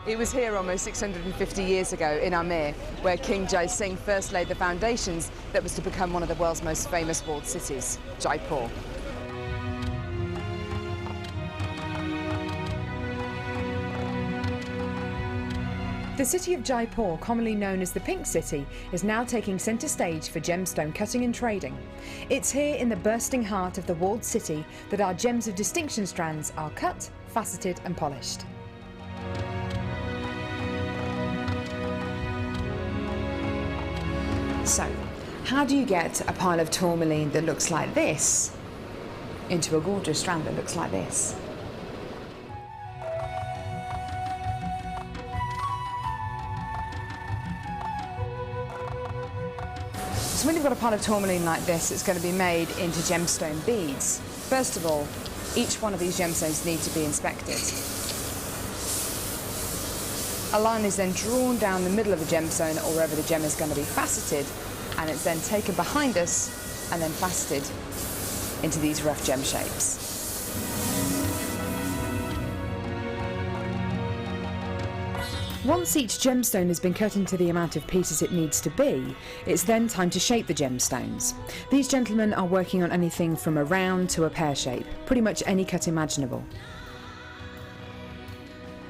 It was here almost 650 years ago in Amir, where King Jai Singh first laid the foundations that was to become one of the world's most famous walled cities, Jaipur. The city of Jaipur, commonly known as the Pink City, is now taking centre stage for gemstone cutting and trading. It's here in the bursting heart of the walled city that our gems of distinction strands are cut, faceted and polished. So, how do you get a pile of tourmaline that looks like this into a gorgeous strand that looks like this? So when you've got a pile of tourmaline like this, it's going to be made into gemstone beads. First of all, each one of these gemstones need to be inspected. A line is then drawn down the middle of the gemstone or wherever the gem is going to be faceted, and it's then taken behind us and then faceted into these rough gem shapes. Once each gemstone has been cut into the amount of pieces it needs to be, it's then time to shape the gemstones. These gentlemen are working on anything from a round to a pear shape, pretty much any cut imaginable.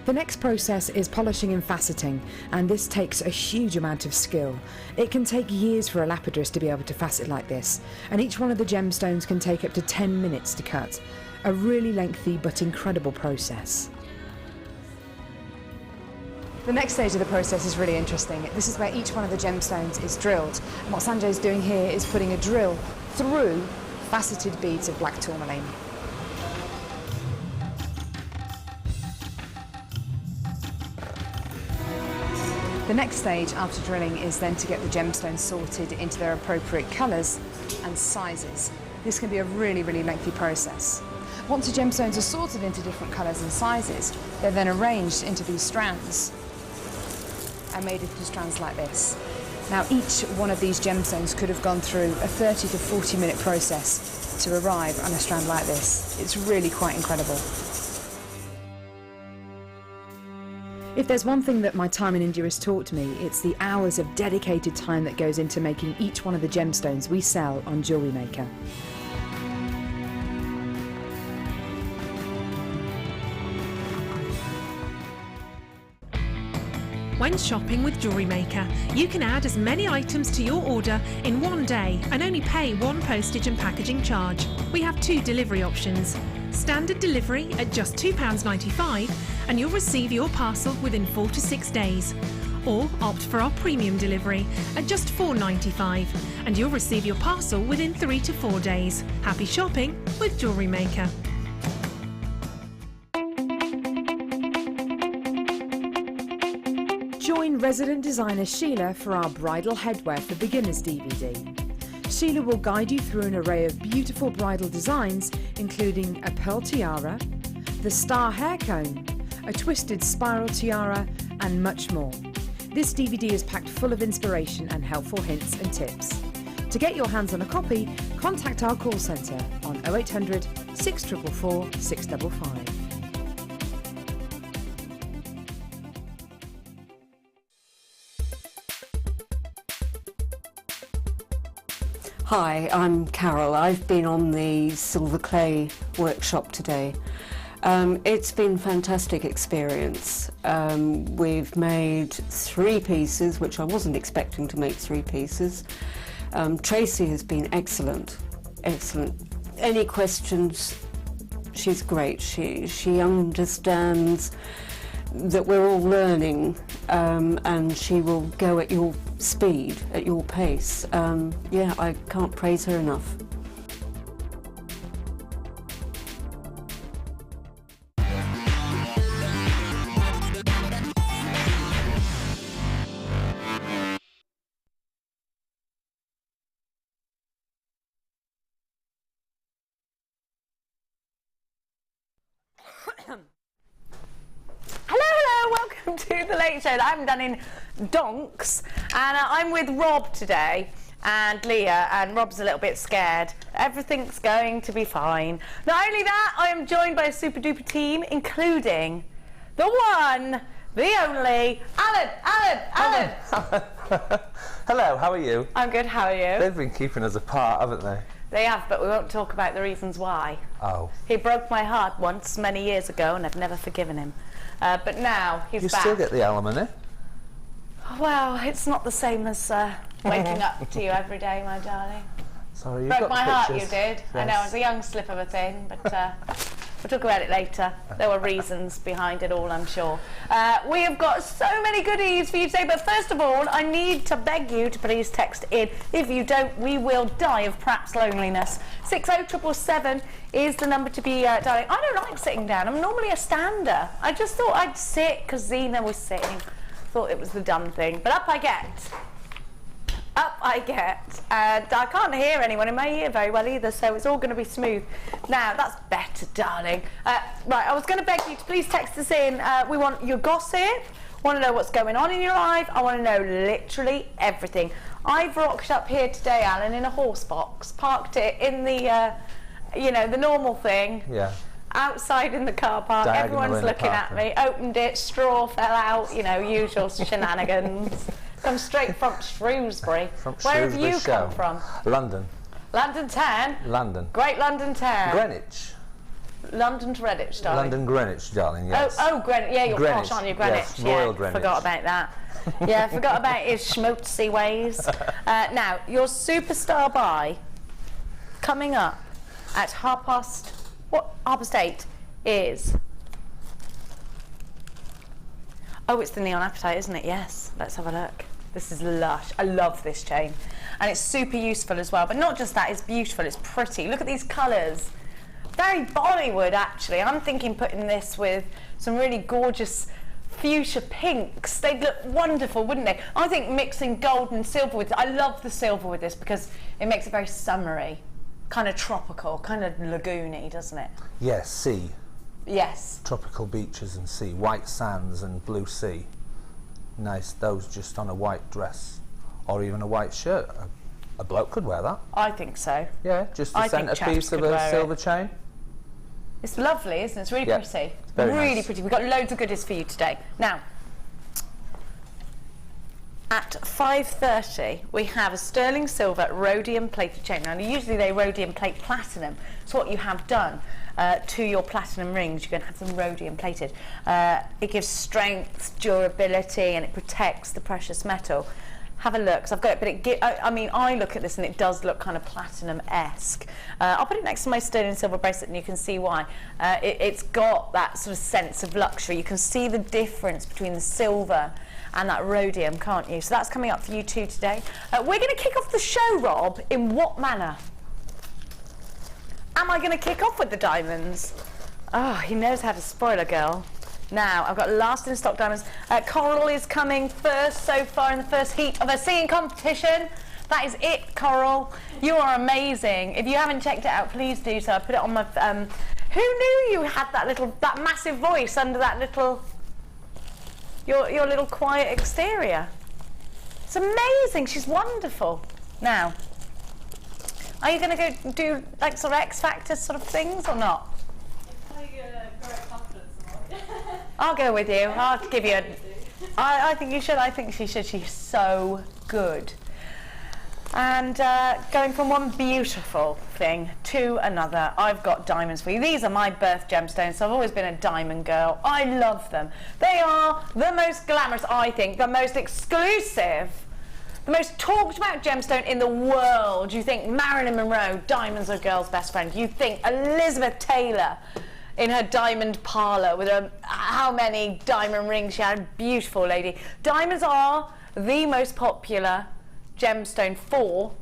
The next process is polishing and faceting, and this takes a huge amount of skill. It can take years for a lapidrist to be able to facet like this, and each one of the gemstones can take up to 10 minutes to cut. A really lengthy but incredible process. The next stage of the process is really interesting. This is where each one of the gemstones is drilled. And what Sanjay's doing here is putting a drill through faceted beads of black tourmaline. The next stage after drilling is then to get the gemstones sorted into their appropriate colours and sizes. This can be a really, really lengthy process. Once the gemstones are sorted into different colours and sizes, they're then arranged into these strands and made into strands like this. Now each one of these gemstones could have gone through a 30 to 40 minute process to arrive on a strand like this. It's really quite incredible. If there's one thing that my time in India has taught me, it's the hours of dedicated time that goes into making each one of the gemstones we sell on Jewellery Maker. When shopping with Jewellery Maker, you can add as many items to your order in one day and only pay one postage and packaging charge. We have two delivery options. Standard delivery at just £2.95 and you'll receive your parcel within 4 to 6 days. Or opt for our premium delivery at just £4.95 and you'll receive your parcel within 3 to 4 days. Happy shopping with Jewellery Maker. Join resident designer Sheila for our Bridal Headwear for Beginners DVD. Sheila will guide you through an array of beautiful bridal designs, including a pearl tiara, the star hair cone, a twisted spiral tiara, and much more. This DVD is packed full of inspiration and helpful hints and tips. To get your hands on a copy, contact our call centre on 0800 644 655. Hi, I'm Carol. I've been on the silver clay workshop today. It's been a fantastic experience. We've made 3 pieces, which I wasn't expecting to make 3 pieces. Tracy has been excellent, excellent. Any questions, she's great. She understands that we're all learning, and she will go at your speed, at your pace. Yeah, I can't praise her enough. Welcome to the Late Show that I haven't done in donks, and I'm with Rob today and Leah, and Rob's a little bit scared. Everything's going to be fine. Not only that, I am joined by a super duper team, including the one, the only Allan. Hello, how are you? I'm good, how are you? They've been keeping us apart, haven't they? They have, but we won't talk about the reasons why. Oh. He broke my heart once, many years ago, and I've never forgiven him. But now he's back. You still get the alimony? Well, it's not the same as waking up to you every day, my darling. Sorry, you Broke got my pictures. heart, you did. I know, it was a young slip of a thing, but we'll talk about it later. There were reasons behind it all, I'm sure. We have got so many goodies for you today, but first of all, I need to beg you to please text in. If you don't, we will die of perhaps loneliness. 60777 is the number to be dialing. I don't like sitting down. I'm normally a stander. I just thought I'd sit because Zena was sitting. Thought it was the dumb thing, but up I get. Up I get, and I can't hear anyone in my ear very well either, so it's all going to be smooth. Now, that's better, darling. Right, I was going to beg you to please text us in. We want your gossip, want to know what's going on in your life. I want to know literally everything. I've rocked up here today, Alan, in a horse box, parked it in the, you know, the normal thing. Yeah. Outside in the car park, everyone's looking at me, opened it, straw fell out, you know, usual shenanigans. Come straight from Shrewsbury. Where have you come from? London. London town? London. Great London town. Greenwich. London to Greenwich, darling. London, Greenwich, darling, yes. Oh, Greenwich. Yeah, you're Greenwich. posh, aren't you? Greenwich. Yes, Royal Greenwich. Forgot about that. Yeah, forgot about his schmaltzy ways. Now, your superstar buy coming up at 8:30 is... Oh, it's the Neon Appetite, isn't it? Yes. Let's have a look. This is lush. I love this chain. And it's super useful as well. But not just that, it's beautiful, it's pretty. Look at these colours. Very Bollywood, actually. I'm thinking putting this with some really gorgeous fuchsia pinks. They'd look wonderful, wouldn't they? I think mixing gold and silver with... I love the silver with this because it makes it very summery. Kind of tropical, kind of lagoony, doesn't it? Yes, sea. Yes. Tropical beaches and sea, white sands and blue sea. Nice, those just on a white dress or even a white shirt. A bloke could wear that. I think so. Yeah, just the I think centrepiece chaps of could a wear silver it. chain. It's lovely, isn't it? It's really pretty. Very really nice. pretty. We've got loads of goodies for you today. Now, at 5:30, we have a sterling silver rhodium plated chain. Now, usually they rhodium plate platinum. So what you have done to your platinum rings, you're going to have them rhodium plated. It gives strength, durability, and it protects the precious metal. Have a look, because I've got it, but I mean, I look at this and it does look kind of platinum-esque. I'll put it next to my sterling silver bracelet and you can see why. It's got that sort of sense of luxury. You can see the difference between the silver and that rhodium, can't you? So that's coming up for you too today. We're going to kick off the show, Rob, in what manner? Am I going to kick off with the diamonds? Oh, he knows how to spoil a girl. Now, I've got last in stock diamonds. Coral is coming first so far in the first heat of a singing competition. That is it, Coral. You are amazing. If you haven't checked it out, please do so. I put it on my... who knew you had that massive voice under that little... Your little quiet exterior? It's amazing. She's wonderful. Now, are you going to go do like sort of X Factor sort of things or not? I'll go with you. I'll give you a... I think you should. I think she should. She's so good. And going from one beautiful thing to another, I've got diamonds for you. These are my birth gemstones, so I've always been a diamond girl. I love them. They are the most glamorous, I think, the most exclusive, the most talked about gemstone in the world. You think Marilyn Monroe, diamonds are a girl's best friend. You think Elizabeth Taylor in her diamond parlour with how many diamond rings she had. Beautiful lady. Diamonds are the most popular gemstone for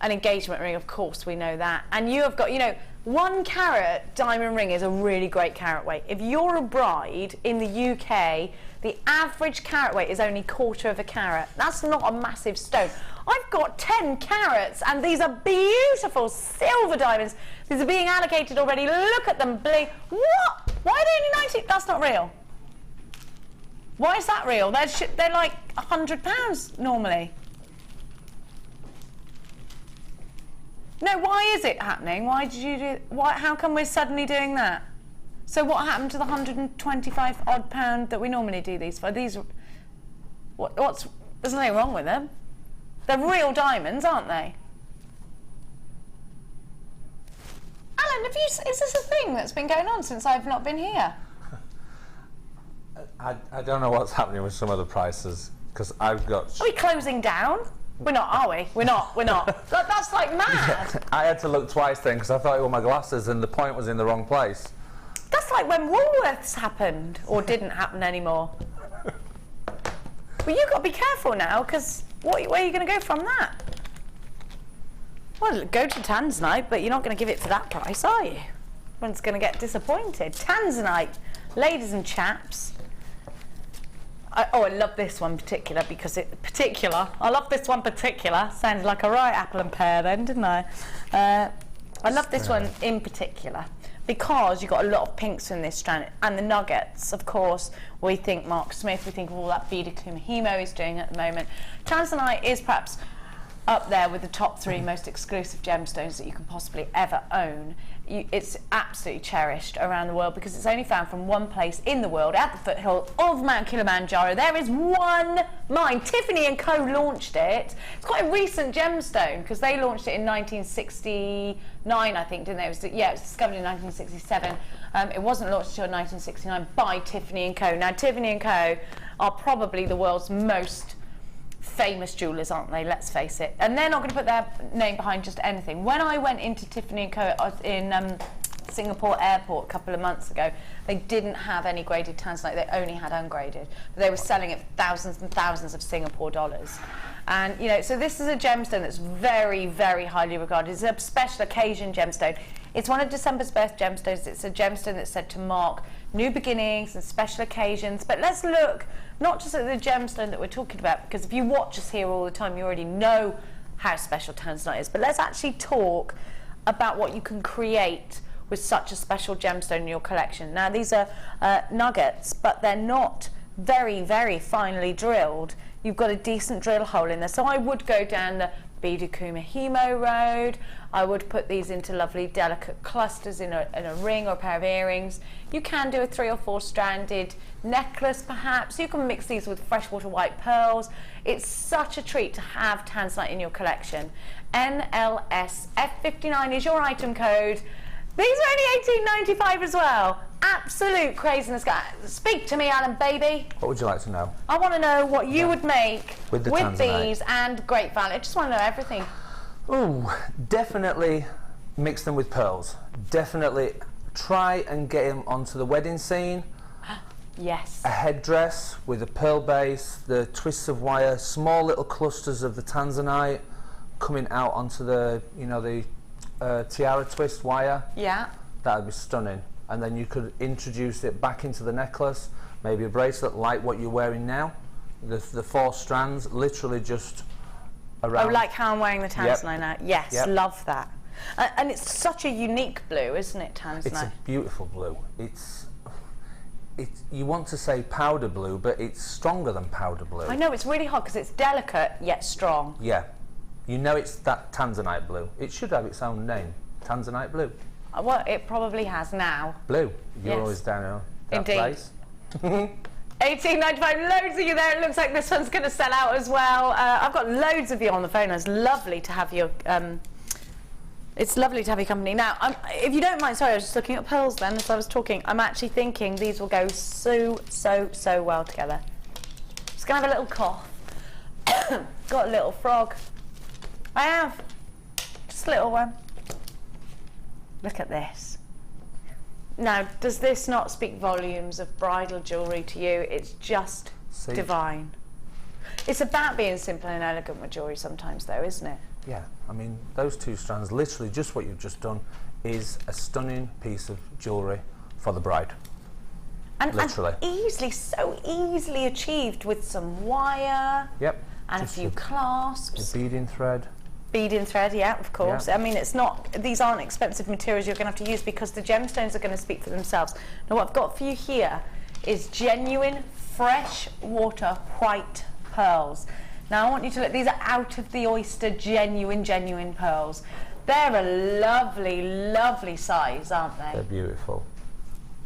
an engagement ring, of course, we know that. And you have got, you know, 1 carat diamond ring is a really great carat weight. If you're a bride in the UK, the average carat weight is only 1/4 of a carat. That's not a massive stone. I've got 10 carats, and these are beautiful silver diamonds. These are being allocated already. Look at them, what? Why are they only 90? That's not real. Why is that real? They're like £100 normally. No, why is it happening? Why did you do? How come we're suddenly doing that? So what happened to the 125 odd pound that we normally do these for? These, there's nothing wrong with them. They're real diamonds, aren't they? Alan, is this a thing that's been going on since I've not been here? I don't know what's happening with some of the prices, because I've got... Are we closing down? We're not, are we? We're not. That's like mad. I had to look twice then, because I thought it were my glasses and the point was in the wrong place. That's like when Woolworths happened, or didn't happen anymore. Well, you've got to be careful now, because where are you going to go from that? Well, go to Tanzanite, but you're not going to give it for that price, are you? Everyone's going to get disappointed. Tanzanite, ladies and chaps. I love this one particular because I love this one particular. Sounded like a right apple and pear then, didn't I? I love this one in particular because you've got a lot of pinks in this strand, and the nuggets, of course. We think Mark Smith, we think of all that Beaded Kumahimo is doing at the moment. Tanzanite is perhaps up there with the top 3 most exclusive gemstones that you can possibly ever own. It's absolutely cherished around the world because it's only found from one place in the world, at the foothill of Mount Kilimanjaro. There is one mine. Tiffany & Co. launched it. It's quite a recent gemstone because they launched it in 1969, I think, didn't they? It was discovered in 1967. It wasn't launched until 1969 by Tiffany & Co. Now, Tiffany & Co. are probably the world's most famous jewellers, aren't they? Let's face it. And they're not going to put their name behind just anything. When I went into Tiffany & Co. in Singapore airport a couple of months ago, they didn't have any graded Tanzanite. They only had ungraded. But they were selling it for thousands and thousands of Singapore dollars. And, you know, so this is a gemstone that's very, very highly regarded. It's a special occasion gemstone. It's one of December's best gemstones. It's a gemstone that's said to mark new beginnings and special occasions. But let's look not just at the gemstone that we're talking about, because if you watch us here all the time, you already know how special Tanzanite is. But let's actually talk about what you can create with such a special gemstone in your collection. Now, these are nuggets, but they're not very, very finely drilled. You've got a decent drill hole in there. So I would go down the Beaded Kumahimo road. I would put these into lovely delicate clusters in a ring or a pair of earrings. You can do a 3 or 4 stranded necklace perhaps. You can mix these with freshwater white pearls. It's such a treat to have Tanzanite in your collection. NLS F59 is your item code. These are only $18.95 as well. Absolute craziness. Speak to me, Alan, baby. What would you like to know? I want to know what you would make with these and Great Value. I just want to know everything. Ooh, definitely mix them with pearls. Definitely try and get them onto the wedding scene. Yes. A headdress with a pearl base, the twists of wire, small little clusters of the Tanzanite coming out onto the, you know, the tiara twist wire. Yeah. That would be stunning. And then you could introduce it back into the necklace, maybe a bracelet like what you're wearing now. The 4 strands, literally just around. Oh, like how I'm wearing the Tanzanite now. Yes, love that. And it's such a unique blue, isn't it, Tanzanite? It's a beautiful blue. It's you want to say powder blue, but it's stronger than powder blue. I know, it's really hot because it's delicate yet strong. Yeah. You know it's that Tanzanite blue. It should have its own name, Tanzanite blue. Well, it probably has now. Blue. You're always down that place. $18.95, loads of you there. It looks like this one's going to sell out as well. I've got loads of you on the phone. It's lovely to have your company. Now, if you don't mind, sorry, I was just looking at pearls then as I was talking. I'm actually thinking these will go so well together. Just going to have a little cough. Got a little frog. I have. Just a little one. Look at this. Now, does this not speak volumes of bridal jewellery to you? It's just divine. It's about being simple and elegant with jewellery sometimes, though, isn't it? Yeah, I mean, those 2 strands, literally just what you've just done, is a stunning piece of jewellery for the bride. And literally. And so easily achieved with some wire. Yep. And just a few clasps. The beading thread. Beading thread, yeah, of course. Yeah. I mean, these aren't expensive materials you're going to have to use because the gemstones are going to speak for themselves. Now, what I've got for you here is genuine freshwater white pearls. Now, I want you to look. These are out of the oyster, genuine pearls. They're a lovely, lovely size, aren't they? They're beautiful.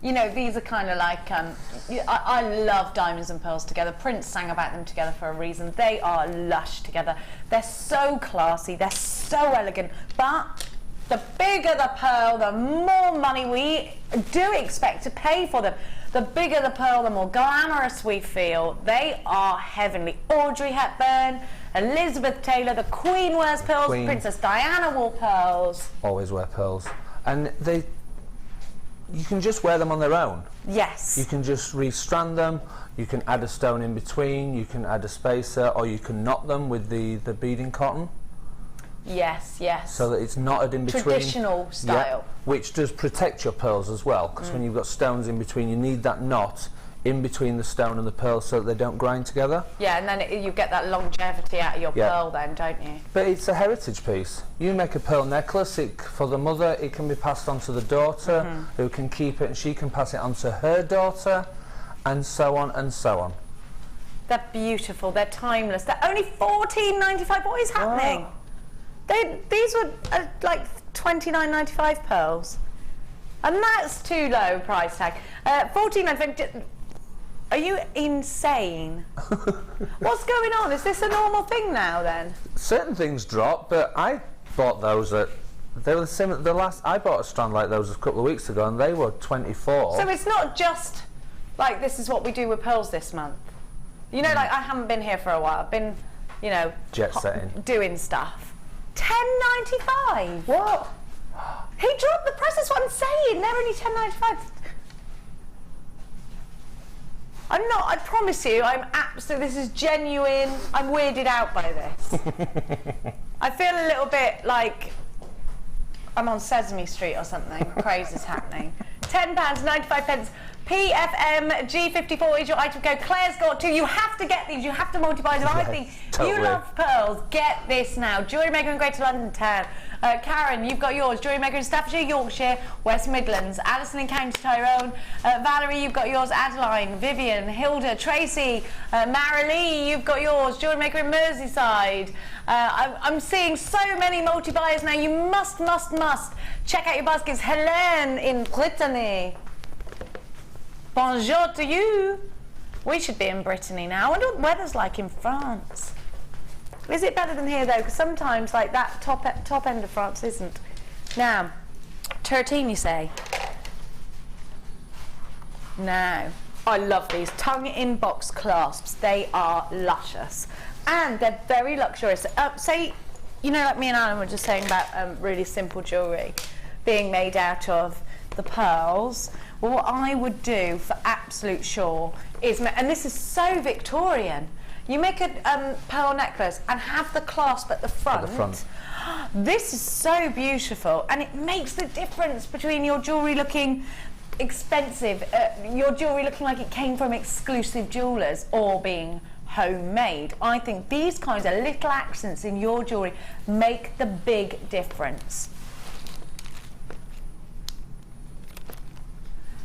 You know, these are kind of like, I love diamonds and pearls together. Prince sang about them together for a reason. They are lush together. They're so classy, they're so elegant, but the bigger the pearl, the more money we do expect to pay for them. The bigger the pearl, the more glamorous we feel. They are heavenly. Audrey Hepburn, Elizabeth Taylor, the Queen wears pearls, Princess Diana wore pearls. Always wear pearls. And you can just wear them on their own. Yes. You can just restrand them, you can add a stone in between, you can add a spacer, or you can knot them with the beading cotton. Yes, yes. So that it's knotted in between. Traditional style. Yeah, which does protect your pearls as well, because when you've got stones in between, you need that knot in between the stone and the pearl so that they don't grind together. Yeah, and then you get that longevity out of your pearl then, don't you? But it's a heritage piece. You make a pearl necklace, for the mother, it can be passed on to the daughter, who can keep it, and she can pass it on to her daughter, and so on and so on. They're beautiful, they're timeless. They're only $14.95. What is happening? Wow. These were like $29.95 pearls. And that's too low price tag. $14.95. Are you insane? What's going on? Is this a normal thing now then? Certain things drop, but I bought those they were the same. I bought a strand like those a couple of weeks ago, and they were 24. So it's not just like this is what we do with pearls this month. You know, like I haven't been here for a while. I've been, you know, jet setting, doing stuff. $10.95. What? He dropped the price. That's what I'm saying. They're only $10.95. I'm not. I promise you. I'm absolutely. This is genuine. I'm weirded out by this. I feel a little bit like I'm on Sesame Street or something. Crazy is happening. £10.95. PFM G54 is your item code. Claire's got two. You have to get these. You have to multiply them. I think totally. You love pearls. Get this now. Jewellery Maker in Greater London Town. Karen, you've got yours. Jewellery Maker in Staffordshire, Yorkshire, West Midlands. Alison in County Tyrone. Valerie, you've got yours. Adeline, Vivian, Hilda, Tracy, Marilee, you've got yours. Jewellery Maker in Merseyside. I'm seeing so many multi-buyers now. You must check out your baskets. Helene in Brittany. Bonjour to you. We should be in Brittany now. I wonder what the weather's like in France. Is it better than here though? Because sometimes like that top end of France isn't. Now, 13 you say? Now, I love these tongue in box clasps. They are luscious and they're very luxurious. Say, you know, like me and Allan were just saying about really simple jewellery being made out of the pearls. Well, what I would do for absolute sure is, and this is so Victorian, you make a pearl necklace and have the clasp at the front. This is so beautiful, and it makes the difference between your jewellery looking expensive, your jewellery looking like it came from exclusive jewellers, or being homemade. I think these kinds of little accents in your jewellery make the big difference.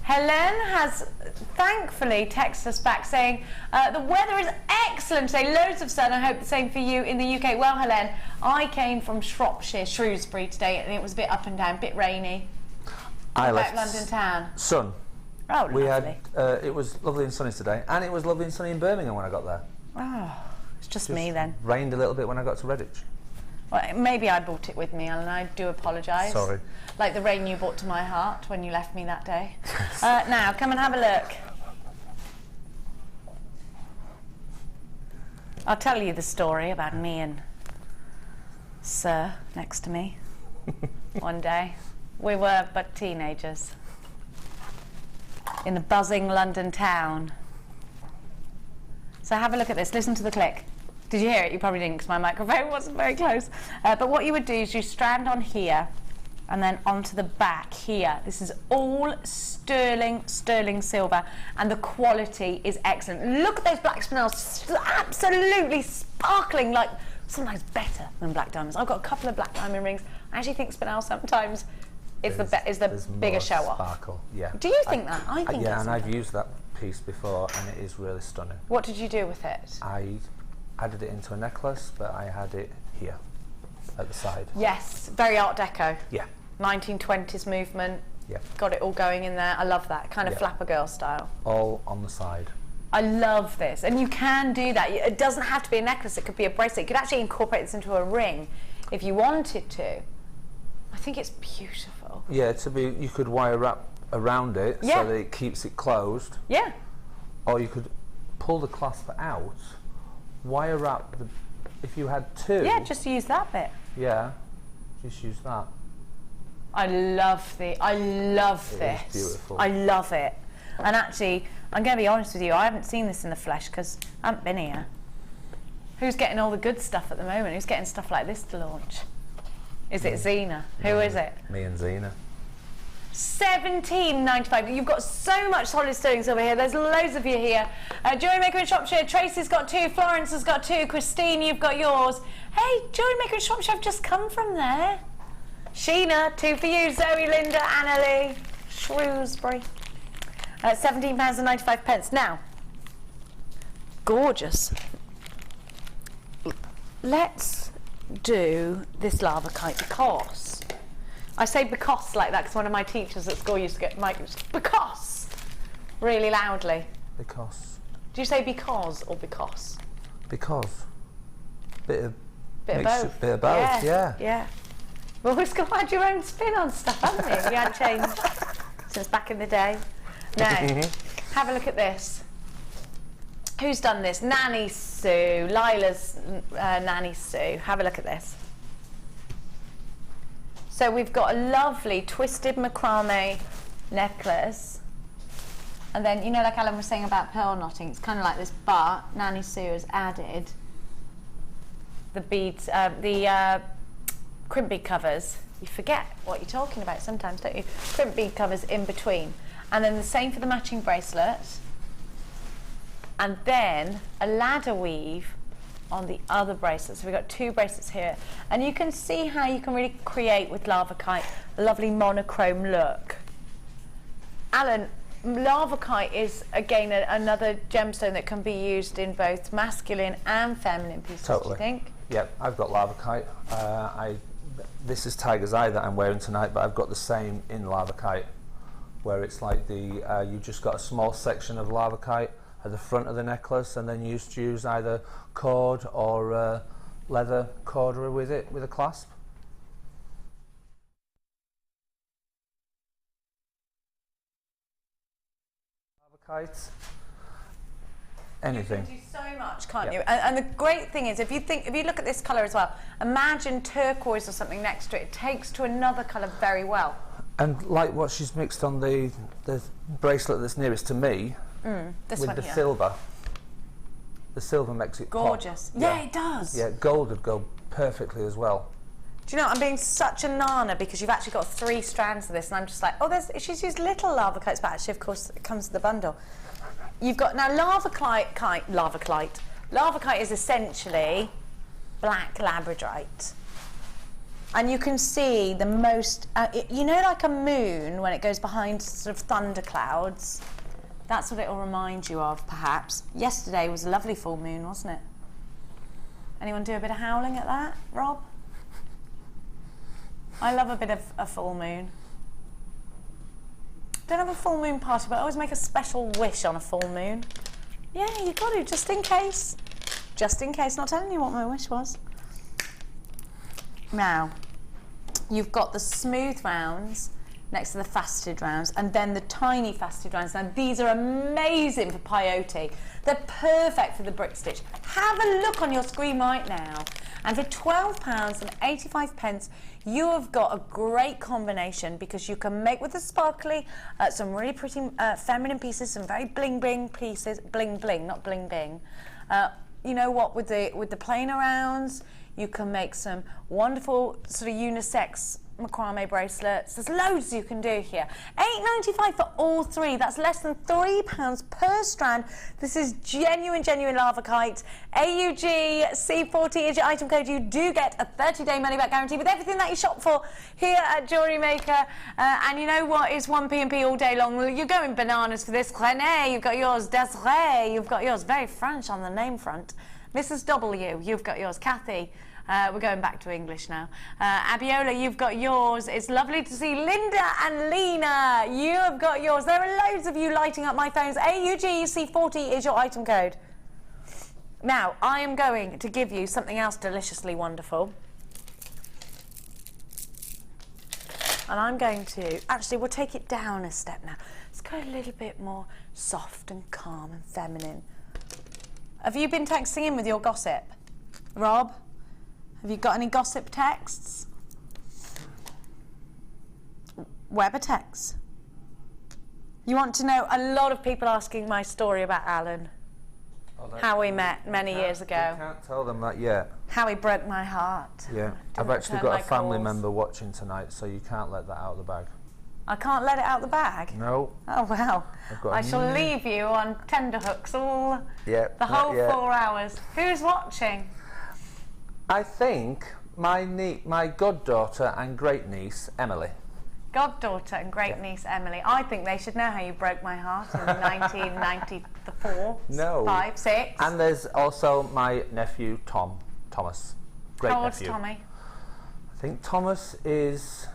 Helen has thankfully texted us back saying the weather is excellent today, loads of sun. I hope the same for you in the UK. Well, Helen, I came from Shropshire, Shrewsbury today, and it was a bit up and down, a bit rainy. I left London town. Sun. Oh, we lovely. had it was lovely and sunny today, and it was lovely and sunny in Birmingham when I got there. Oh, it's just me then. Rained a little bit when I got to Redditch. Well, maybe I brought it with me, Alan. I do apologise. Sorry. Like the rain you brought to my heart when you left me that day. Now, come and have a look. I'll tell you the story about me and Sir next to me. One day, we were but teenagers in a buzzing London town. So have a look at this. Listen to the click. Did you hear it? You probably didn't because my microphone wasn't very close. But what you would do is you strand on here and then onto the back here. This is all sterling silver, and the quality is excellent. Look at those black spinels, absolutely sparkling, like sometimes better than black diamonds. I've got a couple of black diamond rings. I actually think spinel sometimes is the bigger show off. Sparkle, yeah. Do you think that? I think yeah, and I've used that piece before, and it is really stunning. What did you do with it? I added it into a necklace, but I had it here at the side. Yes, very Art Deco. Yeah. 1920s movement. Yeah. Got it all going in there. I love that kind of flapper girl style. All on the side. I love this, and you can do that. It doesn't have to be a necklace, it could be a bracelet. You could actually incorporate this into a ring if you wanted to. I think it's beautiful. Yeah, you could wire wrap around it so that it keeps it closed. Yeah. Or you could pull the clasp out, wire wrap if you had two. Yeah, just use that bit. Yeah, just use that. I love this. It's beautiful. I love it. And actually, I'm going to be honest with you, I haven't seen this in the flesh because I haven't been here. Who's getting all the good stuff at the moment? Who's getting stuff like this to launch? Is it Zena? Who is it? Me and Zena. £17.95. You've got so much solid stones over here. There's loads of you here. Jewellery Maker in Shropshire. Tracy's got 2. Florence has got 2. Christine, you've got yours. Hey, Jewellery Maker in Shropshire, I've just come from there. Sheena, 2 for you. Zoe, Linda, Annalie, Shrewsbury. £17.95. Now, gorgeous. Let's do this lava kite because I say because like that because one of my teachers at school used to get because really loudly. Because. Do you say because or because? Because. Bit of both. Bit of both, yeah. Yeah. Well, we've got to add your own spin on stuff, haven't you? You hadn't changed since back in the day. Now, have a look at this. Who's done this? Nanny Sue, Lila's Nanny Sue. Have a look at this. So we've got a lovely twisted macrame necklace. And then, you know, like Alan was saying about pearl knotting, it's kind of like this, but Nanny Sue has added the beads, the crimp bead covers. You forget what you're talking about sometimes, don't you? Crimp bead covers in between. And then the same for the matching bracelet. And then a ladder weave on the other bracelets. So we've got 2 bracelets here. And you can see how you can really create with lava kite a lovely monochrome look. Alan, lava kite is again another gemstone that can be used in both masculine and feminine pieces. Totally. Do you think? Yep, I've got lava kite. This is Tiger's Eye that I'm wearing tonight, but I've got the same in lava kite, where it's like you just got a small section of lava kite at the front of the necklace, and then you just use either cord or leather cordery with it, with a clasp. Lava kites. Anything. You can do so much, can't you? And the great thing is, if you look at this colour as well, imagine turquoise or something next to it. It takes to another colour very well. And like what she's mixed on the bracelet that's nearest to me, this with one the here. silver. The silver makes it gorgeous. Pop. Yeah, it does. Yeah, gold would go perfectly as well. Do you know, I'm being such a nana because you've actually got 3 strands of this, and I'm just like, oh, she's used little lava kites, but actually, of course, it comes with the bundle. You've got now lava kite is essentially black labradorite, and you can see the most. You know, like a moon when it goes behind sort of thunder clouds. That's what it will remind you of, perhaps. Yesterday was a lovely full moon, wasn't it? Anyone do a bit of howling at that, Rob? I love a bit of a full moon. Don't have a full moon party, but I always make a special wish on a full moon. Yeah, you got to, just in case. Just in case. Not telling you what my wish was. Now, you've got the smooth rounds next to the faceted rounds, and then the tiny faceted rounds. Now, these are amazing for peyote. They're perfect for the brick stitch. Have a look on your screen right now. And for £12.85, you have got a great combination, because you can make with the sparkly some really pretty feminine pieces, some very bling bling pieces, bling bling, not bling bing. You know what? With the plain rounds, you can make some wonderful sort of unisex macrame bracelets. There's loads you can do here. £8.95 for all 3. That's less than £3 per strand. This is genuine lava kite. AUG C40 is your item code. You do get a 30-day money-back guarantee with everything that you shop for here at Jewellery Maker. And you know what is 1P&P all day long? Well, you're going bananas for this. René, you've got yours. Desiree, you've got yours. Very French on the name front. Mrs. W, you've got yours. Kathy. We're going back to English now. Abiola, you've got yours. It's lovely to see Linda and Lena. You have got yours. There are loads of you lighting up my phones. AUGC40 is your item code. Now, I am going to give you something else deliciously wonderful. And I'm going to, actually, we'll take it down a step now. Let's go a little bit more soft and calm and feminine. Have you been texting in with your gossip? Rob, have you got any gossip texts? Weber texts. You want to know, a lot of people asking my story about Allan. Oh, how we met many years ago. I can't tell them that yet. How he broke my heart. Yeah, I've actually got a family member watching tonight, so you can't let that out of the bag. I can't let it out the bag? No. Oh, well. I shall leave you on tenterhooks all the whole 4 hours. Who's watching? I think my goddaughter and great niece, Emily. Goddaughter and great niece, Emily. I think they should know how you broke my heart in 1994. No. 5, 6. And there's also my nephew, Thomas. Great How old's nephew. Tommy? I think Thomas is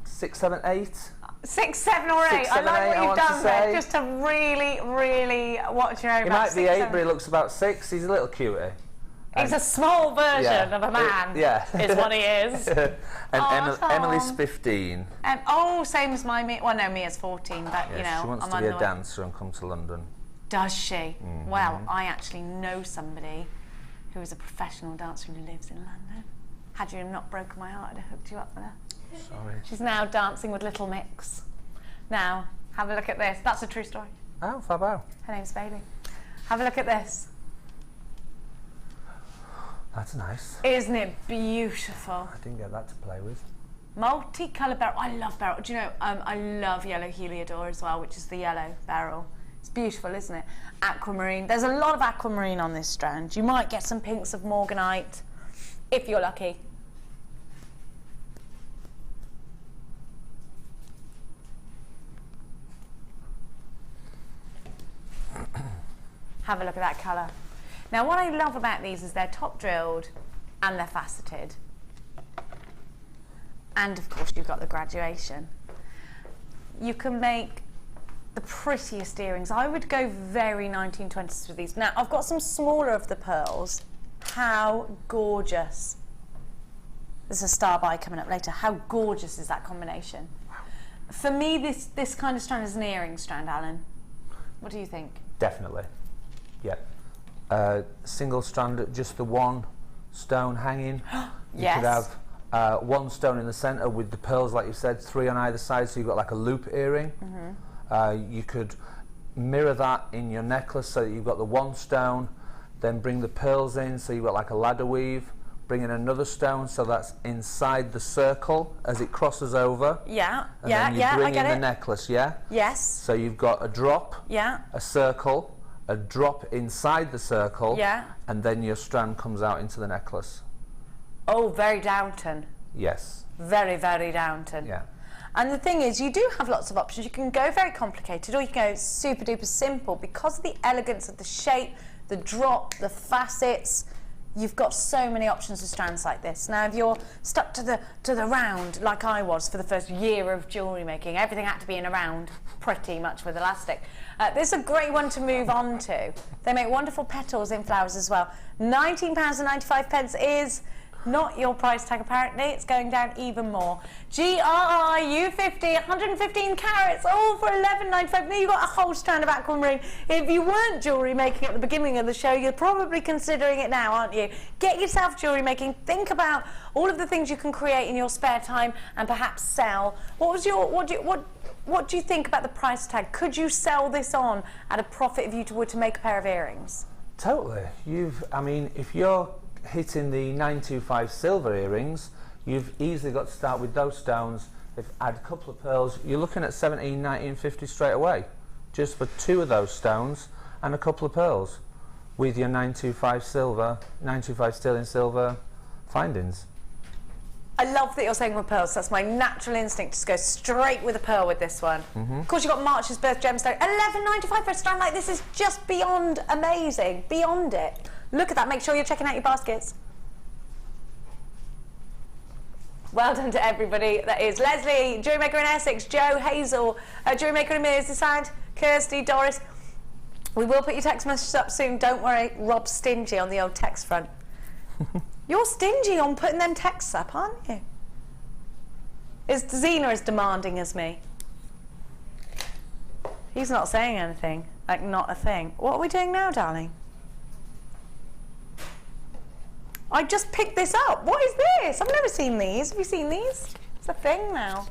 6, 7, 8. 6, 7 or 8. 6, 7, I like 8, what you've done there, say. just to really, really watch your own. He might be 8, but he looks about 6. He's a little cutie. He's a small version of a man. Is what he is. And Emily's 15. Same as my Mia. Well, no, Mia's 14, but you know, she wants I'm to on be the a way. dancer and come to London. Does she? Well, I actually know somebody who is a professional dancer who lives in London. Had you not broken my heart, I'd have hooked you up with her. Sorry. She's now dancing with Little Mix. Now, have a look at this. That's a true story. Oh, fab. Her name's Bailey. Have a look at this. That's nice. Isn't it beautiful? I didn't get that to play with. Multicoloured beryl. I love beryl. Do you know, I love yellow heliodor as well, which is the yellow beryl. It's beautiful, isn't it? Aquamarine. There's a lot of aquamarine on this strand. You might get some pinks of morganite, if you're lucky. Have a look at that colour. Now, what I love about these is they're top drilled and they're faceted. And of course, you've got the graduation. You can make the prettiest earrings. I would go very 1920s with these. Now, I've got some smaller of the pearls. How gorgeous. There's a star by coming up later. How gorgeous is that combination? Wow. For me, this kind of strand is an earring strand, Allan. What do you think? Definitely. Yeah. Single strand, just the one stone hanging. You Yes. could have one stone in the centre with the pearls, like you said, 3 on either side, so you've got like a loop earring. You could mirror that in your necklace so that you've got the one stone, then bring the pearls in so you've got like a ladder weave, bring in another stone so that's inside the circle as it crosses over. Yeah, and then you bring I get in it. the necklace, yeah? Yes. So you've got a drop, Yeah. a circle, a drop inside the circle, Yeah. and then your strand comes out into the necklace. Oh, very Downton. Yes. Very, very Downton. Yeah. And the thing is, you do have lots of options. You can go very complicated or you can go super duper simple. Because of the elegance of the shape, the drop, the facets, you've got so many options of strands like this. Now, if you're stuck to the round, like I was for the first year of jewellery making, everything had to be in a round, pretty much with elastic. This is a great one to move on to. They make wonderful petals in flowers as well. £19.95 is not your price tag, apparently. It's going down even more. GRIU50, 115 carats, all for £11.95. Now you've got a whole strand of aquamarine. If you weren't jewellery making at the beginning of the show, you're probably considering it now, aren't you? Get yourself jewellery making. Think about all of the things you can create in your spare time and perhaps sell. What do you think about the price tag? Could you sell this on at a profit if you were to make a pair of earrings? Totally. I mean, if you're hitting the 925 silver earrings, you've easily got to start with those stones. Add a couple of pearls, you're looking at 17, 1950 straight away, just for 2 of those stones and a couple of pearls with your 925 silver, 925 sterling silver findings. I love that you're saying with pearls. That's my natural instinct to go straight with a pearl with this one. Of course, you've got March's birth gemstone. £11.95 for a strand like this is just beyond amazing. Beyond it. Look at that. Make sure you're checking out your baskets. Well done to everybody. That is Leslie, Jewellery Maker in Essex, Joe, Hazel, Jewellery Maker in Merseyside, Kirsty, Doris. We will put your text messages up soon. Don't worry, Rob's stingy on the old text front. You're stingy on putting them texts up, aren't you? Is Zena as demanding as me? He's not saying anything, like not a thing. What are we doing now, darling? I just picked this up. What is this? I've never seen these. Have you seen these? It's a thing now.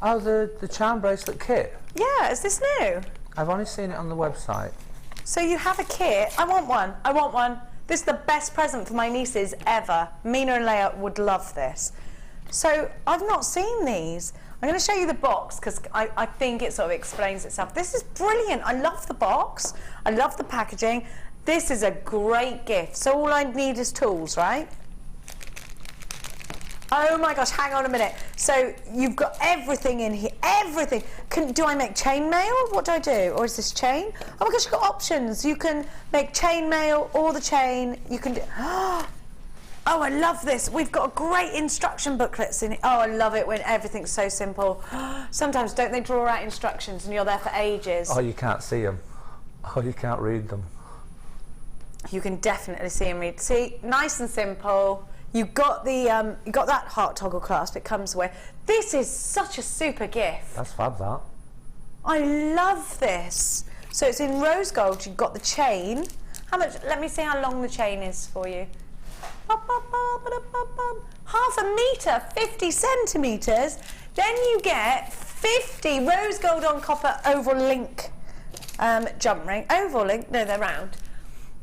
Oh, the charm bracelet kit? Yeah, is this new? I've only seen it on the website. So you have a kit. I want one. I want one. This is the best present for my nieces ever. Mina and Leia would love this. So I've not seen these. I'm going to show you the box because I think it sort of explains itself. This is brilliant. I love the box. I love the packaging. This is a great gift. So all I need is tools, right? Oh my gosh, hang on a minute. So you've got everything in here, everything. Do I make chainmail? What do I do? Or is this chain? Oh my gosh, you've got options. You can make chainmail or the chain. You can do... Oh, I love this. We've got great instruction booklets in it. Oh, I love it when everything's so simple. Sometimes don't they draw out instructions and you're there for ages? Oh, you can't see them. Oh, you can't read them. You can definitely see and read. See, nice and simple. You got the you got that heart toggle clasp. It comes with. This is such a super gift. That's fab, that. I love this. So it's in rose gold. You've got the chain. How much? Let me see how long the chain is for you. Half a metre, 50 centimetres. Then you get 50 rose gold on copper oval link jump ring. Oval link? No, they're round.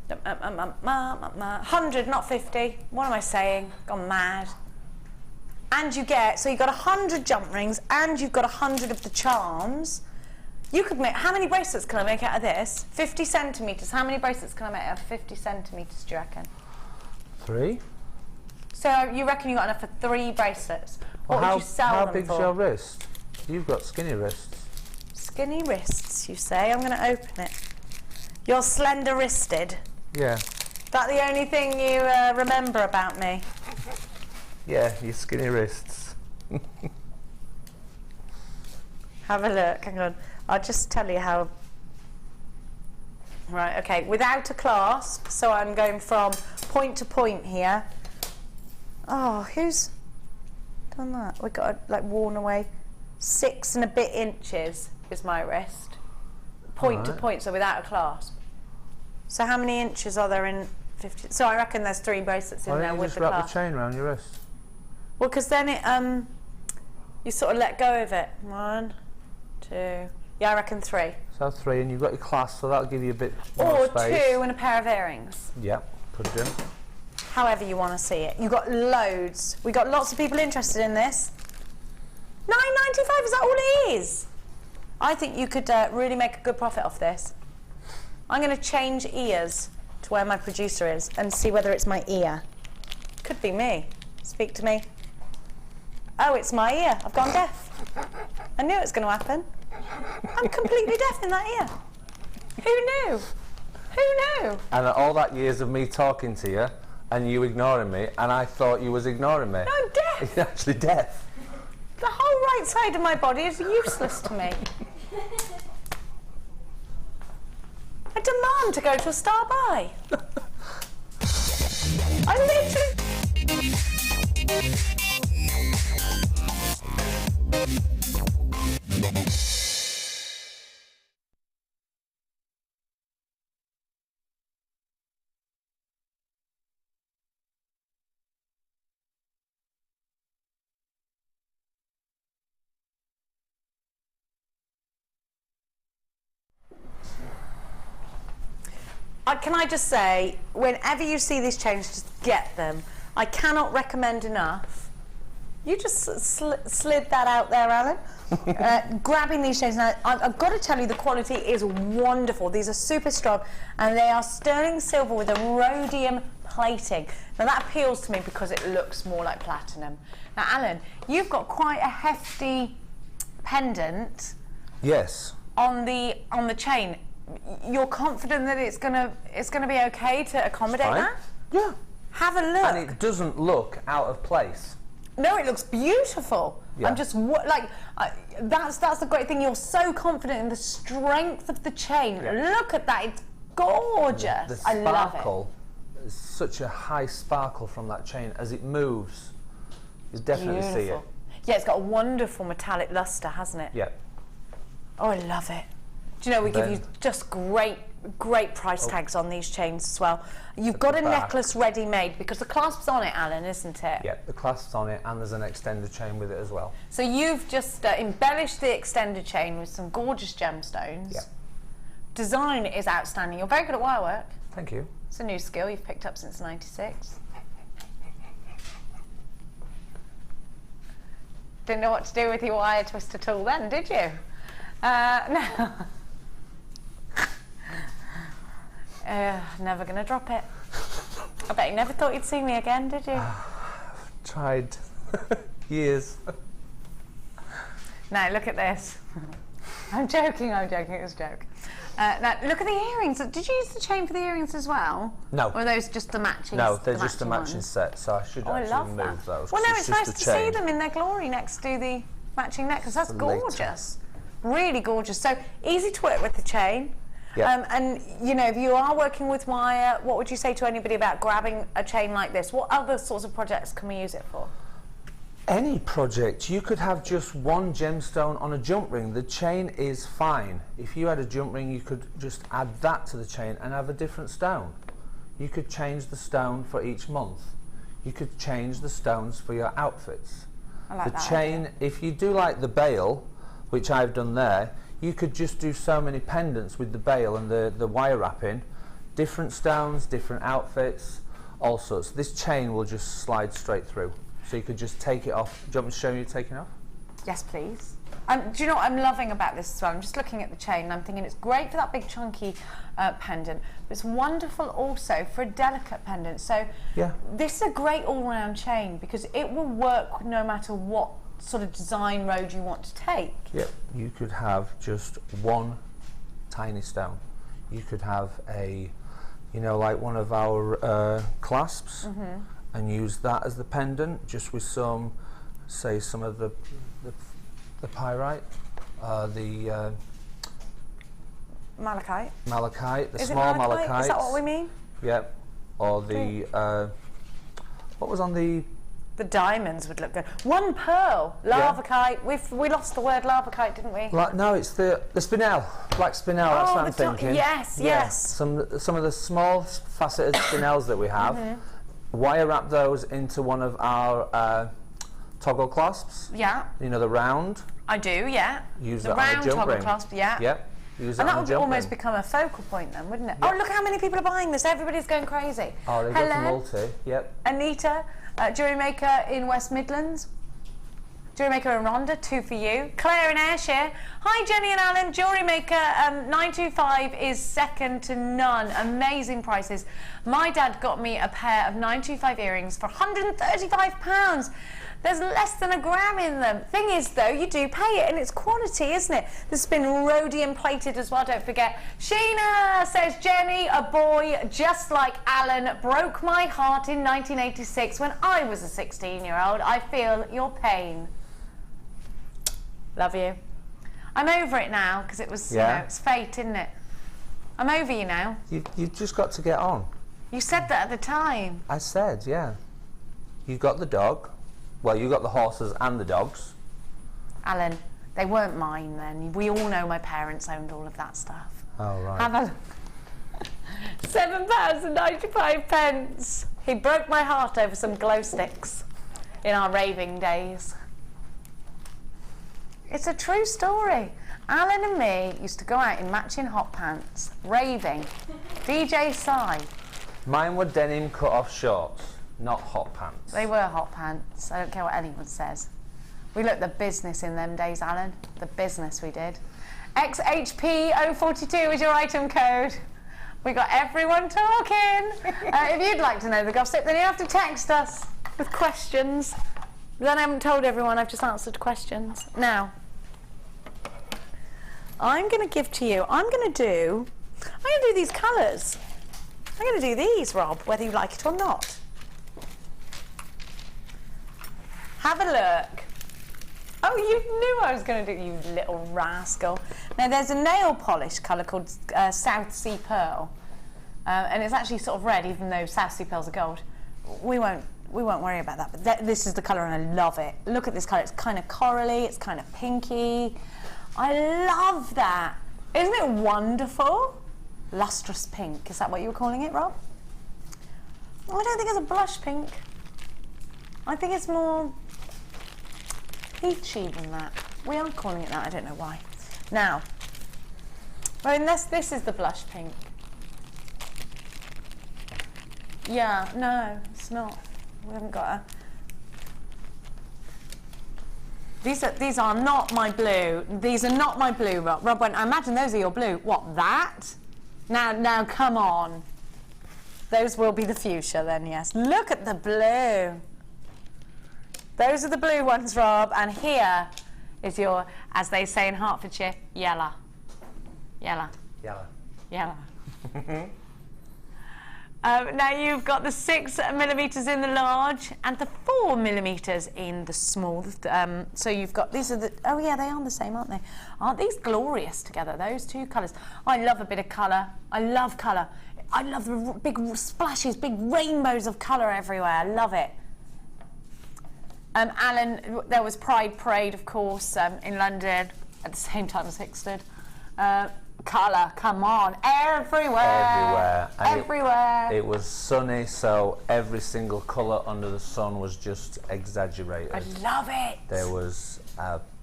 100, not 50. What am I saying? Gone mad. And you get, so you've got 100 jump rings and you've got 100 of the charms. You could make, how many bracelets can I make out of this? 50 centimetres. How many bracelets can I make out of 50 centimetres, do you reckon? 3. So you reckon you got enough for 3 bracelets? Well, what would you sell them for? How big's your wrist? You've got skinny wrists. Skinny wrists, you say? I'm going to open it. You're slender-wristed. Yeah. That the only thing you remember about me? Yeah, your skinny wrists. Have a look, hang on. I'll just tell you how... Right, okay, without a clasp, so I'm going from point to point here. Oh, who's done that? We've got like worn away. 6 and a bit inches is my wrist. Point to point, so without a clasp. So how many inches are there in 50? So I reckon there's 3 bracelets in there with the clasp. Why don't you just wrap the chain around your wrist? Well, because then it, you sort of let go of it. 1, 2, yeah, I reckon 3. So 3, and you've got your clasp, so that'll give you a bit more space. Or 2 and a pair of earrings. Yep, put it in. However you want to see it. You've got loads. We got lots of people interested in this. $9.95, is that all it is? I think you could really make a good profit off this. I'm going to change ears to where my producer is and see whether it's my ear. Could be me. Speak to me. Oh, it's my ear. I've gone deaf. I knew it was going to happen. I'm completely deaf in that ear. Who knew? Who knew? And all that years of me talking to you and you ignoring me, and I thought you was ignoring me. No, I'm deaf. You're actually deaf. The whole right side of my body is useless to me. I demand to go to a star by. I literally... Can I just say, whenever you see these chains, just get them. I cannot recommend enough. You just slid that out there, Alan. Grabbing these chains. Now, I've got to tell you, the quality is wonderful. These are super strong, and they are sterling silver with a rhodium plating. Now, that appeals to me because it looks more like platinum. Now, Alan, you've got quite a hefty pendant. Yes. On the chain. You're confident that it's gonna be okay to accommodate that? Yeah. Have a look. And it doesn't look out of place. No, it looks beautiful. Yeah. I'm just like, that's the great thing. You're so confident in the strength of the chain. Yeah. Look at that, it's gorgeous. The I love sparkle, there's such a high sparkle from that chain as it moves. You definitely see it. Beautiful. Yeah, it's got a wonderful metallic luster, hasn't it? Yeah. Oh, I love it. Do you know, we give you just great price tags on these chains as well. You've got a necklace ready made because the clasp's on it, Alan, isn't it? Yeah, the clasp's on it and there's an extended chain with it as well. So you've just embellished the extended chain with some gorgeous gemstones. Yeah. Design is outstanding. You're very good at wire work. Thank you. It's a new skill you've picked up since '96. Didn't know what to do with your wire twister tool then, did you? No. Never gonna drop it. I bet you never thought you'd see me again, did you? Tried years. Now look at this. I'm joking, it was a joke. Now look at the earrings. Did you use the chain for the earrings as well? No. Or are those just the matching? No, they're just a matching ones? set, so I should actually move those. Well, no, it's nice just to a chain. see them in their glory next to the matching necklace. That's gorgeous. Really gorgeous. So easy to work with the chain. Yep. And you know, if you are working with wire, what would you say to anybody about grabbing a chain like this? What other sorts of projects can we use it for? Any project. You could have just one gemstone on a jump ring. The chain is fine. If you had a jump ring, you could just add that to the chain and have a different stone. You could change the stone for each month. You could change the stones for your outfits. I like the that chain, idea. if you do like the bail, which I've done there, you could just do so many pendants with the bail and the wire wrapping, different stones, different outfits, all sorts. This chain will just slide straight through. So you could just take it off. Do you want me to show you taking it off? Yes, please. Do you know what I'm loving about this as well? I'm just looking at the chain and I'm thinking it's great for that big chunky pendant, but it's wonderful also for a delicate pendant. So Yeah. this is a great all-round chain because it will work no matter what sort of design road you want to take. Yep. You could have just one tiny stone. You could have a, you know, like one of our clasps, and use that as the pendant, just with some, say, some of the pyrite, the Malachite. malachite, the Is it small malachite? malachite. Is that what we mean? Yep. Or the what was on the? The diamonds would look good. One pearl, lavakite. We lost the word lavakite, didn't we? No, it's the spinel, black spinel. That's what I'm thinking. Yes, Yeah. yes. Some of the small faceted spinels that we have. Wire wrap those into one of our toggle clasps. Yeah, You know, the round. I do. Yeah. Use The that on a round jump toggle ring. clasp. Yeah. Yep. Use And that that on a would jump almost ring. become a focal point then, wouldn't it? Yep. Oh, look how many people are buying this. Everybody's going crazy. Oh, they go for Hello, multi. Yep. Anita, Jewellery Maker in West Midlands. Jewellery Maker in Rhondda, 2 for you. Claire in Ayrshire. Hi, Jenny and Alan. Jewellery Maker 925 is second to none. Amazing prices. My dad got me a pair of 925 earrings for £135. There's less than a gram in them. Thing is, though, you do pay it, and it's quality, isn't it? This has been rhodium plated as well, don't forget. Sheena says, Jenny, a boy just like Alan broke my heart in 1986 when I was a 16-year-old. I feel your pain. Love you. I'm over it now, because it was, you know, it's fate, isn't it? I'm over you now. You've just got to get on. You said that at the time. I said, yeah. You got the dog. Well, you got the horses and the dogs. Alan, they weren't mine then. We all know my parents owned all of that stuff. Oh, right. Have a look. £7.95. He broke my heart over some glow sticks in our raving days. It's a true story. Alan and me used to go out in matching hot pants, raving. DJ side. Mine were denim cut-off shorts, not hot pants. They were hot pants. I don't care what anyone says. We looked the business in them days, Alan. The business we did. XHP042 is your item code. We got everyone talking. If you'd like to know the gossip, then you have to text us with questions. Then I haven't told everyone, I've just answered questions. Now, I'm going to give to you, I'm going to do these colours. I'm going to do these, Rob, whether you like it or not. Have a look. Oh, you knew I was going to do, you little rascal. Now, there's a nail polish colour called South Sea Pearl. And it's actually sort of red, even though South Sea Pearls are gold. We won't worry about that, but this is the colour and I love it. Look at this colour, it's kind of corally, it's kind of pinky. I love that. Isn't it wonderful? Lustrous pink, is that what you were calling it, Rob? I don't think it's a blush pink. I think it's more peachy than that. We are calling it that, I don't know why. Now, well, unless this is the blush pink. Yeah, no, it's not. We haven't got a... These are not my blue. These are not my blue, Rob. Rob went, I imagine those are your blue. What, that? Now, come on. Those will be the fuchsia then, yes. Look at the blue. Those are the blue ones, Rob. And here is your, as they say in Hertfordshire, yellow. Yellow. Yellow. Yellow. Now you've got the 6mm in the large and the 4mm in the small. So you've got, these are the, oh yeah, they are the same, aren't they? Aren't these glorious together, those two colours? I love a bit of colour. I love colour. I love the big splashes, big rainbows of colour everywhere. I love it. Allan, there was Pride Parade, of course, in London at the same time as Hickstead. Colour, come on, everywhere. And everywhere. It was sunny, so every single colour under the sun was just exaggerated. I love it. There was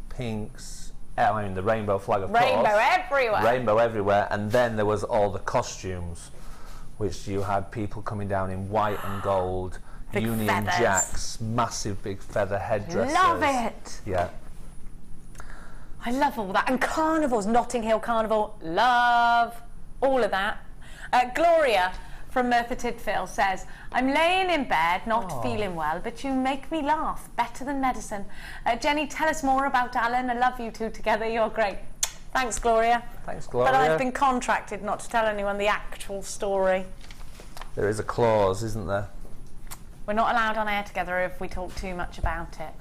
pinks, I mean the rainbow flag, of course. Rainbow everywhere. Rainbow everywhere, and then there was all the costumes, which you had people coming down in white and gold, big Union feathers. Jacks, massive big feather headdresses. Love it. Yeah. I love all that. And carnivals, Notting Hill Carnival, love all of that. Gloria from Merthyr Tydfil says, I'm laying in bed, not feeling well, but you make me laugh, better than medicine. Jenny, tell us more about Allan. I love you two together, you're great. Thanks, Gloria. Thanks, Gloria. But I've been contracted not to tell anyone the actual story. There is a clause, isn't there? We're not allowed on air together if we talk too much about it.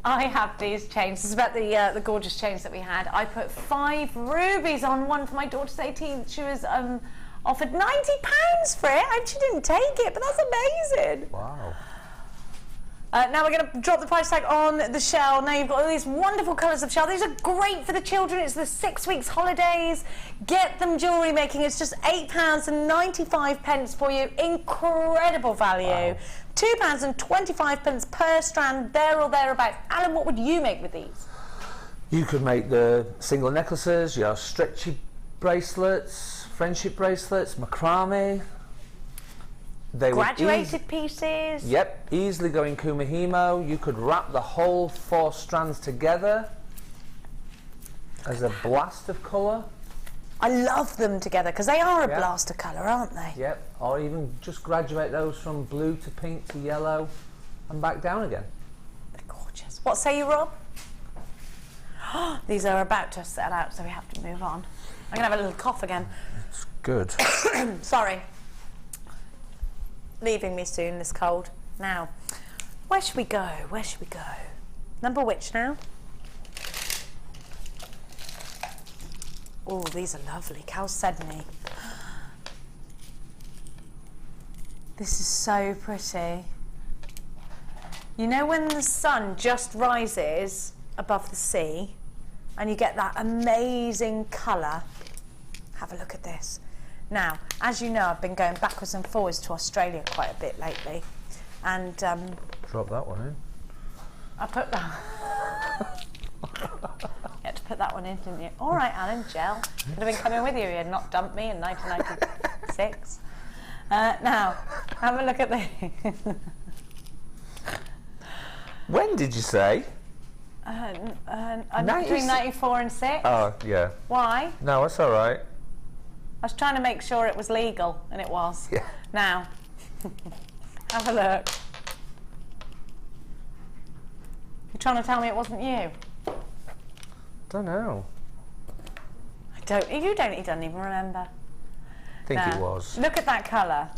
I have these chains. This is about the gorgeous chains that we had. I put 5 rubies on one for my daughter's 18th. She was offered £90 for it, and she didn't take it, but that's amazing. Wow. Now we're going to drop the price tag on the shell. Now you've got all these wonderful colours of shell. These are great for the children. It's the 6 weeks holidays. Get them jewellery making. It's just £8.95 for you. Incredible value. Wow. £2.25 per strand, there or thereabouts. Allan, what would you make with these? You could make the single necklaces, your stretchy bracelets, friendship bracelets, macrame. They graduated pieces. Yep, easily going kumihimo. You could wrap the whole 4 strands together as a blast of colour. I love them together because they are a blast of colour, aren't they? Yep, or even just graduate those from blue to pink to yellow and back down again. They're gorgeous. What say you, Rob? These are about to sell out, so we have to move on. I'm going to have a little cough again. It's good. Sorry. Leaving me soon, this cold. Now, where should we go? Where should we go? Number which now? Oh, these are lovely. Chalcedony. This is so pretty. You know when the sun just rises above the sea and you get that amazing colour? Have a look at this. Now, as you know, I've been going backwards and forwards to Australia quite a bit lately. And drop that one in. I put that... You had to put that one in, didn't you? All right, Allan, gel. Could have been coming with you. You had not dumped me in 1996. Now, have a look at this. When did you say? Between 94 and 6. Oh, yeah. Why? No, it's all right. I was trying to make sure it was legal, and it was. Yeah. Now, have a look. You're trying to tell me it wasn't you? Don't know. You don't even remember. I think it was. Look at that colour.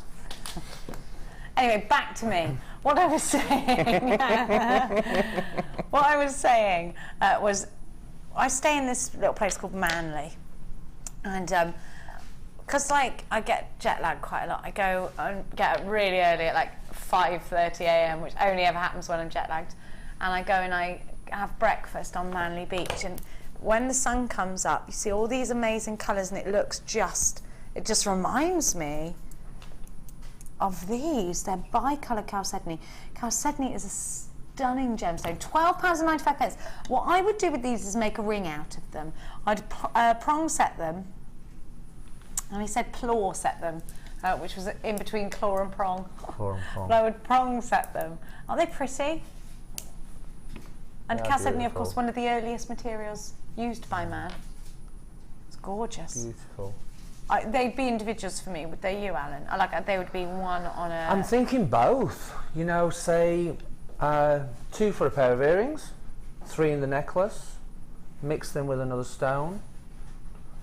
Anyway, back to me. what I was saying, what I was saying was, I stay in this little place called Manly, and because like I get jet lag quite a lot. I go and get up really early at like 5:30 a.m, which only ever happens when I'm jet lagged, and I go and I have breakfast on Manly Beach, and when the sun comes up, you see all these amazing colours, and it just reminds me of these. They're bicolour Chalcedony. Chalcedony is a stunning gemstone, £12.95. What I would do with these is make a ring out of them. I'd prong set them, and he said claw set them, which was in between claw and prong. Claw and prong. But I would prong set them. Aren't they pretty? And Chalcedony, of course, one of the earliest materials used by man. It's gorgeous. Beautiful. They'd be individuals for me, would they, you, Alan? They would be one on a... I'm thinking both. You know, say 2 for a pair of earrings, 3 in the necklace, mix them with another stone.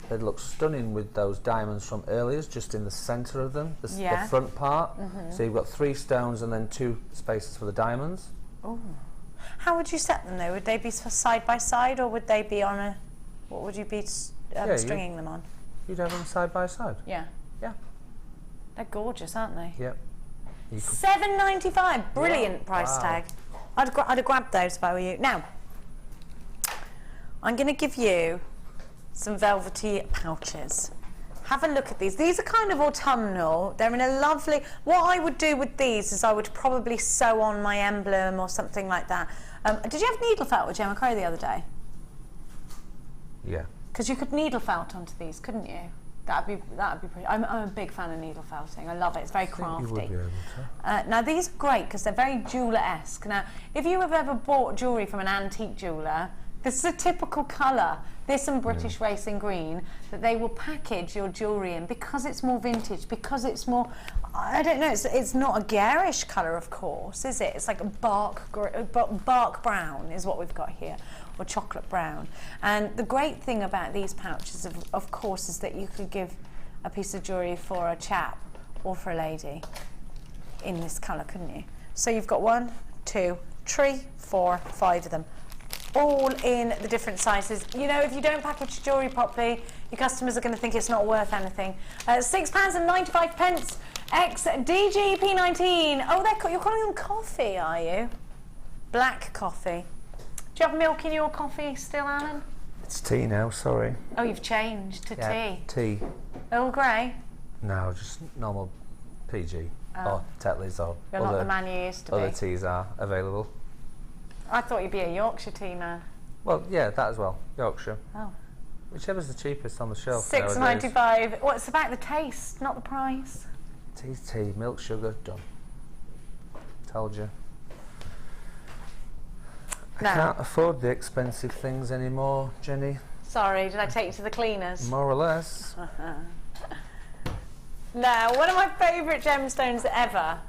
They'd look stunning with those diamonds from earlier, just in the centre of them, the front part. So you've got 3 stones and then 2 spaces for the diamonds. Oh. How would you set them though? Would they be side by side, or would they be on a... What would you be stringing them on? You'd have them side by side. Yeah. Yeah. They're gorgeous, aren't they? Yep. $7.95, brilliant price Wow. tag. I'd have grabbed those if I were you. Now, I'm going to give you some velvety pouches. Have a look at these. These are kind of autumnal. They're in a lovely... What I would do with these is I would probably sew on my emblem or something like that. Did you have needle felt with Gemma Crow the other day? Yeah. Because you could needle felt onto these, couldn't you? That'd be pretty. I'm a big fan of needle felting. I love it. It's very crafty. You would be able to. Now these are great because they're very jeweller-esque. Now, if you have ever bought jewellery from an antique jeweller, this is a typical colour. This and British Racing Green that they will package your jewellery in because it's more vintage, because it's more, I don't know, it's not a garish colour, of course, is it? It's like a bark brown is what we've got here, or chocolate brown. And the great thing about these pouches, of course, is that you could give a piece of jewellery for a chap or for a lady in this colour, couldn't you? So you've got 1, 2, 3, 4, 5 of them, all in the different sizes. You know, if you don't package jewellery properly, your customers are going to think it's not worth anything. £6.95 ex DGP19. Oh, you're calling them coffee, are you? Black coffee. Do you have milk in your coffee still, Alan? It's tea now, sorry. Oh, you've changed to tea. Tea. Earl Grey? No, just normal PG or Tetley's or You're not the man you used to be. Other teas are available. I thought you'd be a Yorkshire tea man. Well, yeah, that as well. Yorkshire. Oh. Whichever's the cheapest on the shelf. £6.95. Well, it's about the taste, not the price. Tea's tea, milk, sugar, done. Told you. No. I can't afford the expensive things anymore, Jenny. Sorry, did I take you to the cleaners? More or less. Now, one of my favourite gemstones ever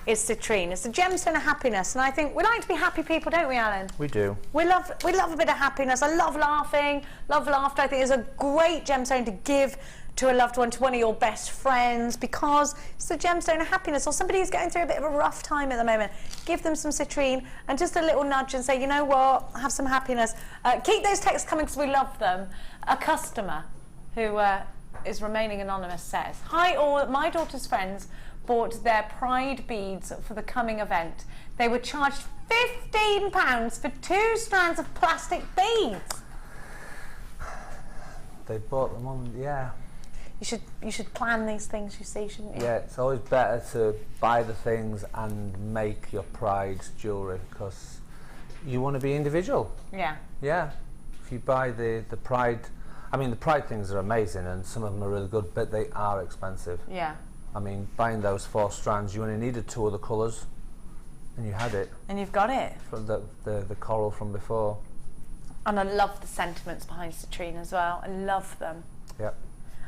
is Citrine. It's a gemstone of happiness, and I think we like to be happy people, don't we, Alan? We do. We love a bit of happiness. I love laughing, love laughter. I think it's a great gemstone to give to a loved one, to one of your best friends, because it's a gemstone of happiness, or somebody who's going through a bit of a rough time at the moment. Give them some Citrine and just a little nudge and say, you know what, have some happiness. Keep those texts coming because we love them. A customer who is remaining anonymous says, hi all, my daughter's friends bought their pride beads for the coming event. They were charged £15 for 2 strands of plastic beads. They bought them on, yeah. You should plan these things, you see, shouldn't you? Yeah, it's always better to buy the things and make your pride jewellery, because you want to be individual. Yeah. Yeah. If you buy the pride, I mean the pride things are amazing and some of them are really good, but they are expensive. Yeah. I mean, buying those 4 strands, you only needed 2 other colours, and you had it. And you've got it. From the coral from before. And I love the sentiments behind Citrine as well. I love them. Yep.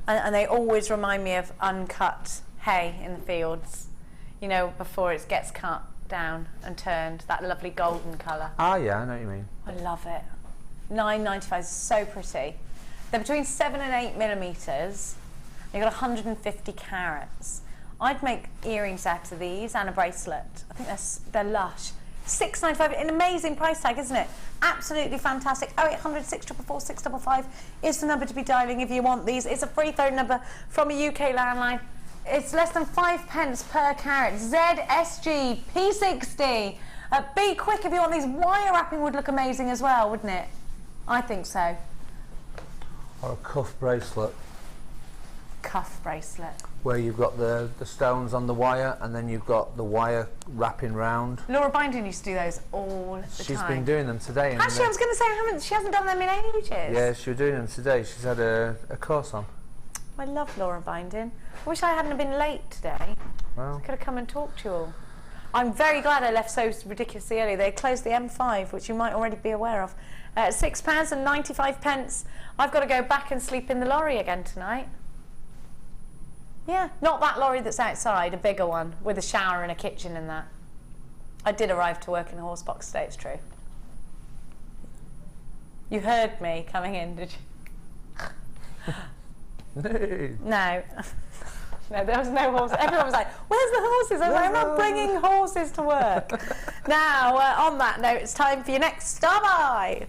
And they always remind me of uncut hay in the fields. You know, before it gets cut down and turned, that lovely golden colour. Ah, yeah, I know what you mean. I love it. £9.95 is so pretty. They're between 7 and 8 millimetres. You've got 150 carats. I'd make earrings out of these and a bracelet. I think they're lush. £6.95, an amazing price tag, isn't it? Absolutely fantastic. 0800 644 655 is the number to be dialing if you want these. It's a free phone number from a UK landline. It's less than 5 pence per carat. ZSG P60. Be quick if you want these. Wire wrapping would look amazing as well, wouldn't it? I think so. Or a cuff bracelet. Cuff bracelet. Where you've got the stones on the wire and then you've got the wire wrapping round. Laura Bindon used to do those all the time. She's been doing them today. Actually, I was going to say, she hasn't done them in ages. Yeah, she was doing them today. She's had a course on. I love Laura Bindon. I wish I hadn't been late today. Well, I could have come and talked to you all. I'm very glad I left so ridiculously early. They closed the M5, which you might already be aware of. £6.95. I've got to go back and sleep in the lorry again tonight. Yeah, not that lorry that's outside, a bigger one with a shower and a kitchen and that. I did arrive to work in a horse box today, it's true. You heard me coming in, did you? No. No, there was no horse. Everyone was like, where's the horses? I was like, I'm not bringing horses to work. Now, on that note, it's time for your next Star Buy.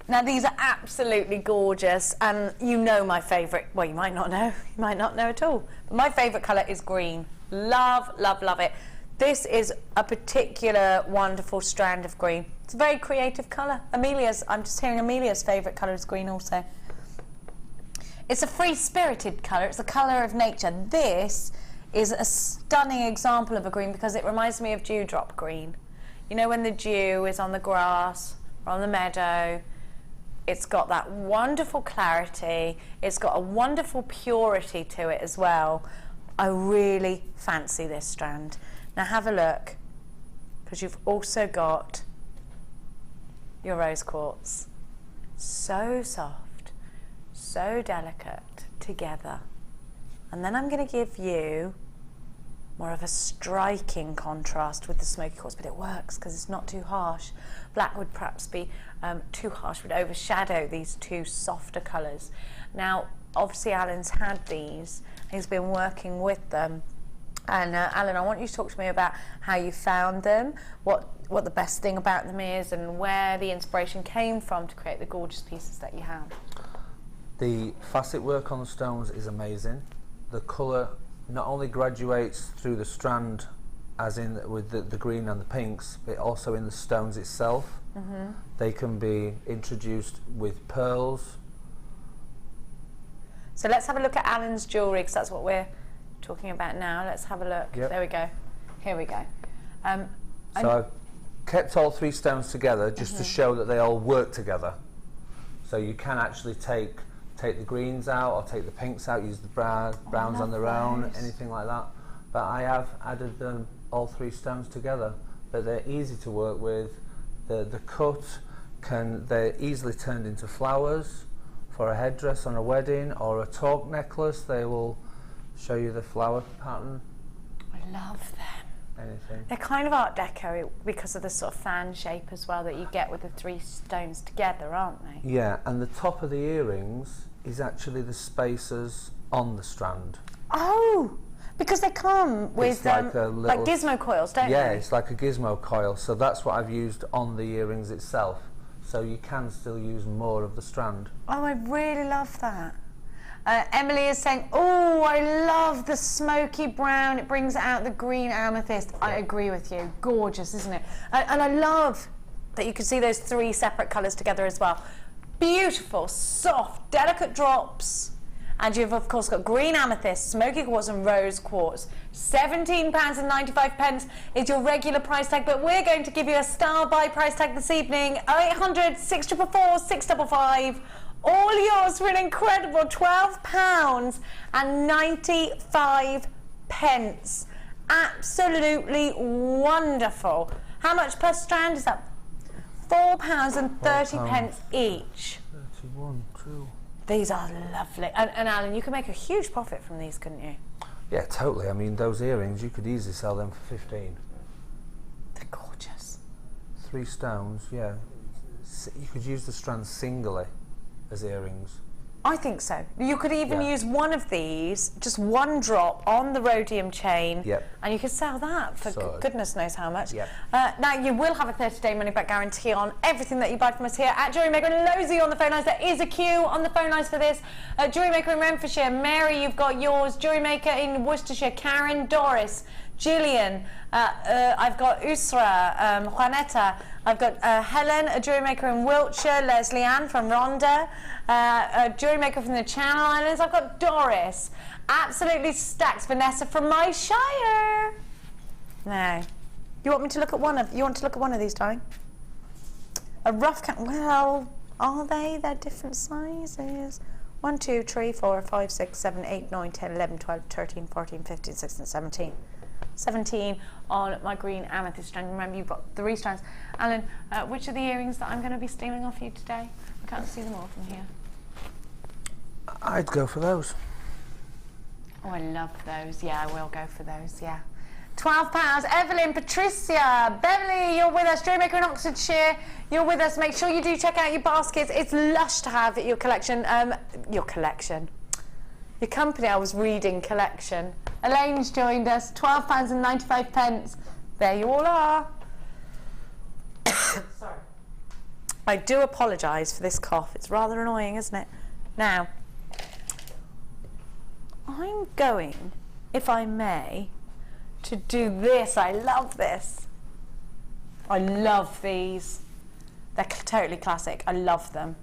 Now these are absolutely gorgeous, and you know my favourite, well you might not know at all, but my favourite colour is green. Love, love, love it. This is a particular wonderful strand of green. It's a very creative colour. Amelia's, I'm just hearing Amelia's favourite colour is green also. It's a free-spirited colour, it's the colour of nature. This is a stunning example of a green because it reminds me of dewdrop green. You know when the dew is on the grass or on the meadow. It's got that wonderful clarity, it's got a wonderful purity to it as well. I really fancy this strand. Now have a look, because you've also got your rose quartz. So soft, so delicate together. And then I'm going to give you more of a striking contrast with the smoky quartz, but it works because it's not too harsh. Black would perhaps be too harsh, would overshadow these two softer colours. Now, obviously Allan's had these, he's been working with them. And Allan, I want you to talk to me about how you found them, what the best thing about them is, and where the inspiration came from to create the gorgeous pieces that you have. The facet work on the stones is amazing. The colour not only graduates through the strand, as in with the green and the pinks, but also in the stones itself. Mm-hmm. They can be introduced with pearls. So let's have a look at Allan's jewellery, because that's what we're talking about now. Let's have a look. Yep. There we go. Here we go. So I've kept all three stones together just to show that they all work together. So you can actually take the greens out or take the pinks out, use the browns on their own, anything like that. But I have added them all three stones together. But they're easy to work with. The cut they're easily turned into flowers for a headdress on a wedding or a torque necklace. They will show you the flower pattern. I love them. Anything. They're kind of Art Deco because of the sort of fan shape as well that you get with the three stones together, aren't they? Yeah, and the top of the earrings is actually the spacers on the strand. Oh, because they come with like gizmo coils, don't they? Yeah, it's like a gizmo coil. So that's what I've used on the earrings itself. So you can still use more of the strand. Oh, I really love that. Emily is saying, oh, I love the smoky brown. It brings out the green amethyst. Yeah. I agree with you. Gorgeous, isn't it? And I love that you can see those three separate colours together as well. Beautiful, soft, delicate drops. And you've, of course, got green amethyst, smoky quartz and rose quartz. £17.95 is your regular price tag, but we're going to give you a style buy price tag this evening. 0800 644 655. All yours for an incredible £12.95. Absolutely wonderful. How much per strand is that? £4.30 each. 31, true. These are lovely. And Alan, you could make a huge profit from these, couldn't you? Yeah, totally. I mean, those earrings, you could easily sell them for 15. They're gorgeous. 3 stones, yeah. You could use the strands singly as earrings. I think so. You could even use one of these, just one drop on the rhodium chain, and you could sell that for goodness knows how much. Now, you will have a 30-day money-back guarantee on everything that you buy from us here at Jewellery Maker. And loads of you on the phone lines. There is a queue on the phone lines for this. Jewellery Maker in Renfrewshire. Mary, you've got yours. Jewellery Maker in Worcestershire. Karen, Doris, Gillian. I've got Usra, Juanetta. I've got Helen, a Jewellery Maker in Wiltshire. Leslie Ann from Rhondda. A Jewellery Maker from the Channel Islands. I've got Doris. Absolutely stacked. Vanessa from my shire. Now, you want me to look at one of? You want to look at one of these, darling? A rough count. Well, are they? They're different sizes. 1, 2, 3, 4, 5, 6, 7, 8, 9, 10, 11, 12, 13, 14, 15, 16, 17. 17 on my green amethyst strand. Remember, you've got 3 strands. Alan, which are the earrings that I'm going to be stealing off you today? I can't see them all from here. I'd go for those. Oh, I love those. Yeah, I will go for those, yeah. £12. Evelyn, Patricia, Beverly, you're with us. Jewellery Maker in Oxfordshire, you're with us. Make sure you do check out your baskets. It's lush to have your collection. Your company, I was reading collection. Elaine's joined us, £12.95. There you all are. Sorry. I do apologise for this cough. It's rather annoying, isn't it? Now, I'm going, if I may, to do this. I love this. I love these. They're totally classic. I love them.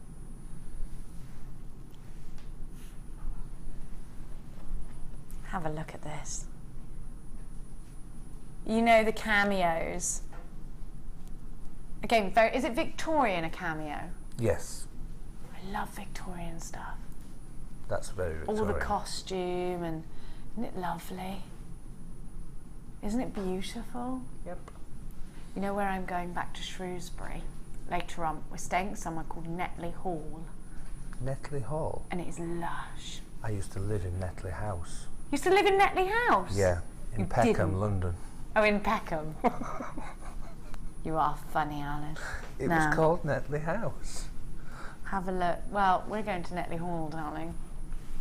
Have a look at this. You know the cameos. Again, is it Victorian, a cameo? Yes. I love Victorian stuff. That's very Victorian. All the costume, and isn't it lovely? Isn't it beautiful? Yep. You know where I'm going back to Shrewsbury later on? We're staying at somewhere called Netley Hall. Netley Hall? And it is lush. I used to live in Netley House. You used to live in Netley House? Yeah, in Peckham, London. Oh, in Peckham. You are funny, Alan. It was called Netley House. Have a look. Well, we're going to Netley Hall, darling.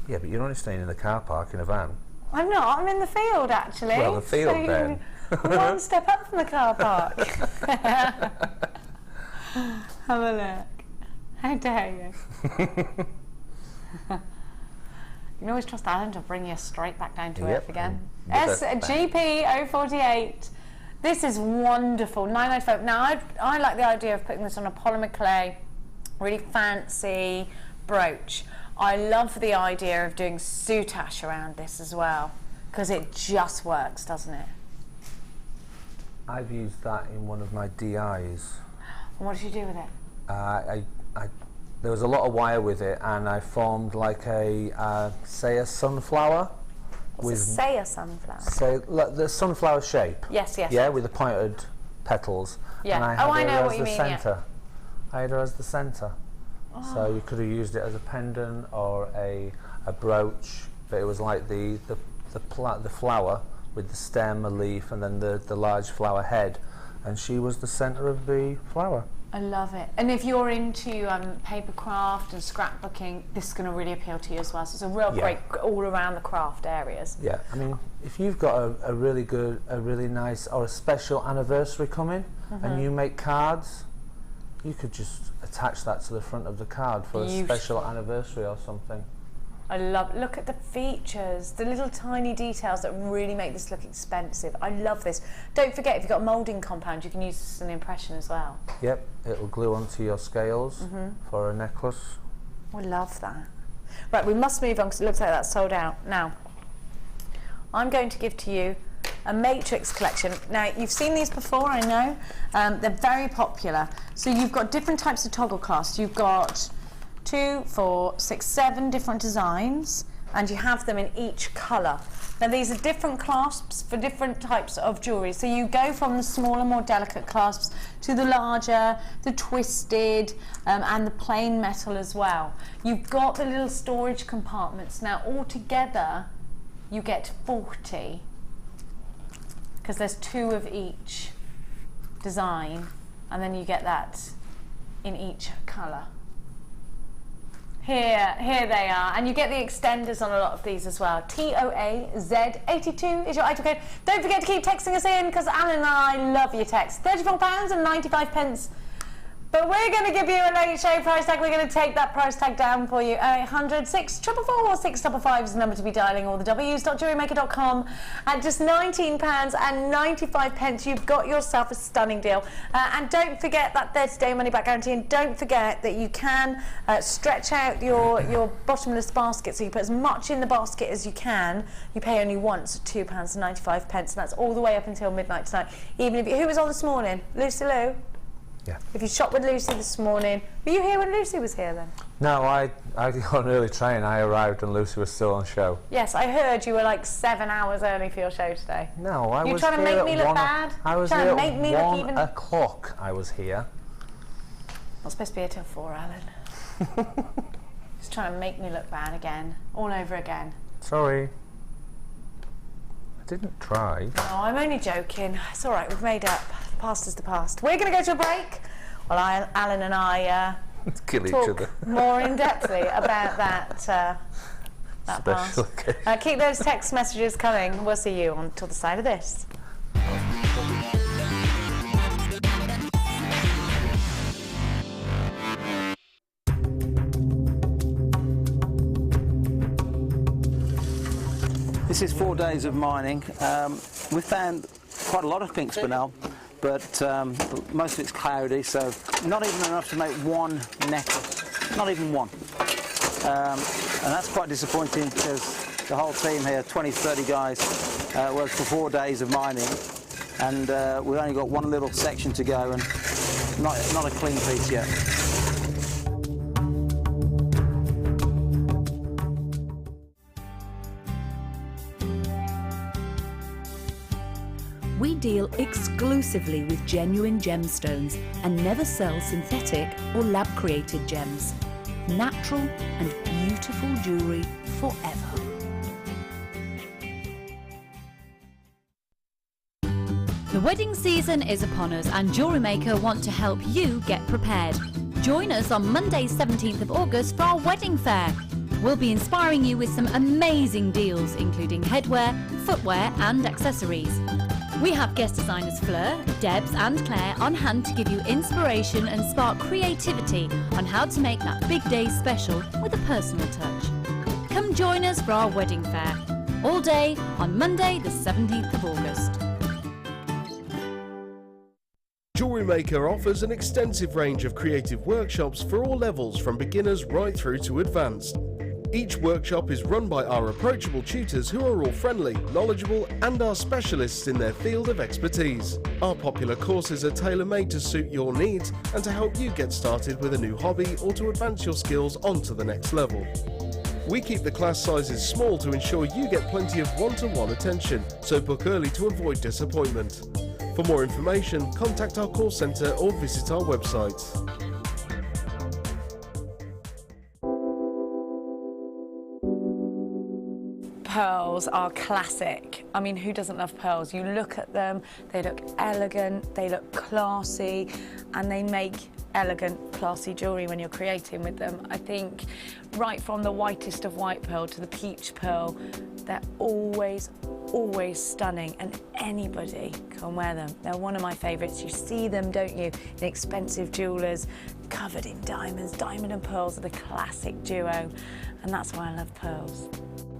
Yeah, but you're only staying in the car park in a van. I'm not. I'm in the field, actually. Well, the field so then. One step up from the car park. Have a look. How dare you? You can always trust Alan to bring you straight back down to earth again. GP 048. This is wonderful. 995. Now, I like the idea of putting this on a polymer clay, really fancy brooch. I love the idea of doing soutache around this as well, because it just works, doesn't it? I've used that in one of my DIs. And what did you do with it? There was a lot of wire with it, and I formed like a, say, a sunflower. Say a sunflower? Say, like the sunflower shape. Yes, yes. Yeah, with the pointed petals. Yeah. And I had I know her what as you the mean, centre. I had her as the centre. Oh. So you could have used it as a pendant or a brooch, but it was like the flower with the stem, a leaf, and then the large flower head, and she was the centre of the flower. I love it. And if you're into paper craft and scrapbooking, this is going to really appeal to you as well. So it's a real break all around the craft areas. Yeah, I mean, if you've got a really good, a really nice, or a special anniversary coming, and you make cards, you could just attach that to the front of the card for a special anniversary or something. I love, look at the features, the little tiny details that really make this look expensive. I love this. Don't forget, if you've got a moulding compound, you can use this as an impression as well. Yep, it'll glue onto your scales for a necklace. I love that. Right, we must move on because it looks like that's sold out. Now, I'm going to give to you a matrix collection. Now, you've seen these before, I know. They're very popular. So you've got different types of toggle clasps. You've got 2, 4, 6, 7 different designs, and you have them in each colour. Now these are different clasps for different types of jewellery. So you go from the smaller, more delicate clasps to the larger, the twisted, and the plain metal as well. You've got the little storage compartments. Now altogether, you get 40, because there's 2 of each design, and then you get that in each colour. Here they are, and you get the extenders on a lot of these as well. TOAZ82 is your item code. Don't forget to keep texting us in, because Alan and I love your text. £34.95. But we're going to give you a late show price tag. We're going to take that price tag down for you. 0800 644 or 655 is the number to be dialing. All the W's.jewellerymaker.com at just £19.95. You've got yourself a stunning deal. And don't forget that 30-day money-back guarantee. And don't forget that you can stretch out your bottomless basket, so you put as much in the basket as you can. You pay only once at £2.95, and that's all the way up until midnight tonight. Even if who was on this morning? Lucy Lou. Yeah. If you shopped with Lucy this morning, were you here when Lucy was here then? No, I got an early train. I arrived and Lucy was still on show. Yes, I heard you were like 7 hours early for your show today. No, I was here. You trying to make me look bad? I was trying here to make me at look 1 even. o'clock. I was here. I'm supposed to be here till 4, Alan. Just trying to make me look bad again, all over again. Sorry. I didn't try. No, I'm only joking. It's all right. We've made up. The past is the past. We're going to go to a break. Well, Alan and I kill each talk other more in-depthly about that special past. Keep those text messages coming. We'll see you on to the side of this. This is 4 days of mining. We found quite a lot of pink spinel, but most of it's cloudy, so not even enough to make one necklace, not even one. And that's quite disappointing, because the whole team here, 20, 30 guys, worked for 4 days of mining, and we've only got one little section to go, and not a clean piece yet. We deal exclusively with genuine gemstones and never sell synthetic or lab-created gems. Natural and beautiful jewellery forever. The wedding season is upon us, and Jewellery Maker want to help you get prepared. Join us on Monday 17th of August for our wedding fair. We'll be inspiring you with some amazing deals, including headwear, footwear and accessories. We have guest designers Fleur, Debs and Claire on hand to give you inspiration and spark creativity on how to make that big day special with a personal touch. Come join us for our wedding fair, all day on Monday the 17th of August. Jewellery Maker offers an extensive range of creative workshops for all levels, from beginners right through to advanced. Each workshop is run by our approachable tutors who are all friendly, knowledgeable and are specialists in their field of expertise. Our popular courses are tailor-made to suit your needs and to help you get started with a new hobby or to advance your skills onto the next level. We keep the class sizes small to ensure you get plenty of one-to-one attention, so book early to avoid disappointment. For more information, contact our call centre or visit our website. Pearls are classic. I mean, who doesn't love pearls? You look at them, they look elegant, they look classy, and they make elegant, classy jewellery when you're creating with them. I think right from the whitest of white pearl to the peach pearl, they're always stunning, and anybody can wear them. They're one of my favourites. You see them, don't you, in expensive jewellers, covered in diamonds. Diamond and pearls are the classic duo, and that's why I love pearls.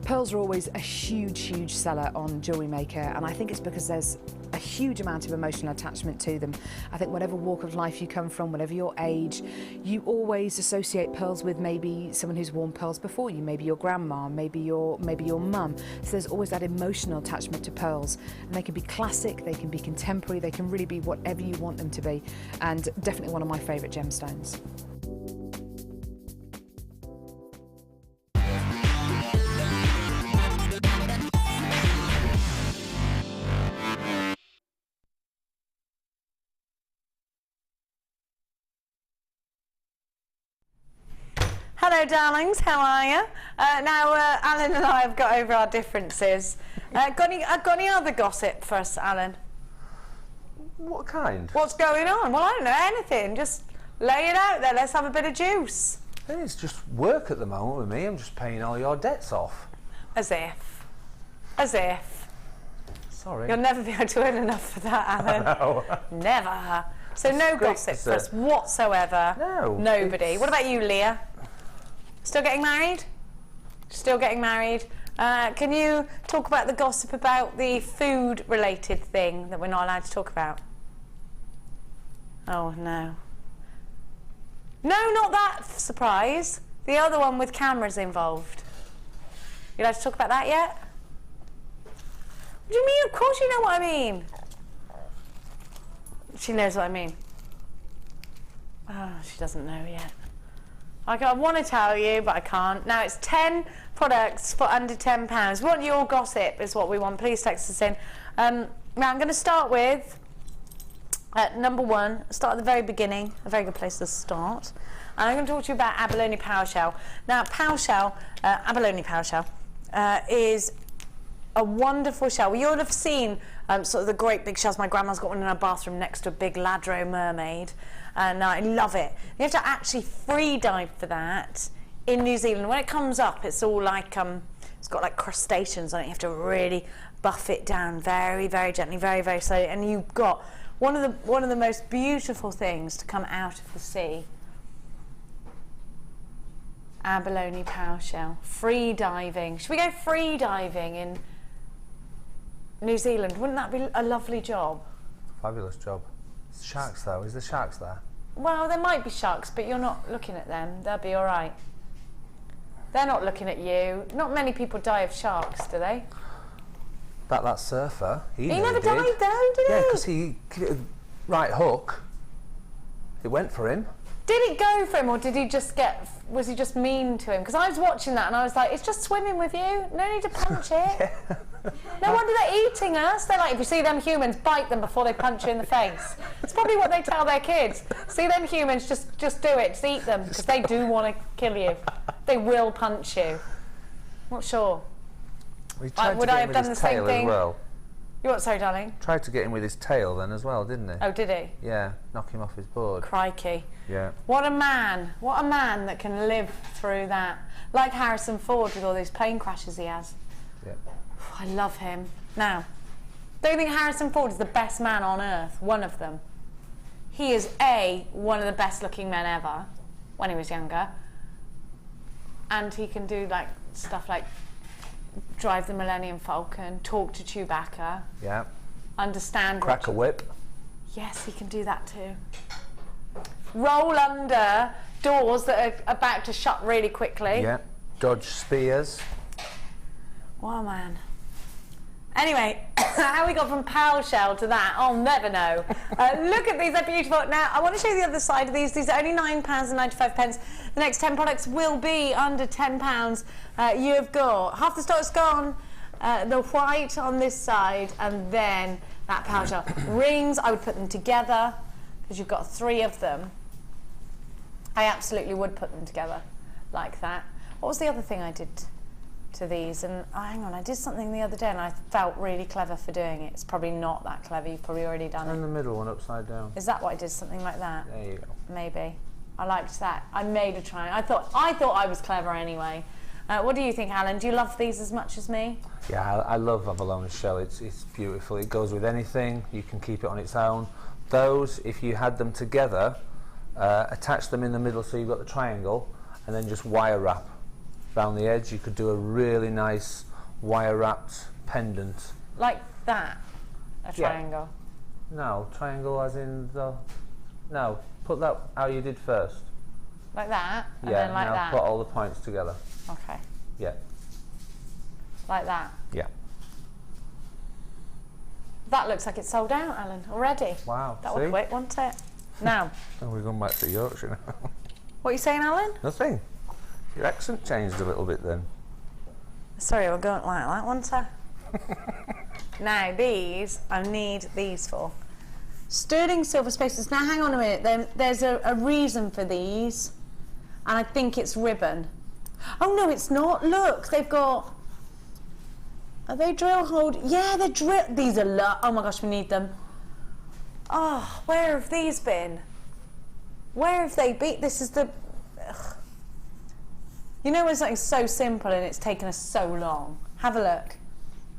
Pearls are always a huge seller on Jewellery Maker, and I think it's because there's a huge amount of emotional attachment to them. I think whatever walk of life you come from, whatever your age, you always associate pearls with maybe someone who's worn pearls before you, maybe your grandma, maybe your mum. So there's always that emotional attachment to pearls, and they can be classic, they can be contemporary, they can really be whatever you want them to be, and definitely one of my favourite gemstones. Hello, darlings. How are you? Now, Alan and I have got over our differences. Got any other gossip for us, Alan? What kind? What's going on? Well, I don't know anything. Just lay it out there. Let's have a bit of juice. It's just work at the moment with me. I'm just paying all your debts off. As if. As if. Sorry. You'll never be able to earn enough for that, Alan. No. Never. So no gossip for us whatsoever. No. Nobody. What about you, Leah? Still getting married? Still getting married. Can you talk about the gossip about the food-related thing that we're not allowed to talk about? Oh, no. No, not that surprise. The other one with cameras involved. You allowed to talk about that yet? What do you mean? Of course you know what I mean. She knows what I mean. Oh, she doesn't know yet. I want to tell you, but I can't. Now, it's 10 products for under £10. We want your gossip, is what we want. Please text us in. Now, I'm going to start with number 1. Start at the very beginning. A very good place to start. And I'm going to talk to you about Abalone PowerShell. Now, PowerShell, Abalone PowerShell, is a wonderful shell. You'll have seen sort of the great big shells. My grandma's got one in her bathroom next to a big Ladro mermaid, and I love it. You have to actually free dive for that in New Zealand. When it comes up, it's all like it's got like crustaceans on it. You have to really buff it down very, very gently, very, very slowly, and you've got one of the most beautiful things to come out of the sea. Abalone PowerShell. Free diving. Should we go free diving in New Zealand? Wouldn't that be a lovely job? Fabulous job. Sharks though, is there sharks there? Well, there might be sharks, but you're not looking at them. They'll be all right. They're not looking at you. Not many people die of sharks, do they? That surfer, he never did. died though, did he? Yeah, because he right hook. It went for him. Did it go for him, or did he just was he just mean to him? Because I was watching that and I was like, it's just swimming with you. No need to punch it. No wonder they're eating us. They're like, if you see them humans, bite them before they punch you in the face. It's probably what they tell their kids. See them humans, just do it, just eat them, because they do want to kill you. They will punch you. Not sure. Would I have done the same thing? Well. You what, sorry, darling? Tried to get him with his tail then as well, didn't he? Oh, did he? Yeah, knock him off his board. Crikey. Yeah. What a man. What a man that can live through that. Like Harrison Ford with all these plane crashes he has. Yeah. I love him. Now, don't you think Harrison Ford is the best man on earth? One of them. He is one of the best looking men ever when he was younger. And he can do like stuff like drive the Millennium Falcon, talk to Chewbacca. Yeah. Understand. Crack a whip. Yes, he can do that too. Roll under doors that are about to shut really quickly. Yeah. Dodge spears. What a man. Anyway, how we got from PowerShell to that, I'll never know. Look at these, they're beautiful. Now, I want to show you the other side of these. These are only £9.95. The next 10 products will be under £10. You've got half the stock's gone, the white on this side, and then that PowerShell. Rings, I would put them together, because you've got 3 of them. I absolutely would put them together like that. What was the other thing I did to these? And hang on, I did something the other day and I felt really clever for doing it. It's probably not that clever, you've probably already done it. And the middle one upside down. Is that what I did, something like that? There you go. Maybe. I liked that. I made a try. I thought I was clever anyway. What do you think, Alan? Do you love these as much as me? Yeah, I love Abalone shell. It's beautiful. It goes with anything. You can keep it on its own. Those, if you had them together, attach them in the middle so you've got the triangle, and then just wire wrap around the edge. You could do a really nice wire wrapped pendant. Like that? A triangle? Yeah. No, triangle as in the... No, put that how you did first. Like that? And yeah, then like now that? Put all the points together. Okay. Yeah. Like that? Yeah. That looks like it's sold out, Alan, already. Wow. That was quick, wasn't it? Now. Oh, we're going back to Yorkshire now. What are you saying, Alan? Nothing. Your accent changed a little bit then. Sorry, we're going like that, wasn't I? Now, these, I need these for. Sterling silver spaces. Now, hang on a minute. There's a reason for these. and I think it's ribbon. Oh no, it's not. Look, they've got. Are they drill hold? Yeah, they're drill. These are oh my gosh, we need them. Oh, where have these been? Where have they been? This is the. Ugh. You know when something's so simple and it's taken us so long? Have a look.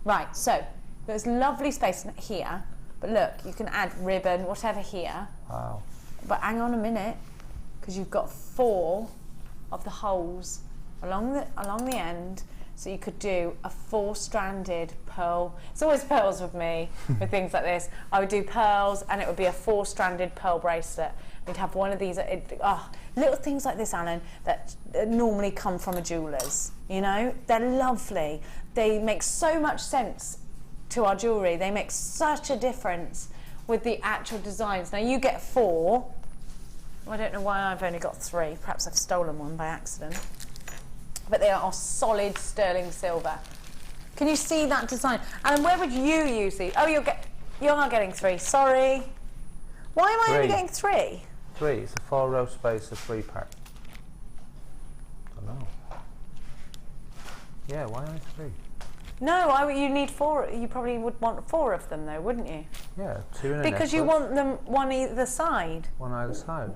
Right, so there's lovely space here, but look, you can add ribbon, whatever here. Wow. But hang on a minute, because you've got 4 of the holes along the end, so you could do a 4-stranded pearl. It's always pearls with me with things like this. I would do pearls, and it would be a 4-stranded pearl bracelet. We'd have one of these. Little things like this, Alan, that normally come from a jeweller's. You know, they're lovely. They make so much sense to our jewellery. They make such a difference with the actual designs. Now you get 4. I don't know why I've only got 3. Perhaps I've stolen one by accident. But they are solid sterling silver. Can you see that design? And where would you use these? Oh, you are getting 3. Sorry. Why am I only getting 3? 3. It's a 4-row space, a 3-pack. I don't know. Yeah, why only 3? No, you need 4. You probably would want 4 of them, though, wouldn't you? Yeah, 2 in a because you want them one either side. One either side.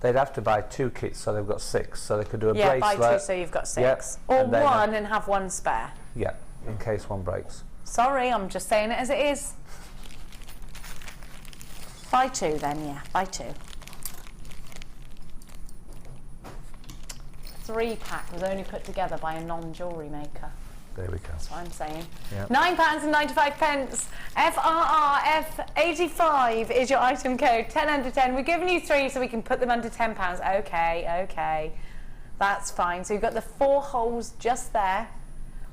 They'd have to buy 2 kits, so they've got 6. So they could do a bracelet. Yeah, buy 2, so you've got 6. Yep. Or one and have one spare. Yeah, in case one breaks. Sorry, I'm just saying it as it is. Buy 2 then, yeah, buy 2. 3-pack was only put together by a non-jewellery maker. There we go. That's what I'm saying. Yep. £9.95. FRRF85 is your item code. 10 under 10. We're giving you 3 so we can put them under £10. Okay. That's fine. So you've got the 4 holes just there,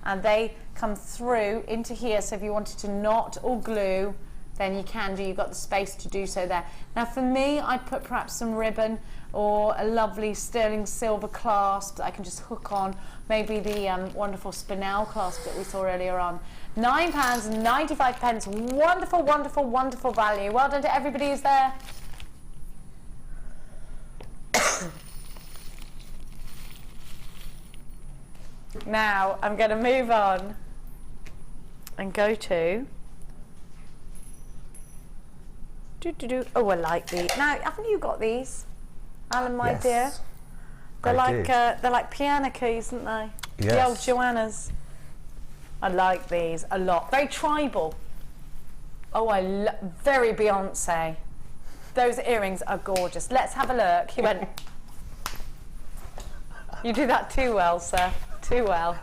and they come through into here. So if you wanted to knot or glue, then you can do. You've got the space to do so there. Now for me, I'd put perhaps some ribbon or a lovely sterling silver clasp that I can just hook on. Maybe the wonderful spinel clasp that we saw earlier on. £9.95. Wonderful, wonderful, wonderful value. Well done to everybody who's there. Now I'm going to move on and go to. Oh, I like these. Now, haven't you got these, Alan, my dear? They're like piano keys, aren't they? Yes. The old Joanna's. I like these a lot. Very tribal. Oh, very Beyonce. Those earrings are gorgeous. Let's have a look. He went. You do that too well, sir. Too well.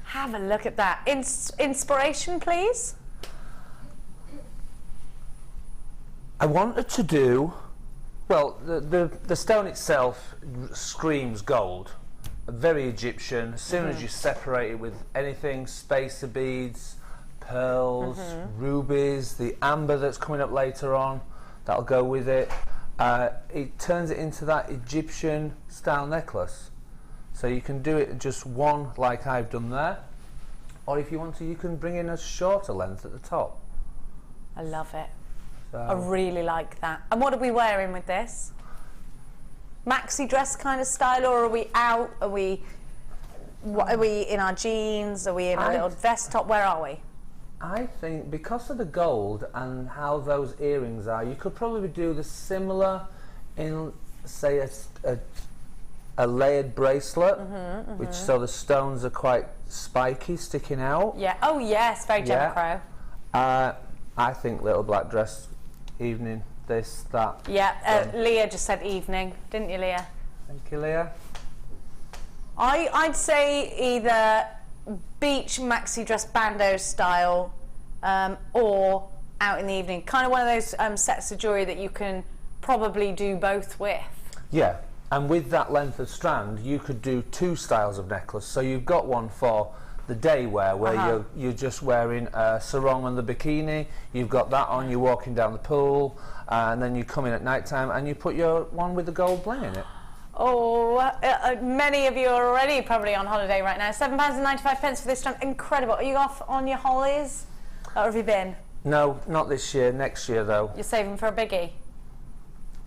Have a look at that. Inspiration, please. I wanted to do, well, the stone itself screams gold, very Egyptian. As soon as you separate it with anything, spacer beads, pearls, rubies, the amber that's coming up later on, that'll go with it. It turns it into that Egyptian style necklace. So you can do it just one like I've done there, or if you want to, you can bring in a shorter length at the top. I love it. I really like that. And what are we wearing with this? Maxi dress kind of style, or are we out? Are we in our jeans? Are we in a little vest top? Where are we? I think because of the gold and how those earrings are, you could probably do the similar in, say, a layered bracelet, which so the stones are quite spiky, sticking out. Yeah. Oh yes, very Gemochrome. I think little black dress, evening, this, that. Yeah. Leah just said evening, didn't you, Leah? Thank you, Leah. I'd say either beach maxi dress bandeau style, or out in the evening. Kind of one of those sets of jewellery that you can probably do both with. Yeah, and with that length of strand, you could do 2 styles of necklace. So you've got one for the day wear, where you're just wearing a sarong and the bikini. You've got that on, you're walking down the pool, and then you come in at night time and you put your one with the gold bling in it. Oh, many of you are already probably on holiday right now. £7.95 for this time. Incredible. Are you off on your holidays? Or have you been? No, not this year. Next year, though. You're saving for a biggie?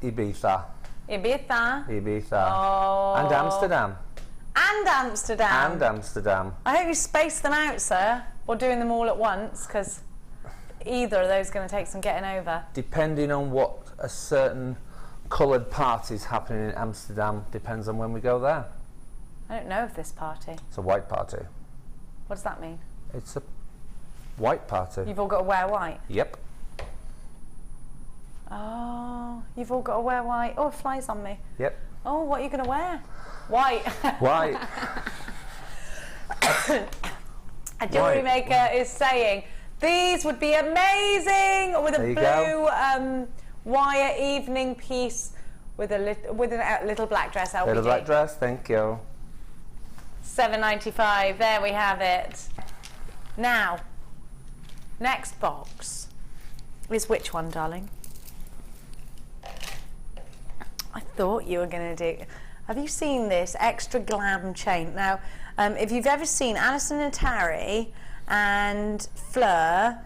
Ibiza. Ibiza. Oh. And Amsterdam. And Amsterdam. And Amsterdam. I hope you space them out, sir, or doing them all at once, because either of those are going to take some getting over. Depending on what a certain coloured party is happening in Amsterdam, depends on when we go there. I don't know of this party. It's a white party. What does that mean? It's a white party. You've all got to wear white? Yep. Oh, you've all got to wear white. Oh, it flies on me. Yep. Oh, what are you going to wear? White. White. A jewellery maker is saying these would be amazing with a blue wire evening piece with a little black dress. LBG. Little black dress, thank you. $7.95. There we have it. Now, next box is which one, darling? I thought you were going to do. Have you seen this extra glam chain? Now, if you've ever seen Alison and Terry and Fleur,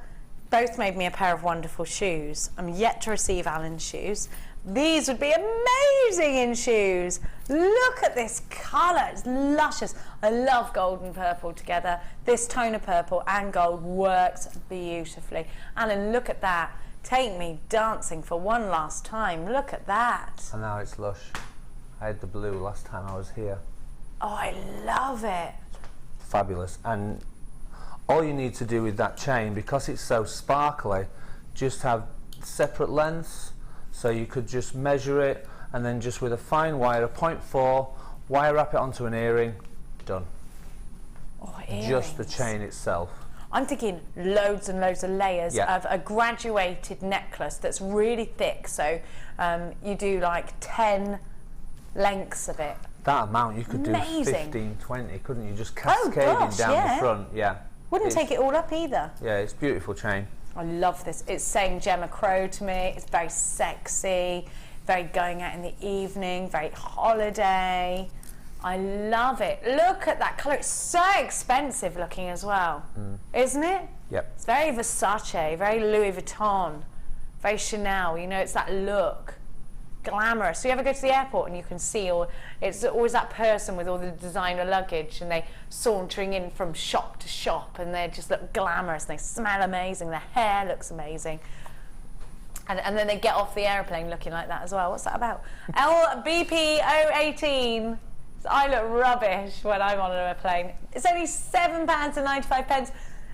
both made me a pair of wonderful shoes. I'm yet to receive Allan's shoes. These would be amazing in shoes. Look at this colour, it's luscious. I love gold and purple together. This tone of purple and gold works beautifully. Allan, look at that. Take me dancing for one last time. Look at that. And now it's lush. I had the blue last time I was here. Oh, I love it. Fabulous. And all you need to do with that chain, because it's so sparkly, just have separate lengths. So you could just measure it and then just with a fine wire, a 0.4, wire wrap it onto an earring, done. Oh, earrings. Just the chain itself. I'm thinking loads and loads of layers of a graduated necklace that's really thick. So you do like 10 lengths of it. That amount you could do 15, 20, couldn't you? Just cascading down the front, Wouldn't take it all up either. Yeah, it's a beautiful chain. I love this. It's saying Gemma Crow to me. It's very sexy, very going out in the evening, very holiday. I love it. Look at that colour. It's so expensive looking as well, isn't it? Yep. It's very Versace, very Louis Vuitton, very Chanel. You know, it's that look. Glamorous. So you ever go to the airport and you can see, or it's always that person with all the designer luggage and they sauntering in from shop to shop and they just look glamorous and they smell amazing, their hair looks amazing. And then they get off the airplane looking like that as well. What's that about? LBP018. I look rubbish when I'm on an airplane. It's only £7.95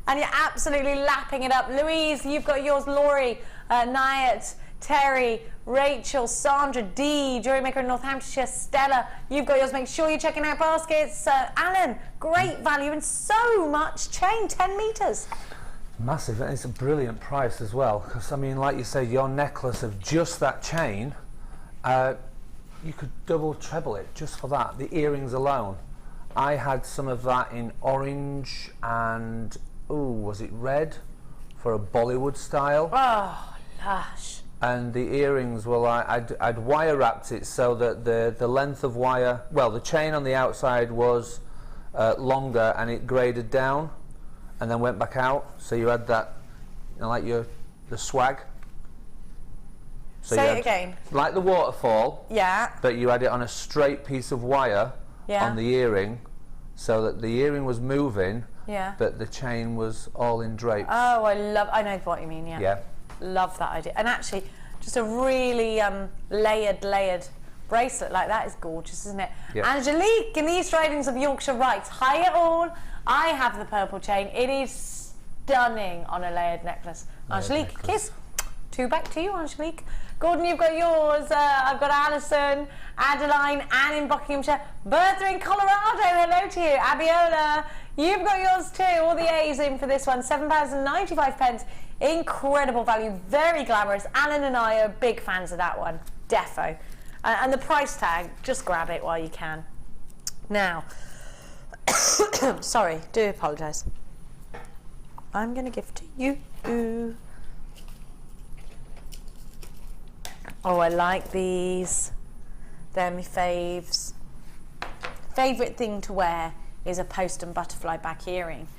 and you're absolutely lapping it up. Louise, you've got yours. Laurie, Nyat, Terry, Rachel, Sandra, D, Jewellery Maker in Northamptonshire, Stella, you've got yours. Make sure you're checking out baskets. Allan, great value and so much chain, 10 metres. Massive, and it's a brilliant price as well, because I mean, like you say, your necklace of just that chain, you could double, treble it just for that, the earrings alone. I had some of that in orange and, was it red? For a Bollywood style. Oh, lush. And the earrings, well, I'd wire wrapped it so that the length of wire, well, the chain on the outside was longer and it graded down and then went back out. So you had that, you know, like the swag. So say it again. Like the waterfall. Yeah. But you had it on a straight piece of wire on the earring, so that the earring was moving, but the chain was all in drapes. Oh, I know what you mean, Yeah. Love that idea. And actually, just a really layered bracelet like that is gorgeous, isn't it? Yep. Angelique in the East Ridings of Yorkshire writes, hi all, I have the purple chain. It is stunning on a layered necklace. Angelique, kiss. Two back to you, Angelique. Gordon, you've got yours. I've got Alison, Adeline, Anne in Buckinghamshire. Bertha in Colorado, hello to you. Abiola, you've got yours too. All the A's in for this one. £7.95. Incredible value, very glamorous. Allan and I are big fans of that one, defo. And the price tag, just grab it while you can. Now, sorry, do apologise. I'm going to give to you. Oh, I like these. They're my faves. Favourite thing to wear is a post and butterfly back earring.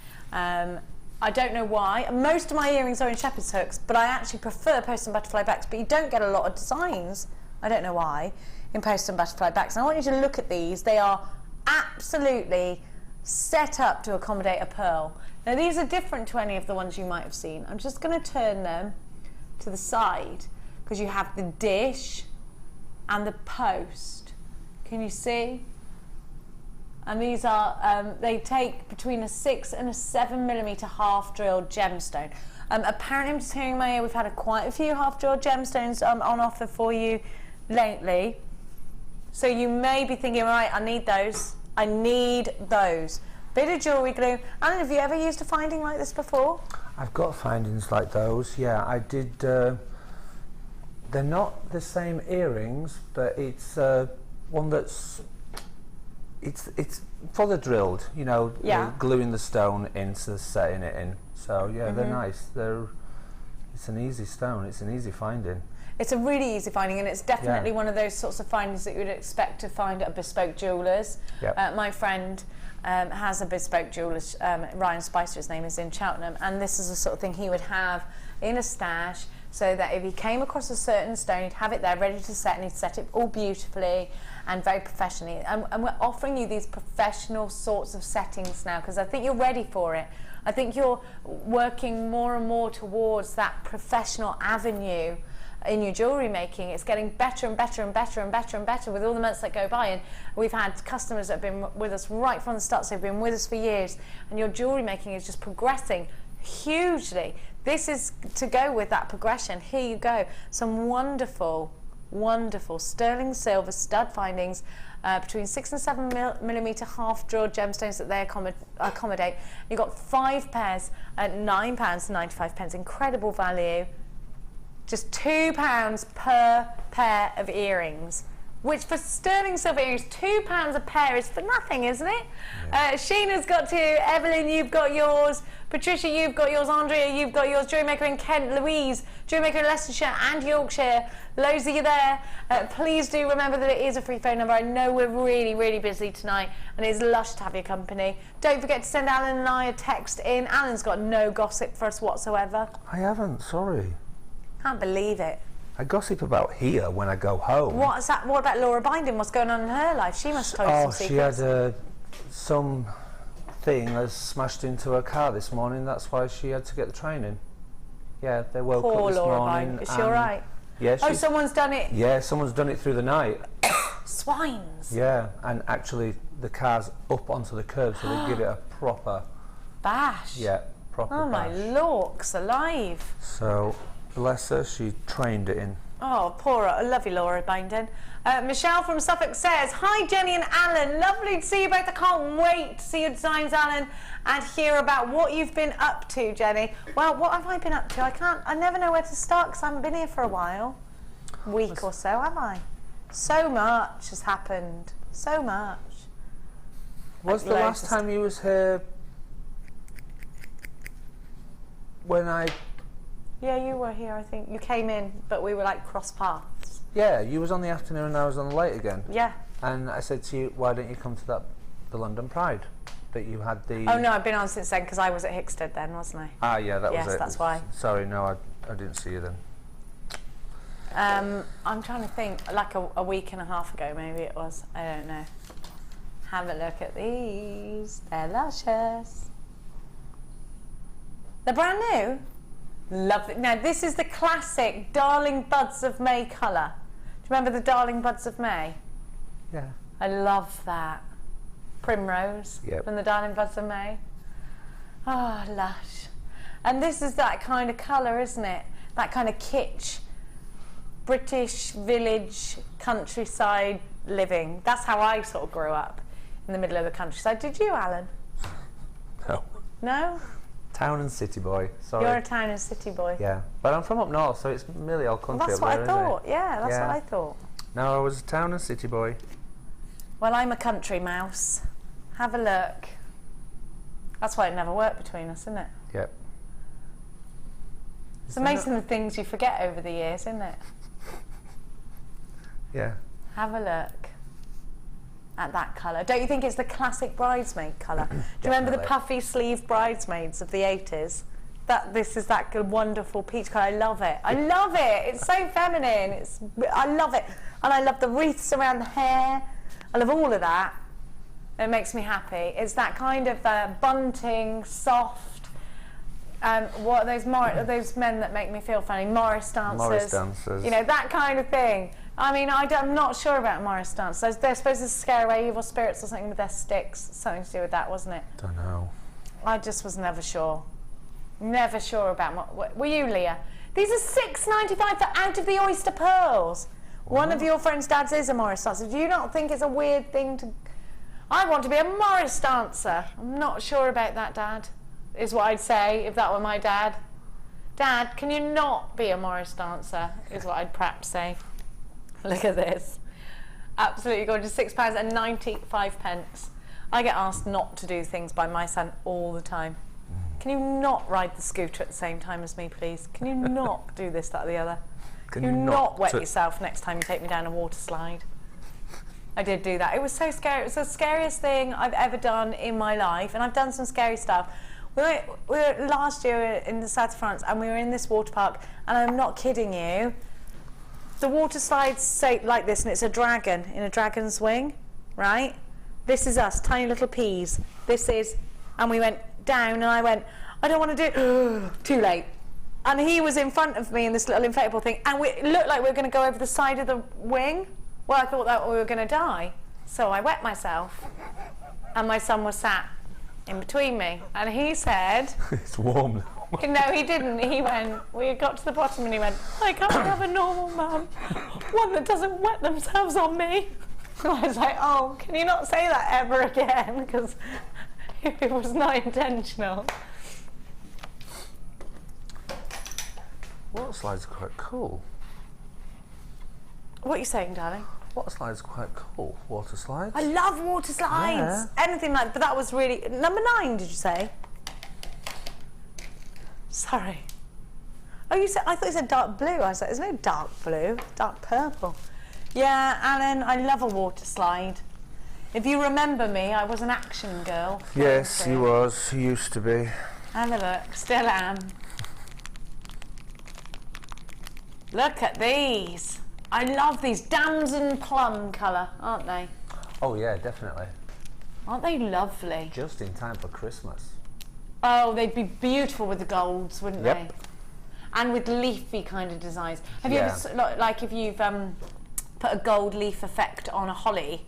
I don't know why. Most of my earrings are in shepherd's hooks, but I actually prefer post and butterfly backs, but you don't get a lot of designs I don't know why, in post and butterfly backs. And I want you to look at these. They are absolutely set up to accommodate a pearl. Now these are different to any of the ones you might have seen. I'm just going to turn them to the side because you have the dish and the post. Can you see? And these are, they take between a 6 and a 7mm half drilled gemstone. Apparently, I'm just hearing in my ear, we've had quite a few half drilled gemstones on offer for you lately. So you may be thinking, right, I need those. I need those. Bit of jewellery glue. Alan, have you ever used a finding like this before? I've got findings like those, yeah. I did, they're not the same earrings, but it's one that's, it's for the drilled, you know, gluing the stone into setting it in. So yeah, they're nice. It's an easy stone, it's an easy finding. It's a really easy finding, and it's definitely one of those sorts of findings that you would expect to find at a bespoke jeweller's. Yep. My friend has a bespoke jeweller's, Ryan Spicer, his name is, in Cheltenham, and this is the sort of thing he would have in a stash, so that if he came across a certain stone, he'd have it there ready to set, and he'd set it all beautifully and very professionally. And we're offering you these professional sorts of settings now, because I think you're ready for it. I think you're working more and more towards that professional avenue in your jewellery making. It's getting better and better and better and better and better with all the months that go by, and we've had customers that have been with us right from the start, so they've been with us for years, and your jewellery making is just progressing hugely. This is to go with that progression. Here you go, some wonderful, wonderful sterling silver stud findings, between 6 and 7mm half drilled gemstones that they accommodate. You've got 5 pairs at £9.95, incredible value. Just £2 per pair of earrings, which for sterling silver earrings, £2 a pair is for nothing, isn't it? Yeah. Sheena's got two, Evelyn, you've got yours, Patricia, you've got yours, Andrea, you've got yours, Jewellery Maker in Kent, Louise, Jewellery Maker in Leicestershire and Yorkshire, loads of you there. Please do remember that it is a free phone number. I know we're really, really busy tonight, and it's lush to have your company. Don't forget to send Alan and I a text in. Alan's got no gossip for us whatsoever. I haven't, sorry. Can't believe it. I gossip about here when I go home. What's that? What about Laura Binding? What's going on in her life? She must have told you some secrets. She had some thing that smashed into her car this morning. That's why she had to get the training. Yeah, they woke up this Laura morning. Binding. Is she all right? Yeah. Oh, someone's done it. Yeah, someone's done it through the night. Swines. Yeah, and actually the car's up onto the curb, so they give it a proper bash. Yeah, proper bash. Oh my lorks alive. So. Bless her, she trained it in. Oh, poor, I love you, Laura Bindon. Michelle from Suffolk says, hi Jenny and Alan, lovely to see you both. I can't wait to see your designs, Alan, and hear about what you've been up to, Jenny. Well, what have I been up to? I never know where to start because I haven't been here for a while. Week or so, have I? So much has happened, so much. Was the last time you was here when I... Yeah, you were here, I think. You came in, but we were like cross paths. Yeah, you was on the afternoon and I was on the late again. Yeah. And I said to you, why don't you come to the London Pride? That you had the... Oh no, I've been on since then because I was at Hickstead then, wasn't I? Ah, yeah, that was it. Yes, that's why. Sorry, no, I didn't see you then. I'm trying to think, like a week and a half ago maybe it was. I don't know. Have a look at these. They're luscious. They're brand new. Lovely. Now this is the classic Darling Buds of May colour. Do you remember the Darling Buds of May? Yeah. I love that. Primrose from the Darling Buds of May. Oh, lush. And this is that kind of colour, isn't it? That kind of kitsch, British village, countryside living. That's how I sort of grew up, in the middle of the countryside. Did you, Alan? No. No? Town and city boy, sorry. You're a town and city boy. Yeah, but I'm from up north, so it's nearly all country. Well, that's what I thought, yeah, that's what I thought. No, I was a town and city boy. Well, I'm a country mouse. Have a look. That's why it never worked between us, isn't it? Yep. It's amazing the things you forget over the years, isn't it? Yeah. Have a look at that colour. Don't you think it's the classic bridesmaid colour? Do you remember the puffy sleeve bridesmaids of the 80s? this is that good, wonderful peach colour. I love it. I love it. It's so feminine. I love it. And I love the wreaths around the hair. I love all of that. It makes me happy. It's that kind of bunting, soft. What are those men that make me feel funny? Morris dancers. Morris dancers. You know, that kind of thing. I mean, I'm not sure about Morris dancers. They're supposed to scare away evil spirits or something with their sticks. Something to do with that, wasn't it? Don't know. I just was never sure. Never sure about were you, Leah? These are $6.95 for Out of the Oyster Pearls. What? One of your friends' dads is a Morris dancer. Do you not think it's a weird thing to... I want to be a Morris dancer. I'm not sure about that, Dad, is what I'd say if that were my dad. Dad, can you not be a Morris dancer, is what I'd perhaps say. Look at this. Absolutely gorgeous. £6.95. I get asked not to do things by my son all the time. Can you not ride the scooter at the same time as me, please? Can you not do this, that, or the other? Can you not wet yourself next time you take me down a water slide? I did do that. It was so scary. It was the scariest thing I've ever done in my life, and I've done some scary stuff. We were last year in the south of France, and we were in this water park, and I'm not kidding you. The water slides say like this, and it's a dragon in a dragon's wing, right? This is us, tiny little peas. This is, and we went down, and I went, I don't want to do it. Too late. And he was in front of me in this little inflatable thing, and it looked like we were going to go over the side of the wing. Well, I thought that we were going to die, so I wet myself, and my son was sat in between me, and he said... It's warm. No, he didn't. He went, we got to the bottom, and he went, I can't have a normal mum, one that doesn't wet themselves on me. And I was like, oh, can you not say that ever again, because it was not intentional. Water slides are quite cool. What are you saying, darling? Water slides are quite cool. Water slides. I love water slides. Yeah. Anything like, but that was really number 9. Did you say? Sorry. Oh, you said. I thought you said dark blue. I was like, there's no dark blue. Dark purple. Yeah, Alan. I love a water slide. If you remember me, I was an action girl. Yes, you was. You used to be. Have a look. Still am. Look at these. I love these. Damson plum colour, aren't they? Oh yeah, definitely. Aren't they lovely? Just in time for Christmas. Oh, they'd be beautiful with the golds, wouldn't Yep. they? And with leafy kind of designs. Have you ever, like if you've put a gold leaf effect on a holly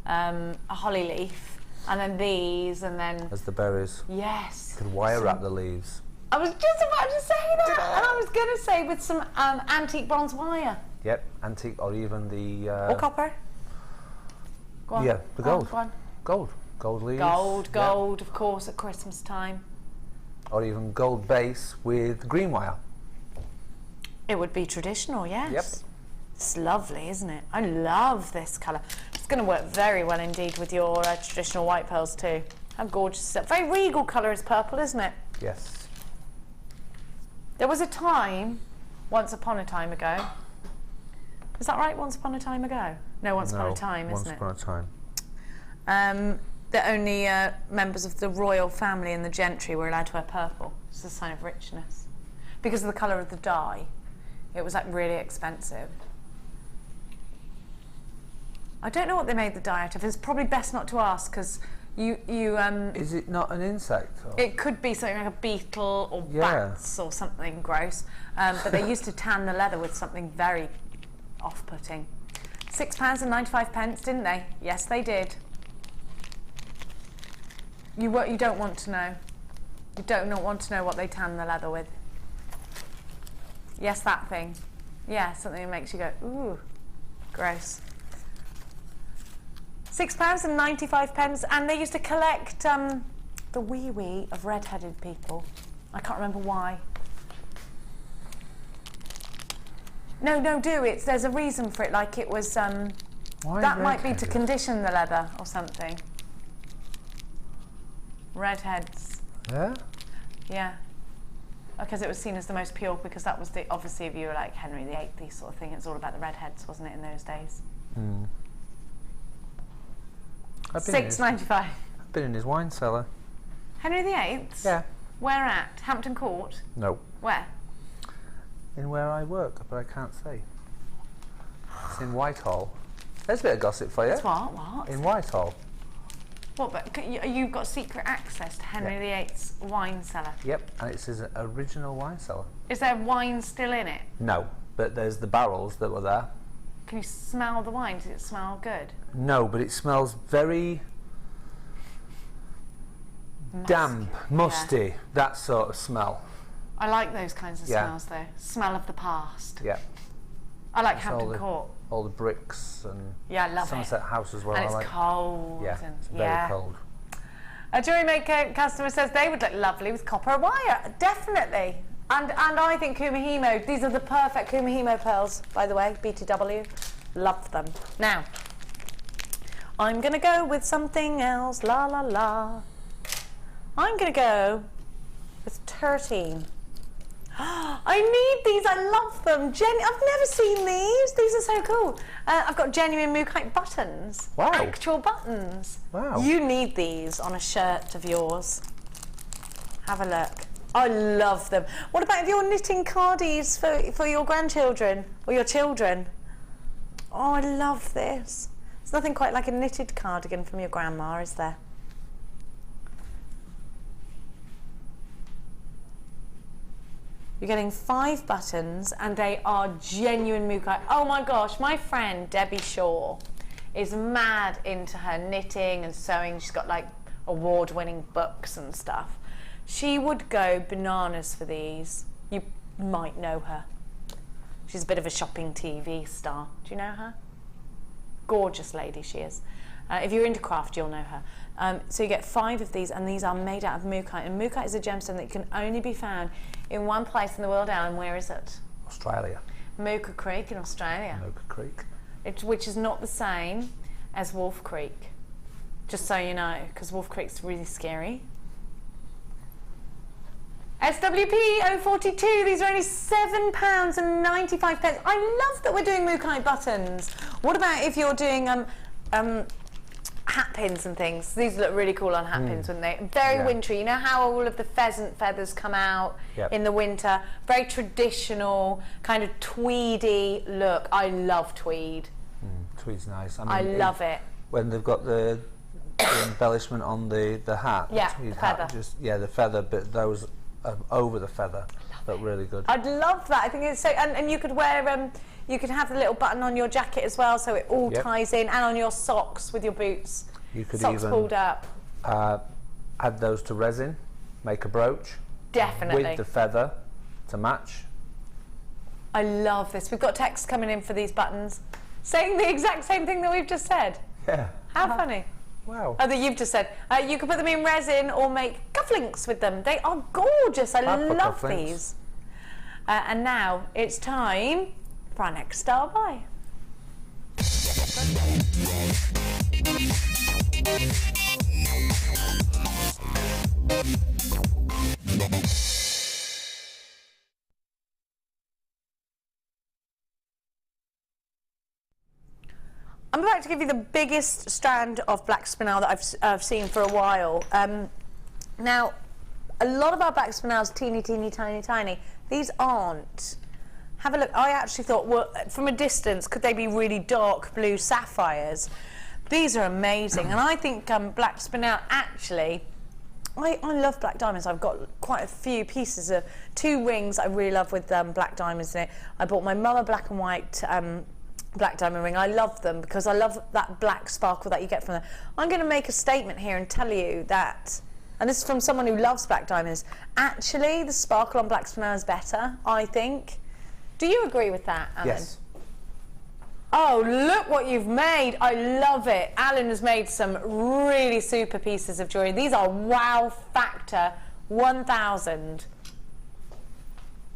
leaf, and then these, and then... As the berries. Yes. You could wire wrap the leaves. I was just about to say that, and I was going to say with some antique bronze wire. Yep, antique or even the... or copper. Go on. Yeah, the gold. Go on. Gold. Gold leaves. Gold, of course, at Christmas time. Or even gold base with green wire. It would be traditional, yes. Yep. It's lovely, isn't it? I love this colour. It's going to work very well indeed with your traditional white pearls too. How gorgeous is that? Very regal colour is purple, isn't it? Yes. There was a time, once upon a time ago. Is that right? Once upon a time ago? No, once upon a time, isn't it? Once upon a time. That only members of the royal family and the gentry were allowed to wear purple. It's a sign of richness. Because of the colour of the dye. It was like really expensive. I don't know what they made the dye out of. It's probably best not to ask because you Is it not an insect? Or? it could be something like a beetle or bats or something gross. But they used to tan the leather with something very off-putting. £6.95, didn't they? Yes, they did. You don't want to know. You don't not want to know what they tan the leather with. Yes, that thing. Yeah, something that makes you go, ooh, gross. £6.95, and they used to collect the wee of red-headed people. I can't remember why. No, there's a reason for it, like it was, Why that might be to red-headed? condition the leather or something. Redheads. Yeah? Yeah. Because it was seen as the most pure, because that was obviously if you were like Henry VIII, these sort of thing, it was all about the redheads, wasn't it, in those days? Mm. £6.95. I've been in his wine cellar. Henry VIII? Yeah. Where at? Hampton Court? No. Where? In where I work, but I can't say. It's in Whitehall. There's a bit of gossip for you. It's what? In Whitehall. What, but you've got secret access to Henry VIII's wine cellar? Yep, and it's his original wine cellar. Is there wine still in it? No, but there's the barrels that were there. Can you smell the wine? Does it smell good? No, but it smells very damp, musty, that sort of smell. I like those kinds of smells though. Smell of the past. Yeah. I like It's Hampton Court. All the bricks and Yeah, I love Somerset it. House as well. And I it's like. cold. Yeah, and, it's very cold. A Jewellery Maker customer says they would look lovely with copper wire. Definitely. And I think Kumihimo, these are the perfect Kumihimo pearls, by the way, BTW. Love them. Now, I'm going to go with something else. La la la. I'm going to go with 13. I need these, I love them. I've never seen these. These are so cool. I've got genuine Mookaite buttons. Wow. Actual buttons. Wow. You need these on a shirt of yours. Have a look. I love them. What about if you're knitting cardies for your grandchildren or your children? Oh, I love this. There's nothing quite like a knitted cardigan from your grandma, is there? You're getting 5 buttons and they are genuine Mookaite. Oh my gosh, my friend Debbie Shaw is mad into her knitting and sewing. She's got like award-winning books and stuff. She would go bananas for these. You might know her. She's a bit of a shopping TV star. Do you know her? Gorgeous lady she is. If you're into craft, you'll know her. So you get 5 of these, and these are made out of Mookaite. And Mookaite is a gemstone that can only be found in one place in the world, Alan. Where is it? Australia. Mooka Creek in Australia. Mooka Creek. Which is not the same as Wolf Creek. Just so you know, because Wolf Creek's really scary. SWP 042, these are only £7.95. I love that we're doing Mookaite buttons. What about if you're doing hat pins and things? These look really cool on hat pins, wouldn't they? Very wintry. You know how all of the pheasant feathers come out in the winter? Very traditional, kind of tweedy look. I love tweed. Tweed's nice. I love it. When they've got the embellishment on the hat, Yeah, the tweed feather. hat, the feather, but those over the feather look really good. I'd love that. I think it's so, and you could wear you could have the little button on your jacket as well, so it all ties in, and on your socks with your boots. You could socks even pulled up. Add those to resin, make a brooch. Definitely. With the feather to match. I love this. We've got texts coming in for these buttons saying the exact same thing that we've just said. Yeah. How funny. Wow. Oh, that you've just said. You could put them in resin or make cufflinks with them. They are gorgeous. I love these. And now it's time for our next style buy. I'm about to give you the biggest strand of black spinel that I've seen for a while. Now, a lot of our black spinels, teeny, teeny, tiny, tiny. These aren't. Have a look. I actually thought, well, from a distance, could they be really dark blue sapphires? These are amazing, and I think black spinel actually. I love black diamonds. I've got quite a few pieces of 2 rings I really love with black diamonds in it. I bought my mum a black and white black diamond ring. I love them because I love that black sparkle that you get from them. I'm going to make a statement here and tell you that, and this is from someone who loves black diamonds, actually the sparkle on black spinel is better, I think. Do you agree with that, Alan? Yes. Oh, look what you've made. I love it. Alan has made some really super pieces of jewellery. These are wow factor 1000.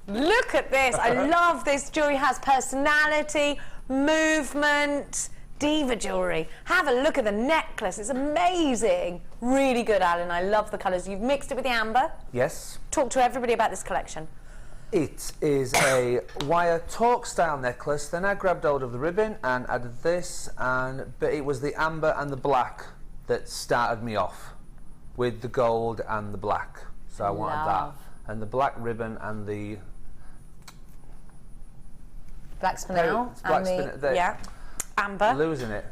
Look at this. I love this. Jewellery has personality, movement, diva jewellery. Have a look at the necklace. It's amazing. Really good, Alan. I love the colours. You've mixed it with the amber. Yes. Talk to everybody about this collection. It is a wire torque style necklace. Then I grabbed hold of the ribbon and added this, but it was the amber and the black that started me off with the gold and the black. So I wanted Love. that. And the black ribbon and the black spinel and the amber. Losing it.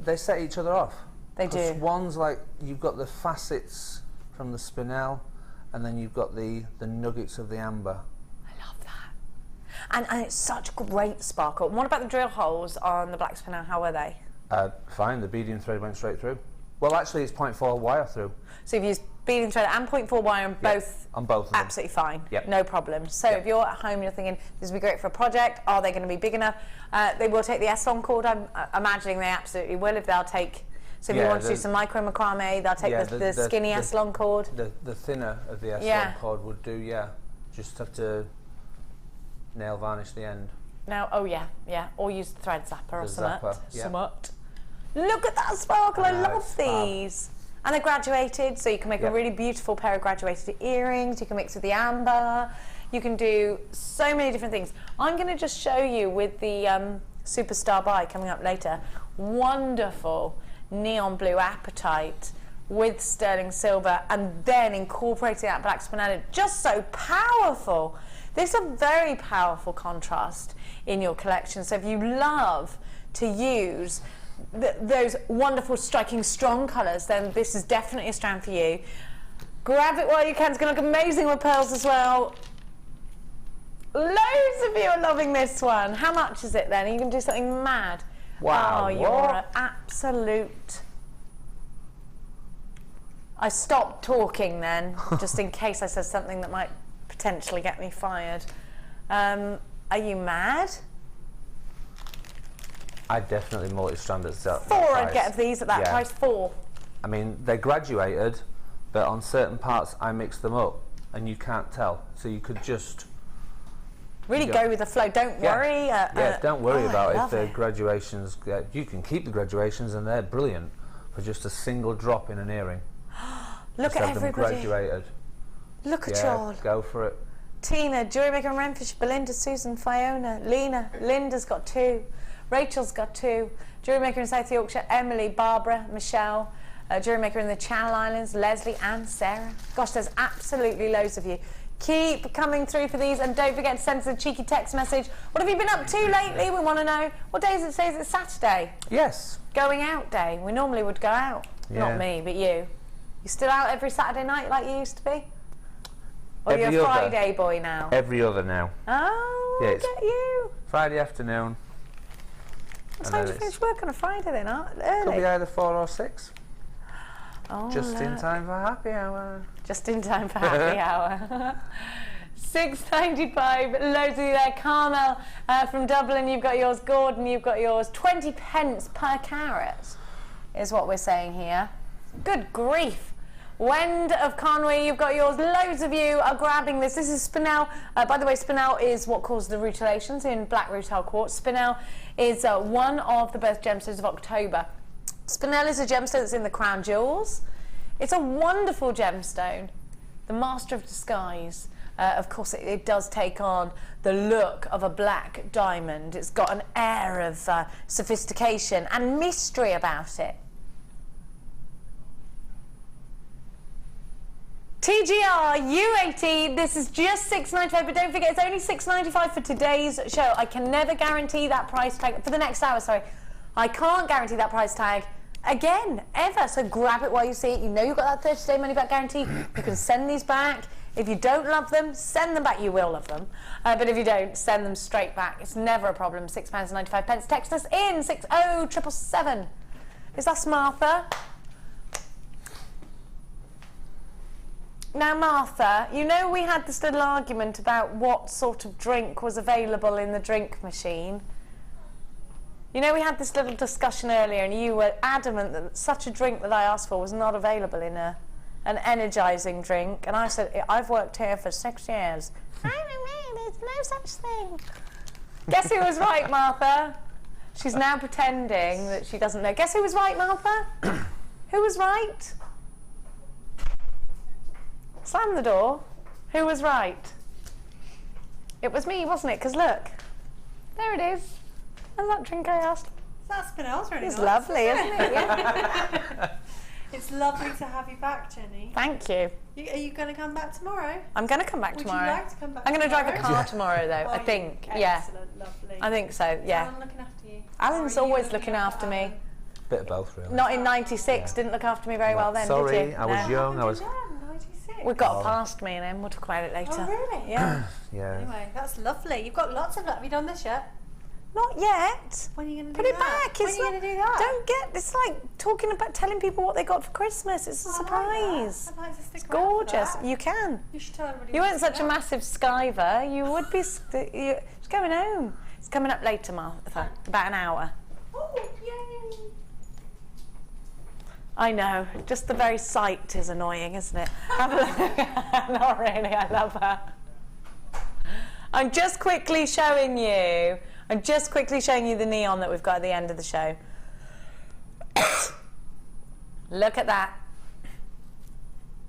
They set each other off. They do. One's like, you've got the facets from the spinel, and then you've got the nuggets of the amber. I love that. And it's such great sparkle. And what about the drill holes on the black spinel? How are they? Fine, the beading thread went straight through. Well, actually, it's 0.4 wire through. So you've used beading thread and 0.4 wire on both? On both of them. Absolutely fine. Yep. No problem. So if you're at home, you're thinking, this would be great for a project. Are they going to be big enough? They will take the S-long cord. I'm imagining they absolutely will if they'll take... So if you want to do some micro macrame, they'll take the skinny S-long cord. The thinner of the S-long cord would do, Just have to nail varnish the end. Now, or use the thread zapper or somewhat. Yeah. Look at that sparkle! I love these. And they're graduated, so you can make a really beautiful pair of graduated earrings. You can mix with the amber. You can do so many different things. I'm going to just show you with the Superstar Buy coming up later. Wonderful neon blue apatite with sterling silver, and then incorporating that black spinel. Just so powerful. This is a very powerful contrast in your collection. So if you love to use those wonderful, striking, strong colours, then this is definitely a strand for you. Grab it while you can. It's going to look amazing with pearls as well. Loads of you are loving this one. How much is it then? Are you going to do something mad? Wow. Oh, you're an absolute... I stopped talking then, just in case I said something that might potentially get me fired. Are you mad? I'd definitely multi-strand at that Four price. I'd get of these at that price, 4. I mean, they're graduated, but on certain parts I mix them up, and you can't tell. So you could just... Really go with the flow. Don't worry. Don't worry about if the it. graduations... you can keep the graduations, and they're brilliant for just a single drop in an earring. Look just at have everybody. them graduated. Look at y'all. Go for it. Tina, Jewellery Maker and Renfish, Belinda, Susan, Fiona, Lena, Linda's got 2, Rachel's got 2, Jewellery Maker in South Yorkshire, Emily, Barbara, Michelle, Jewellery Maker in the Channel Islands, Leslie and Sarah. Gosh, there's absolutely loads of you. Keep coming through for these, and don't forget to send us a cheeky text message. What have you been up to lately? We want to know. What day is it? Says it's Saturday. Yes. Going out day. We normally would go out. Not me, but you. You still out every Saturday night like you used to be? Or you're a Friday boy now? Every other now. Oh, I get you. Friday afternoon. What time do you finish work on a Friday then? Early? Could be either 4 or 6. Oh, Just in time for happy hour. Just in time for happy hour. £6.95, loads of you there. Carmel from Dublin, you've got yours. Gordon, you've got yours. 20 pence per carat is what we're saying here. Good grief. Wend of Conway, you've got yours. Loads of you are grabbing this. This is spinel. By the way, spinel is what caused the rutilations in black rutile quartz. Spinel is one of the birth gemstones of October. Spinel is a gemstone that's in the crown jewels. It's a wonderful gemstone. The master of disguise. Of course, it does take on the look of a black diamond. It's got an air of sophistication and mystery about it. TGR U80, this is just $6.95, but don't forget it's only $6.95 for today's show. I can never guarantee that price tag, for the next hour, sorry. I can't guarantee that price tag again, ever. So grab it while you see it. You know you've got that 30-day money back guarantee. You can send these back. If you don't love them, send them back. You will love them. But if you don't, send them straight back. It's never a problem. £6.95. Text us in 60777. Is that Martha? Now, Martha, you know we had this little argument about what sort of drink was available in the drink machine. You know we had this little discussion earlier, and you were adamant that such a drink that I asked for was not available in an energising drink. And I said, I've worked here for 6 years. I don't know, there's no such thing. Guess who was right, Martha? She's now pretending that she doesn't know. Guess who was right, Martha? Who was right? Slam the door. Who was right? It was me, wasn't it? Because look, there it is. And that drink I asked. That spinel's really It's nice. lovely, isn't it? Yeah. It's lovely to have you back, Jenny. Thank you. Are you going to come back tomorrow? I'm going to come back tomorrow. Would you like to come back I'm going to drive a tomorrow? car tomorrow, though, I think. Yeah. Excellent, lovely. I think so, yeah. Alan looking after you? Alan's Or are you always looking after me. Alan? Bit of both, really. Not in 96, didn't look after me very well then, Sorry, did you? I was young. I was. Yeah, 96. We've got past me and him, we'll talk about it later. Oh, really? Yeah. Yeah. Anyway, that's lovely. You've got lots of luck. Have you done this yet? Not yet. When are you going to Put do it that? back. When It's are you not, going to do that? Don't get, it's like talking about telling people what they got for Christmas. It's a surprise. I'd like to stick It's around for gorgeous. that. You can. You should tell everybody. You to weren't stick such a around. massive skiver. You would be. It's going home. It's coming up later, Martha. About an hour. Oh, yay! I know. Just the very sight is annoying, isn't it? Have a look. Not really. I love her. I'm just quickly showing you. The neon that we've got at the end of the show. Look at that.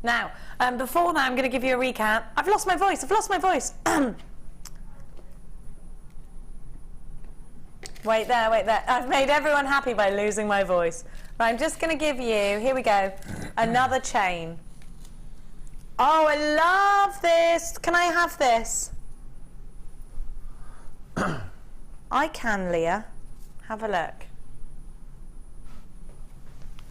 Now, before that, I'm going to give you a recap. I've lost my voice. Wait there. I've made everyone happy by losing my voice. Right, I'm just going to give you, here we go, another chain. Oh, I love this. Can I have this? I can, Leah. Have a look.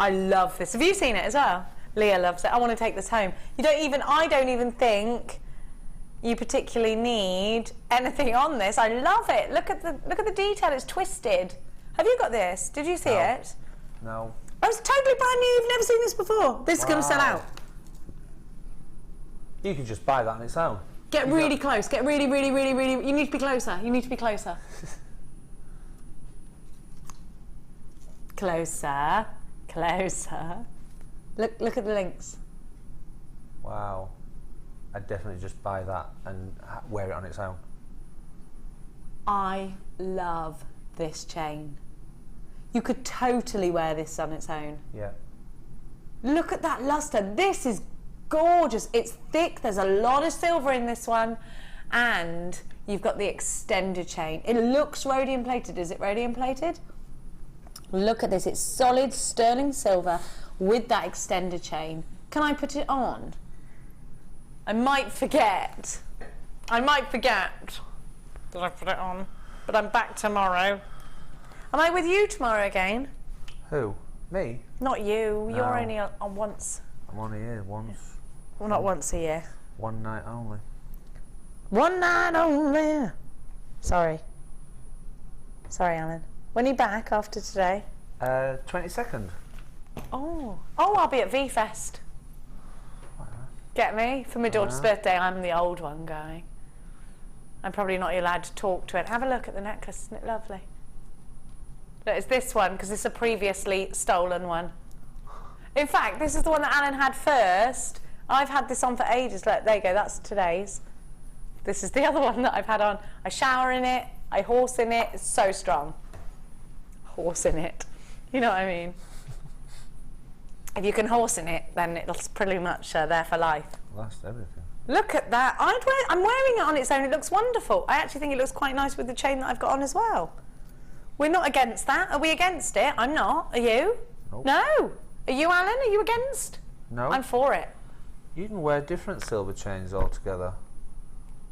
I love this. Have you seen it as well? Leah loves it. I want to take this home. I don't even think you particularly need anything on this. I love it. Look at the detail. It's twisted. Have you got this? Did you see it? No. Oh, it's totally brand new. You've never seen this before. This is going to sell out. You can just buy that on its own. Get really close. Get really. You need to be closer. Closer. Look at the links. Wow. I'd definitely just buy that and wear it on its own. I love this chain. You could totally wear this on its own. Yeah. Look at that luster. This is gorgeous. It's thick. There's a lot of silver in this one. And you've got the extended chain. It looks rhodium plated. Is it rhodium plated? Look at this. It's solid sterling silver with that extended chain. Can I put it on? I might forget. Did I put it on? But I'm back tomorrow. Am I with you tomorrow again? Who? Me? Not you. No. You're only on once. I'm only here once. Well, not once a year. One night only. One night only. Sorry, Alan. When are you back after today? 22nd. Oh, I'll be at V-Fest. Get me? For my daughter's birthday, I'm the old one going. I'm probably not allowed to talk to it. Have a look at the necklace, isn't it lovely? Look, it's this one, because it's a previously stolen one. In fact, this is the one that Alan had first. I've had this on for ages. Look, there you go, that's today's. This is the other one that I've had on. I shower in it, I horse in it, it's so strong. Horse in it. You know what I mean? If you can horse in it, then it's pretty much there for life. Last everything. Look at that. I'm wearing it on its own. It looks wonderful. I actually think it looks quite nice with the chain that I've got on as well. We're not against that. Are we against it? I'm not. Are you? Nope. No. Are you, Alan? Are you against? No. I'm for it. You can wear different silver chains altogether.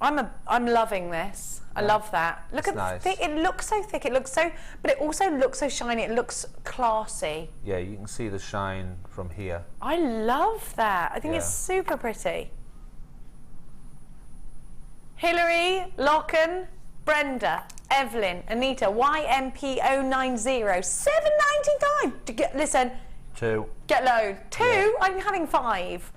I'm loving this. I love that. Look at nice. the thick. It looks so thick. It looks so, but it also looks so shiny. It looks classy. Yeah, you can see the shine from here. I love that. I think it's Yeah. super pretty. Hillary, Locken, Brenda, Evelyn, Anita, YMPO90, $7.95. Listen. 2. Get load. 2? Yeah. I'm having 5.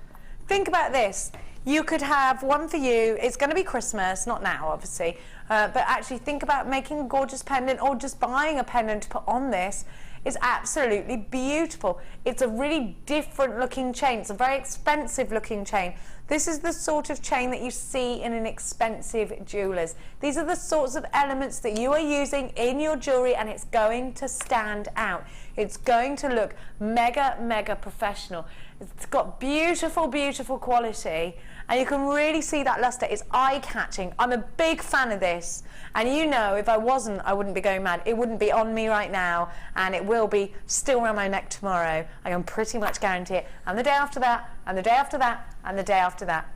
Think about this. You could have one for you. It's going to be Christmas, not now, obviously. But actually think about making a gorgeous pendant or just buying a pendant to put on this. It's absolutely beautiful. It's a really different looking chain. It's a very expensive looking chain. This is the sort of chain that you see in an expensive jeweller's. These are the sorts of elements that you are using in your jewellery, and it's going to stand out. It's going to look mega, mega professional. It's got beautiful, beautiful quality, and you can really see that luster. It's eye-catching. I'm a big fan of this, and you know, if I wasn't, I wouldn't be going mad. It wouldn't be on me right now, and it will be still around my neck tomorrow. I can pretty much guarantee it. And the day after that, and the day after that, and the day after that.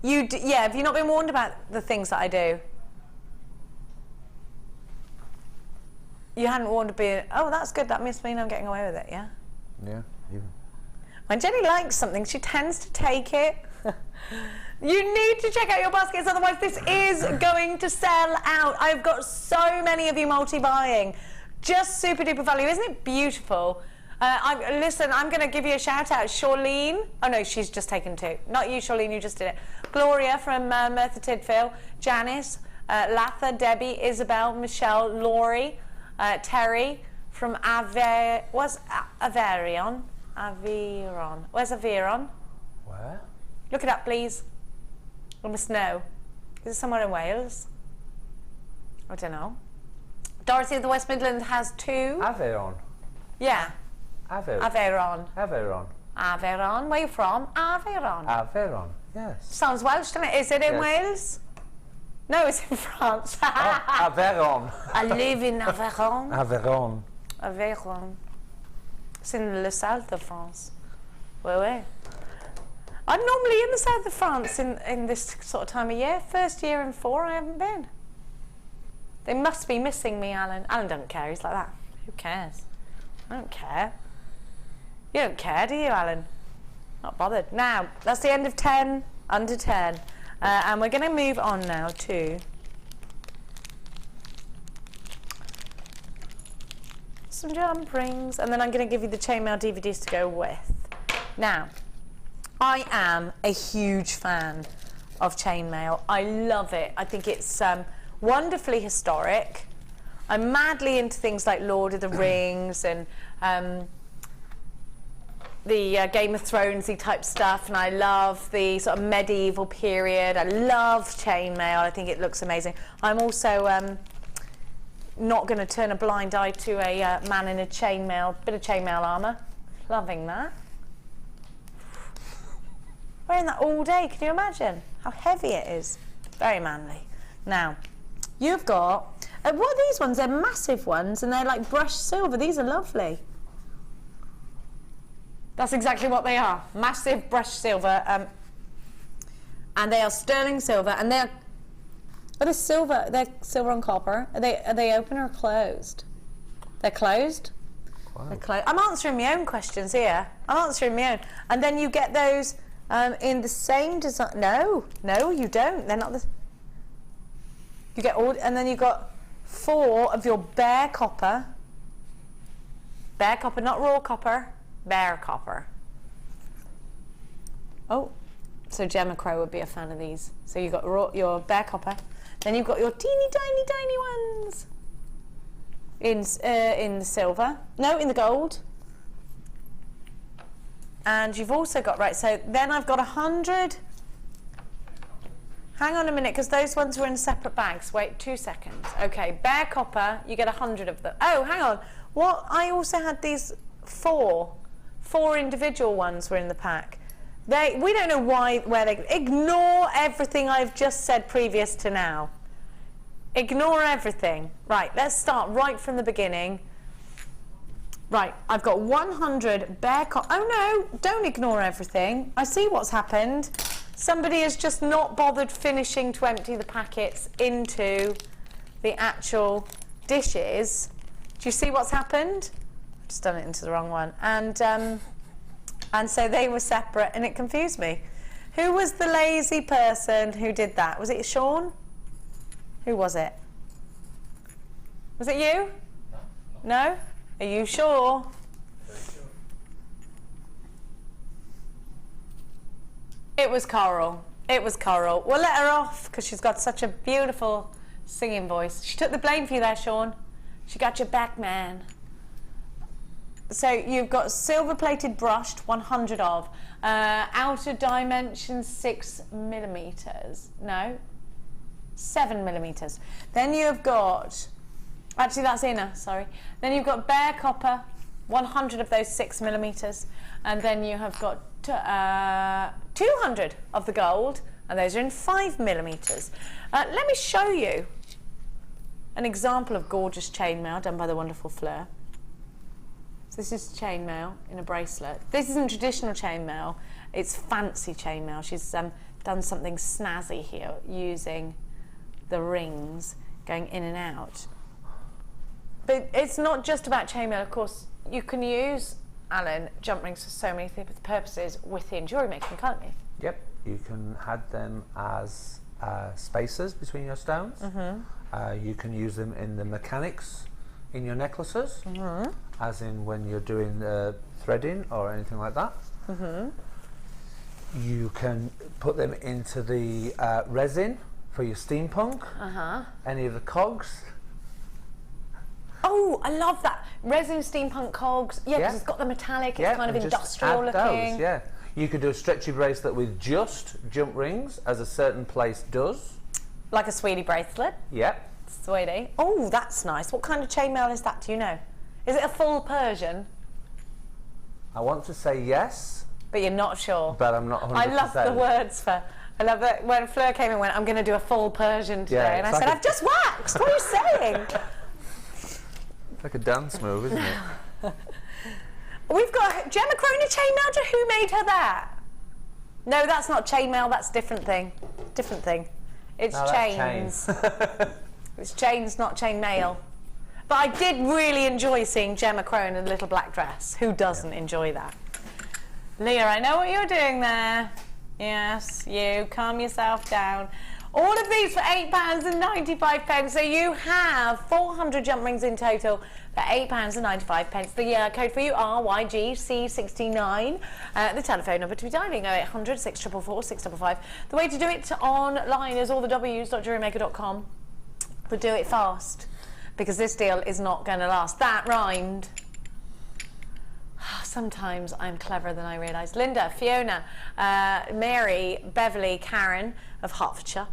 Yeah, have you not been warned about the things that I do? You hadn't warned to be, oh, that's good, that must mean I'm getting away with it, yeah? Yeah. When Jenny likes something, she tends to take it. You need to check out your baskets, otherwise this is going to sell out. I've got so many of you multi-buying. Just super duper value. Isn't it beautiful? Listen, I'm going to give you a shout out. Charlene. Oh no, she's just taken 2. Not you, Charlene, you just did it. Gloria from Merthyr Tydfil. Janice, Latha, Debbie, Isabel, Michelle, Laurie, Terry from Aveyron. Aveyron. Where's Aveyron? Where? Look it up, please. I must know. Is it somewhere in Wales? I don't know. Dorothy of the West Midlands has 2. Aveyron. Yeah. Aveyron. Aveyron. Aveyron. Aveyron. Where are you from? Aveyron. Aveyron. Yes. Sounds Welsh, doesn't it? Is it in Yes. Wales? No, it's in France. Oh, Aveyron. I live in Aveyron. Aveyron. Aveyron. It's in the south of France. Oui. I'm normally in the south of France in this sort of time of year. First year in 4 I haven't been. They must be missing me, Alan. Alan doesn't care, he's like that. Who cares? I don't care. You don't care, do you, Alan? Not bothered. Now, that's the end of 10, under 10. And we're going to move on now to some jump rings, and then I'm going to give you the Chainmail DVDs to go with. Now, I am a huge fan of Chainmail. I love it. I think it's wonderfully historic. I'm madly into things like Lord of the Rings and the Game of Thronesy type stuff, and I love the sort of medieval period. I love Chainmail. I think it looks amazing. I'm also not going to turn a blind eye to a man in a bit of chainmail armour. Loving that. Wearing that all day, can you imagine how heavy it is? Very manly. Now, you've got, what are these ones? They're massive ones, and they're like brushed silver. These are lovely. That's exactly what they are. Massive brushed silver. And they are sterling silver, and they're silver. They're silver and copper. Are they open or closed? They're closed. Wow. They're closed. I'm answering my own questions here. I'm answering my own. And then you get those in the same design. No, you don't. They're not the. You get all, and then you've got 4 of your bare copper. Bare copper, not raw copper. Bare copper. Oh, so Gemma Crow would be a fan of these. So you've got your bare copper. Then you've got your teeny tiny ones in the silver. No, in the gold. And you've also got, right, so then I've got 100. Hang on a minute, because those ones were in separate bags. Wait 2 seconds. Okay, bare copper, you get 100 of them. Oh, hang on. What? I also had these 4 individual ones were in the pack. We don't know where they. Ignore everything I've just said previous to now. Ignore everything. Right, let's start right from the beginning. Right, I've got 100 bare copper. Oh no, don't ignore everything. I see what's happened. Somebody has just not bothered finishing to empty the packets into the actual dishes. Do you see what's happened? I've just done it into the wrong one. And so they were separate, and it confused me. Who was the lazy person who did that? Was it Sean? Who was it? Was it you? No? Are you sure? It was Coral. It was Coral. We'll let her off because she's got such a beautiful singing voice. She took the blame for you there, Sean. She got your back, man. So you've got silver-plated brushed, 100 of. Outer dimension 6 millimeters. No, 7 millimeters. Then you've got, actually that's inner, sorry. Then you've got bare copper, 100 of those 6 millimeters. And then you have got 200 of the gold, and those are in 5mm. Let me show you an example of gorgeous chainmail done by the wonderful Fleur. So this is chainmail in a bracelet. This isn't traditional chainmail, it's fancy chainmail. She's done something snazzy here using the rings going in and out. But it's not just about chainmail, of course. You can use, Alan, jump rings for so many purposes within jewellery making, can't you? Yep, you can add them as spacers between your stones. You can use them in the mechanics in your necklaces, as in when you're doing threading or anything like that. You can put them into the resin for your steampunk, any of the cogs. Oh, I love that. Resin steampunk cogs. Yeah, because it's got the metallic, it's kind of industrial looking. Those, yeah. You could do a stretchy bracelet with just jump rings, as a certain place does. Like a Sweetie bracelet. Yep. Sweetie. Oh, that's nice. What kind of chainmail is that, do you know? Is it a full Persian? I want to say yes. But you're not sure. But I'm not 100%. I love the words for... I love that when Fleur came and went, I'm going to do a full Persian today. Yeah, and I said, I've just waxed. What are you saying? It's like a dance move, isn't it? We've got Gemological chainmail. Who made her that? No, that's not chainmail. That's a different thing. Different thing. It's chains. It's chains, not chainmail. But I did really enjoy seeing Gemma Crone in a little black dress. Who doesn't enjoy that? Leah, I know what you're doing there. Yes, you. Calm yourself down. All of these for £8.95. So you have 400 jump rings in total for £8.95. The code for you, RYGC69. The telephone number to be dialing, 0800 644 655. The way to do it online is all the W's.jewellerymaker.com. But do it fast, because this deal is not going to last. That rhymed. Sometimes I'm cleverer than I realise. Linda, Fiona, Mary, Beverly, Karen of Hertfordshire,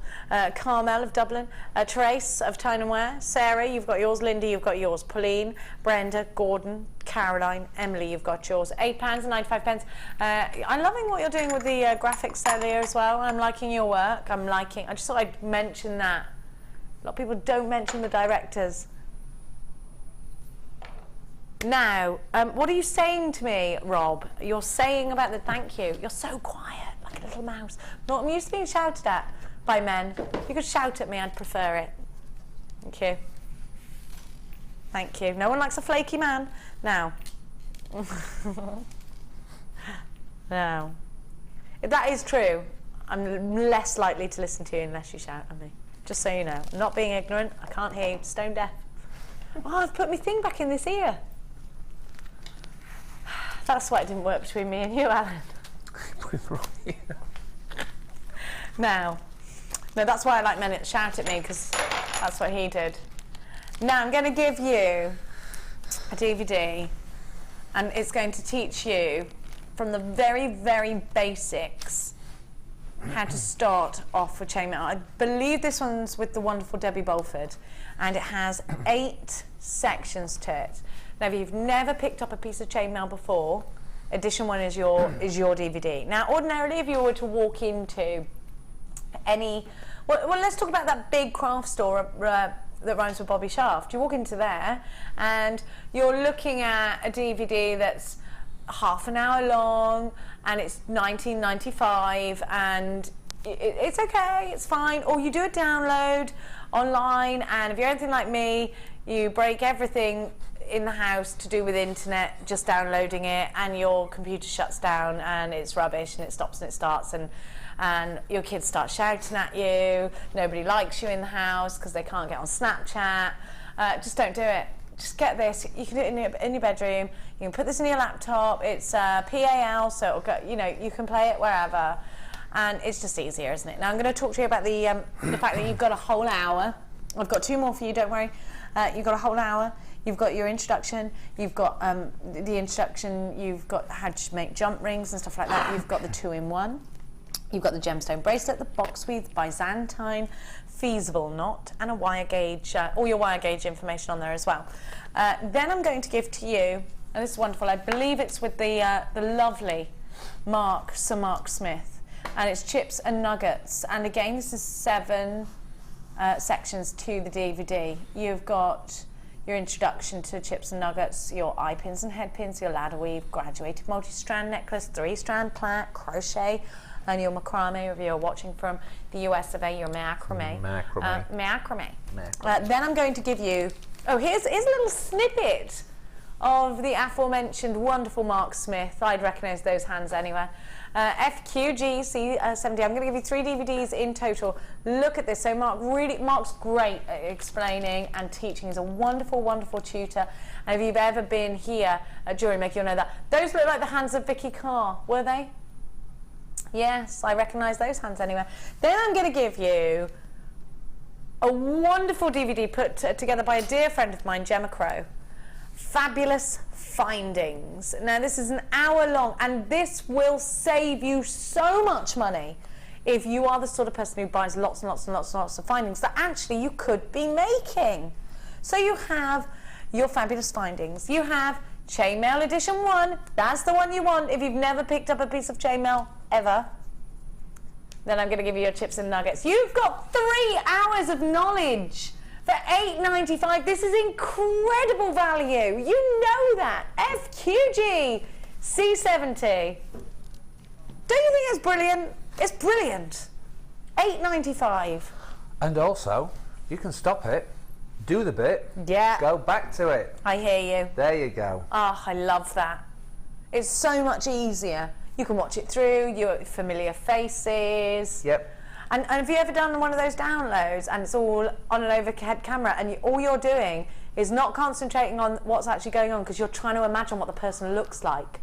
Carmel of Dublin, Therese of Tyne and Wear, Sarah, you've got yours, Linda, you've got yours, Pauline, Brenda, Gordon, Caroline, Emily, you've got yours. £8.95. I'm loving what you're doing with the graphics there as well. I'm liking your work. I just thought I'd mention that. A lot of people don't mention the directors. Now, what are you saying to me, Rob? You're saying about the thank you. You're so quiet, like a little mouse. I'm used to being shouted at by men. If you could shout at me, I'd prefer it. Thank you. Thank you. No one likes a flaky man. Now. Now. If that is true, I'm less likely to listen to you unless you shout at me. Just so you know. I'm not being ignorant. I can't hear you. Stone deaf. Oh, I've put my thing back in this ear. That's why it didn't work between me and you, Alan. Now, no, that's why I like men that shout at me, because that's what he did. Now I'm going to give you a DVD, and it's going to teach you from the very, very basics how to start off with chainmail. I believe this one's with the wonderful Debbie Bolford, and it has 8 sections to it. Now, if you've never picked up a piece of chainmail before, edition 1 is your DVD. Now, ordinarily, if you were to walk into any... Well, let's talk about that big craft store that rhymes with Bobby Shaft. You walk into there, and you're looking at a DVD that's half an hour long, and it's $19.95, and it's okay, it's fine. Or you do a download online, and if you're anything like me, you break everything in the house to do with internet, just downloading it, and your computer shuts down and it's rubbish, and it stops and it starts, and your kids start shouting at you, nobody likes you in the house because they can't get on Snapchat. Just don't do it. Just get this. You can do it in your bedroom. You can put this in your laptop. It's PAL, so it'll go, you know, you can play it wherever, and it's just easier, isn't it? Now I'm going to talk to you about the fact that you've got a whole hour. I've got 2 more for you, don't worry. You've got a whole hour. You've got your introduction, you've got the introduction, you've got how to make jump rings and stuff like that. You've got the 2-in-1. You've got the gemstone bracelet, the box with Byzantine, feasible knot, and a wire gauge, all your wire gauge information on there as well. Then I'm going to give to you, and this is wonderful, I believe it's with the lovely Sir Mark Smith. and it's chips and nuggets. And again, this is 7 sections to the DVD. You've got your introduction to chips and nuggets, your eye pins and head pins, your ladder weave, graduated multi-strand necklace, 3-strand plait, crochet, and your macrame, if you're watching from the US of A, your macrame. Macrame. Then I'm going to give you, here's a little snippet of the aforementioned wonderful Mark Smith. I'd recognise those hands anywhere. FQGC70. I'm going to give you 3 DVDs in total. Look at this. So Mark's great at explaining and teaching. He's a wonderful, wonderful tutor. And if you've ever been here at Jewellery Maker, you'll know that. Those look like the hands of Vicky Carr, were they? Yes, I recognise those hands anywhere. Then I'm going to give you a wonderful DVD put together by a dear friend of mine, Gemma Crow. Fabulous Findings. Now this is an hour long, and this will save you so much money if you are the sort of person who buys lots and lots and lots and lots of findings that actually you could be making. So you have your Fabulous Findings. You have Chainmail Edition 1. That's the one you want if you've never picked up a piece of chainmail ever. Then I'm going to give you your chips and nuggets. You've got 3 hours of knowledge for $8.95. This is incredible value. You know that. FQG C70. Don't you think it's brilliant? It's brilliant. $8.95. And also, you can stop it, do the bit, yeah, go back to it. I hear you. There you go. Oh, I love that. It's so much easier. You can watch it through, your familiar faces. Yep. And have you ever done one of those downloads and it's all on an overhead camera and all you're doing is not concentrating on what's actually going on because you're trying to imagine what the person looks like?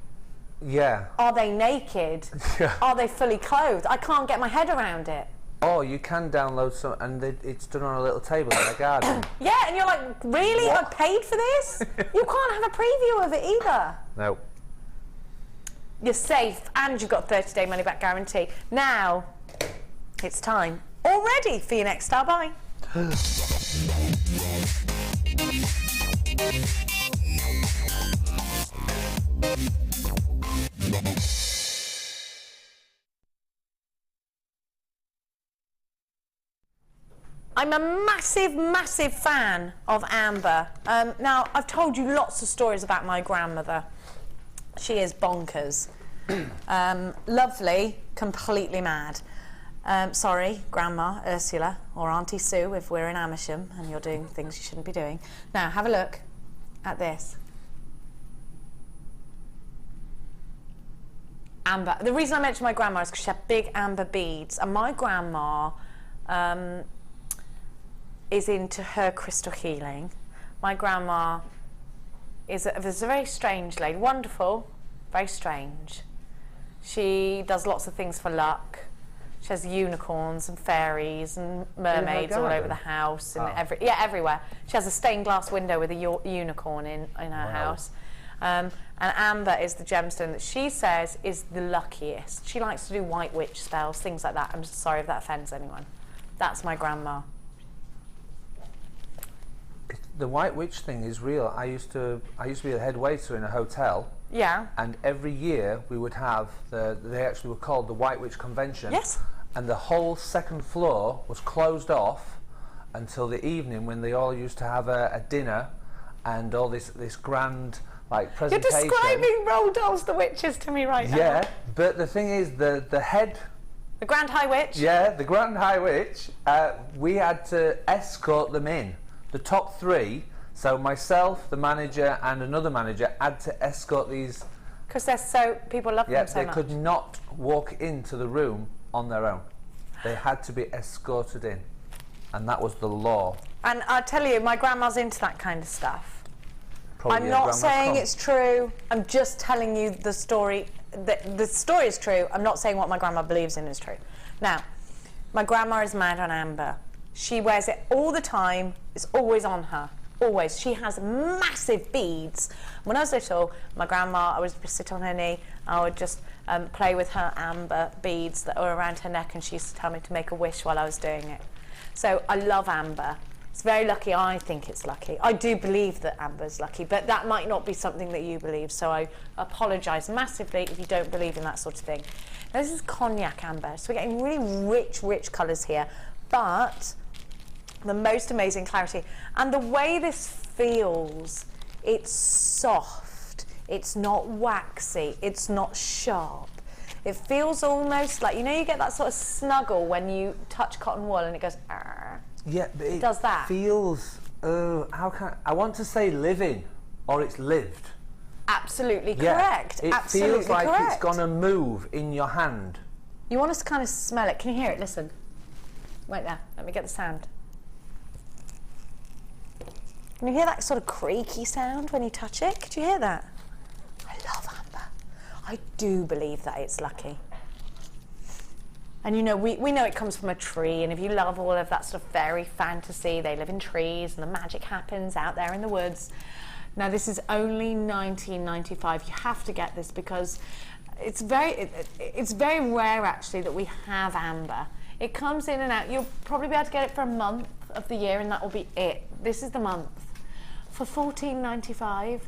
Yeah. Are they naked? Yeah. Are they fully clothed? I can't get my head around it. Or you can download some and it's done on a little table in a garden. Yeah, and you're like, really? What? I paid for this? You can't have a preview of it either. No. You're safe and you've got a 30-day money-back guarantee. Now, it's time already for your next style buy. I'm a massive, massive fan of amber. Now, I've told you lots of stories about my grandmother. She is bonkers. Lovely, completely mad. Sorry, Grandma Ursula or Auntie Sue if we're in Amersham and you're doing things you shouldn't be doing. Now, have a look at this. Amber. The reason I mentioned my grandma is because she had big amber beads, and my grandma is into her crystal healing. My grandma is a very strange lady, wonderful, very strange. She does lots of things for luck. She has unicorns and fairies and mermaids all over the house and everywhere. She has a stained glass window with a unicorn in her house. And amber is the gemstone that she says is the luckiest. She likes to do white witch spells, things like that. I'm sorry if that offends anyone. That's my grandma. The white witch thing is real. I used to be a head waiter in a hotel. Yeah. And every year we would have they actually were called the White Witch Convention. Yes. And the whole second floor was closed off until the evening when they all used to have a dinner and all this grand like presentation. You're describing Roald Dahl's The Witches to me right now. Yeah, but the thing is the head. The Grand High Witch. Yeah, the Grand High Witch. We had to escort them in. The top 3. So myself, the manager, and another manager had to escort these. Because people love them so much. Yeah, they could not walk into the room on their own. They had to be escorted in, and that was the law. And I tell you, my grandma's into that kind of stuff. Probably I'm not saying it's true. I'm just telling you the story. The story is true. I'm not saying what my grandma believes in is true. Now, my grandma is mad on amber. She wears it all the time. It's always on her. Always. She has massive beads. When I was little, my grandma, I would sit on her knee, I would just play with her amber beads that were around her neck, and she used to tell me to make a wish while I was doing it. So I love amber. It's very lucky. I think it's lucky. I do believe that amber's lucky, but that might not be something that you believe, so I apologise massively if you don't believe in that sort of thing. Now, this is cognac amber, so we're getting really rich colours here, but the most amazing clarity. And the way this feels, it's soft, it's not waxy, it's not sharp. It feels almost like, you know, you get that sort of snuggle when you touch cotton wool and it goes, arr. Yeah, but it does that. Feels, I want to say living, or it's lived. Absolutely Yeah, correct. it Absolutely feels like correct. it's going to move in your hand. You want us to kind of smell it. Can you hear it? Listen. Wait there. Let me get the sound. Can you hear that sort of creaky sound when you touch it? Could you hear that? I love amber. I do believe that it's lucky. And you know, we know it comes from a tree, and if you love all of that sort of fairy fantasy, they live in trees and the magic happens out there in the woods. Now this is only $19.95. You have to get this because it's very rare actually that we have amber. It comes in and out. You'll probably be able to get it for a month of the year and that will be it. This is the month. For $14.95,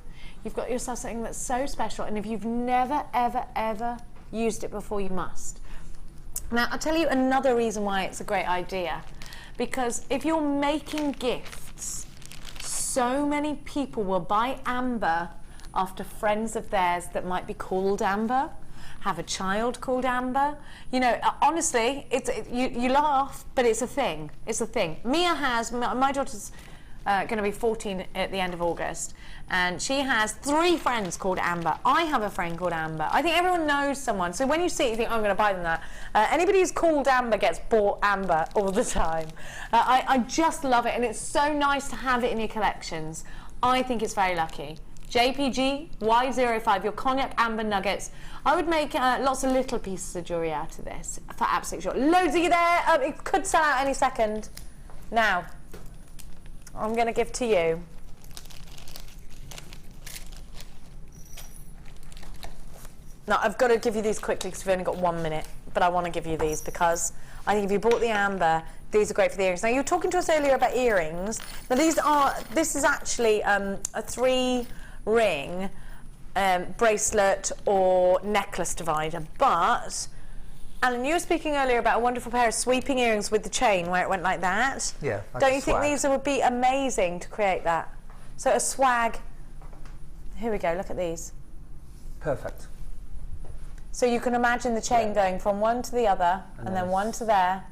you've got yourself something that's so special, and if you've never, ever used it before, you must. Now, I'll tell you another reason why it's a great idea. Because if you're making gifts, so many people will buy amber after friends of theirs that might be called Amber, have a child called Amber. You know, honestly, you laugh, but it's a thing. It's a thing. Mia has, my daughter's going to be 14 at the end of August, and she has 3 friends called Amber. I have a friend called Amber. I think everyone knows someone, so when you see it you think, oh, I'm going to buy them that. Anybody who's called Amber gets bought amber all the time. I just love it, and it's so nice to have it in your collections. I think it's very lucky. JPG Y05, your cognac amber nuggets. I would make lots of little pieces of jewellery out of this, for absolute sure. Loads of you there. It could sell out any second. Now, I'm going to give to you now. I've got to give you these quickly because we've only got 1 minute, but I want to give you these because I think if you bought the amber, these are great for the earrings. Now, you were talking to us earlier about earrings. Now, this is actually a 3-ring bracelet or necklace divider, but Alan, you were speaking earlier about a wonderful pair of sweeping earrings with the chain where it went like that. Yeah. Like Don't you swag. think these would be amazing to create that? So a swag. Here we go, look at these. Perfect. So you can imagine the chain going from one to the other, and then one to there,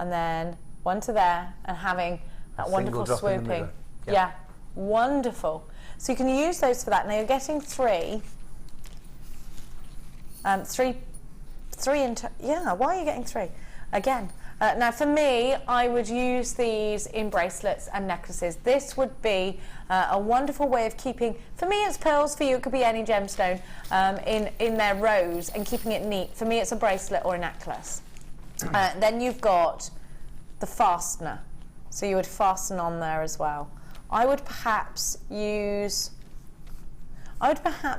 and then one to there, and having that wonderful drop in the swooping. middle. Yeah, wonderful. So you can use those for that. Now you're getting 3. Yeah, why are you getting 3? Again. Now for me, I would use these in bracelets and necklaces. This would be a wonderful way of keeping, for me it's pearls, for you it could be any gemstone, in their rows and keeping it neat. For me it's a bracelet or a necklace. Then you've got the fastener. So you would fasten on there as well. I would perhaps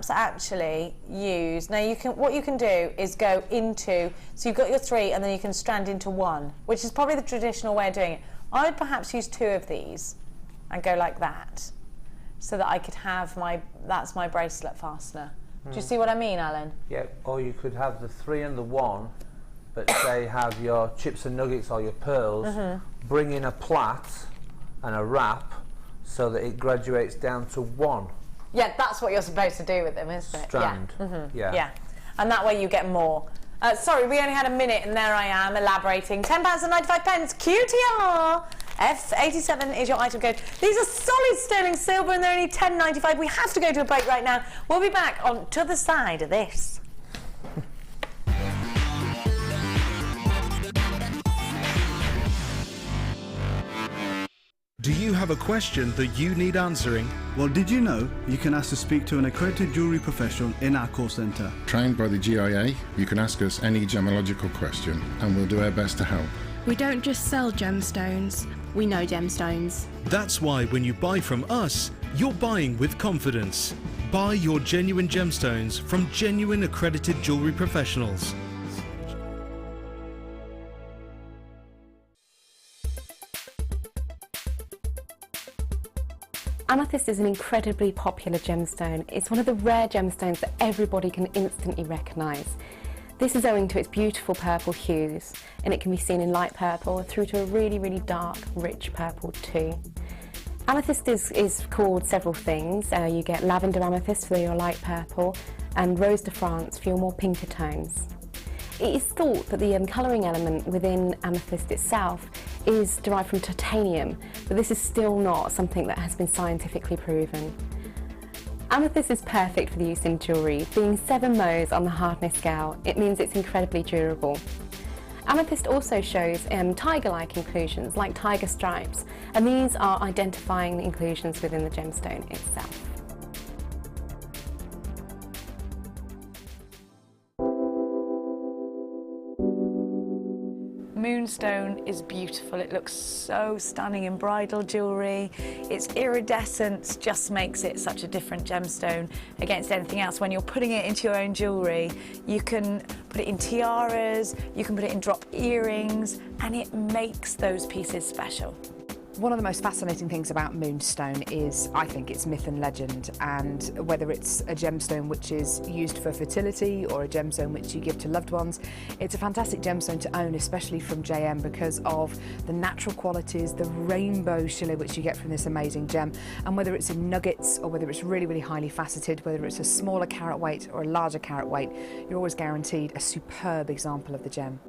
actually use, now what you can do is go into, so you've got your 3 and then you can strand into 1, which is probably the traditional way of doing it. I would perhaps use 2 of these and go like that, so that I could have that's my bracelet fastener. Do you see what I mean, Alan? Yeah, or you could have the 3 and the 1, but say have your chips and nuggets or your pearls, bring in a plait and a wrap so that it graduates down to 1. Yeah, that's what you're supposed to do with them, isn't it? Strand. Yeah. Yeah. And that way you get more. Sorry, we only had a minute and there I am elaborating. £10.95. QTR. F87 is your item code. These are solid sterling silver and they're only £10.95. We have to go to a break right now. We'll be back on to the side of this. Do you have a question that you need answering? Well, did you know you can ask to speak to an accredited jewellery professional in our call centre? Trained by the GIA, you can ask us any gemological question and we'll do our best to help. We don't just sell gemstones, we know gemstones. That's why when you buy from us, you're buying with confidence. Buy your genuine gemstones from genuine accredited jewellery professionals. Amethyst is an incredibly popular gemstone. It's one of the rare gemstones that everybody can instantly recognise. This is owing to its beautiful purple hues, and it can be seen in light purple through to a really, really dark, rich purple too. Amethyst is called several things. You get lavender amethyst for your light purple and rose de France for your more pinker tones. It is thought that the colouring element within amethyst itself is derived from titanium, but this is still not something that has been scientifically proven. Amethyst is perfect for the use in jewellery. Being 7 Mohs on the hardness scale, it means it's incredibly durable. Amethyst also shows tiger-like inclusions, like tiger stripes, and these are identifying the inclusions within the gemstone itself. Moonstone is beautiful. It looks so stunning in bridal jewellery. Its iridescence just makes it such a different gemstone against anything else. When you're putting it into your own jewellery, you can put it in tiaras, you can put it in drop earrings, and it makes those pieces special. One of the most fascinating things about moonstone is, I think, its myth and legend, and whether it's a gemstone which is used for fertility or a gemstone which you give to loved ones, it's a fantastic gemstone to own, especially from JM, because of the natural qualities, the rainbow shimmer which you get from this amazing gem, and whether it's in nuggets or whether it's really, really highly faceted, whether it's a smaller carat weight or a larger carat weight, you're always guaranteed a superb example of the gem.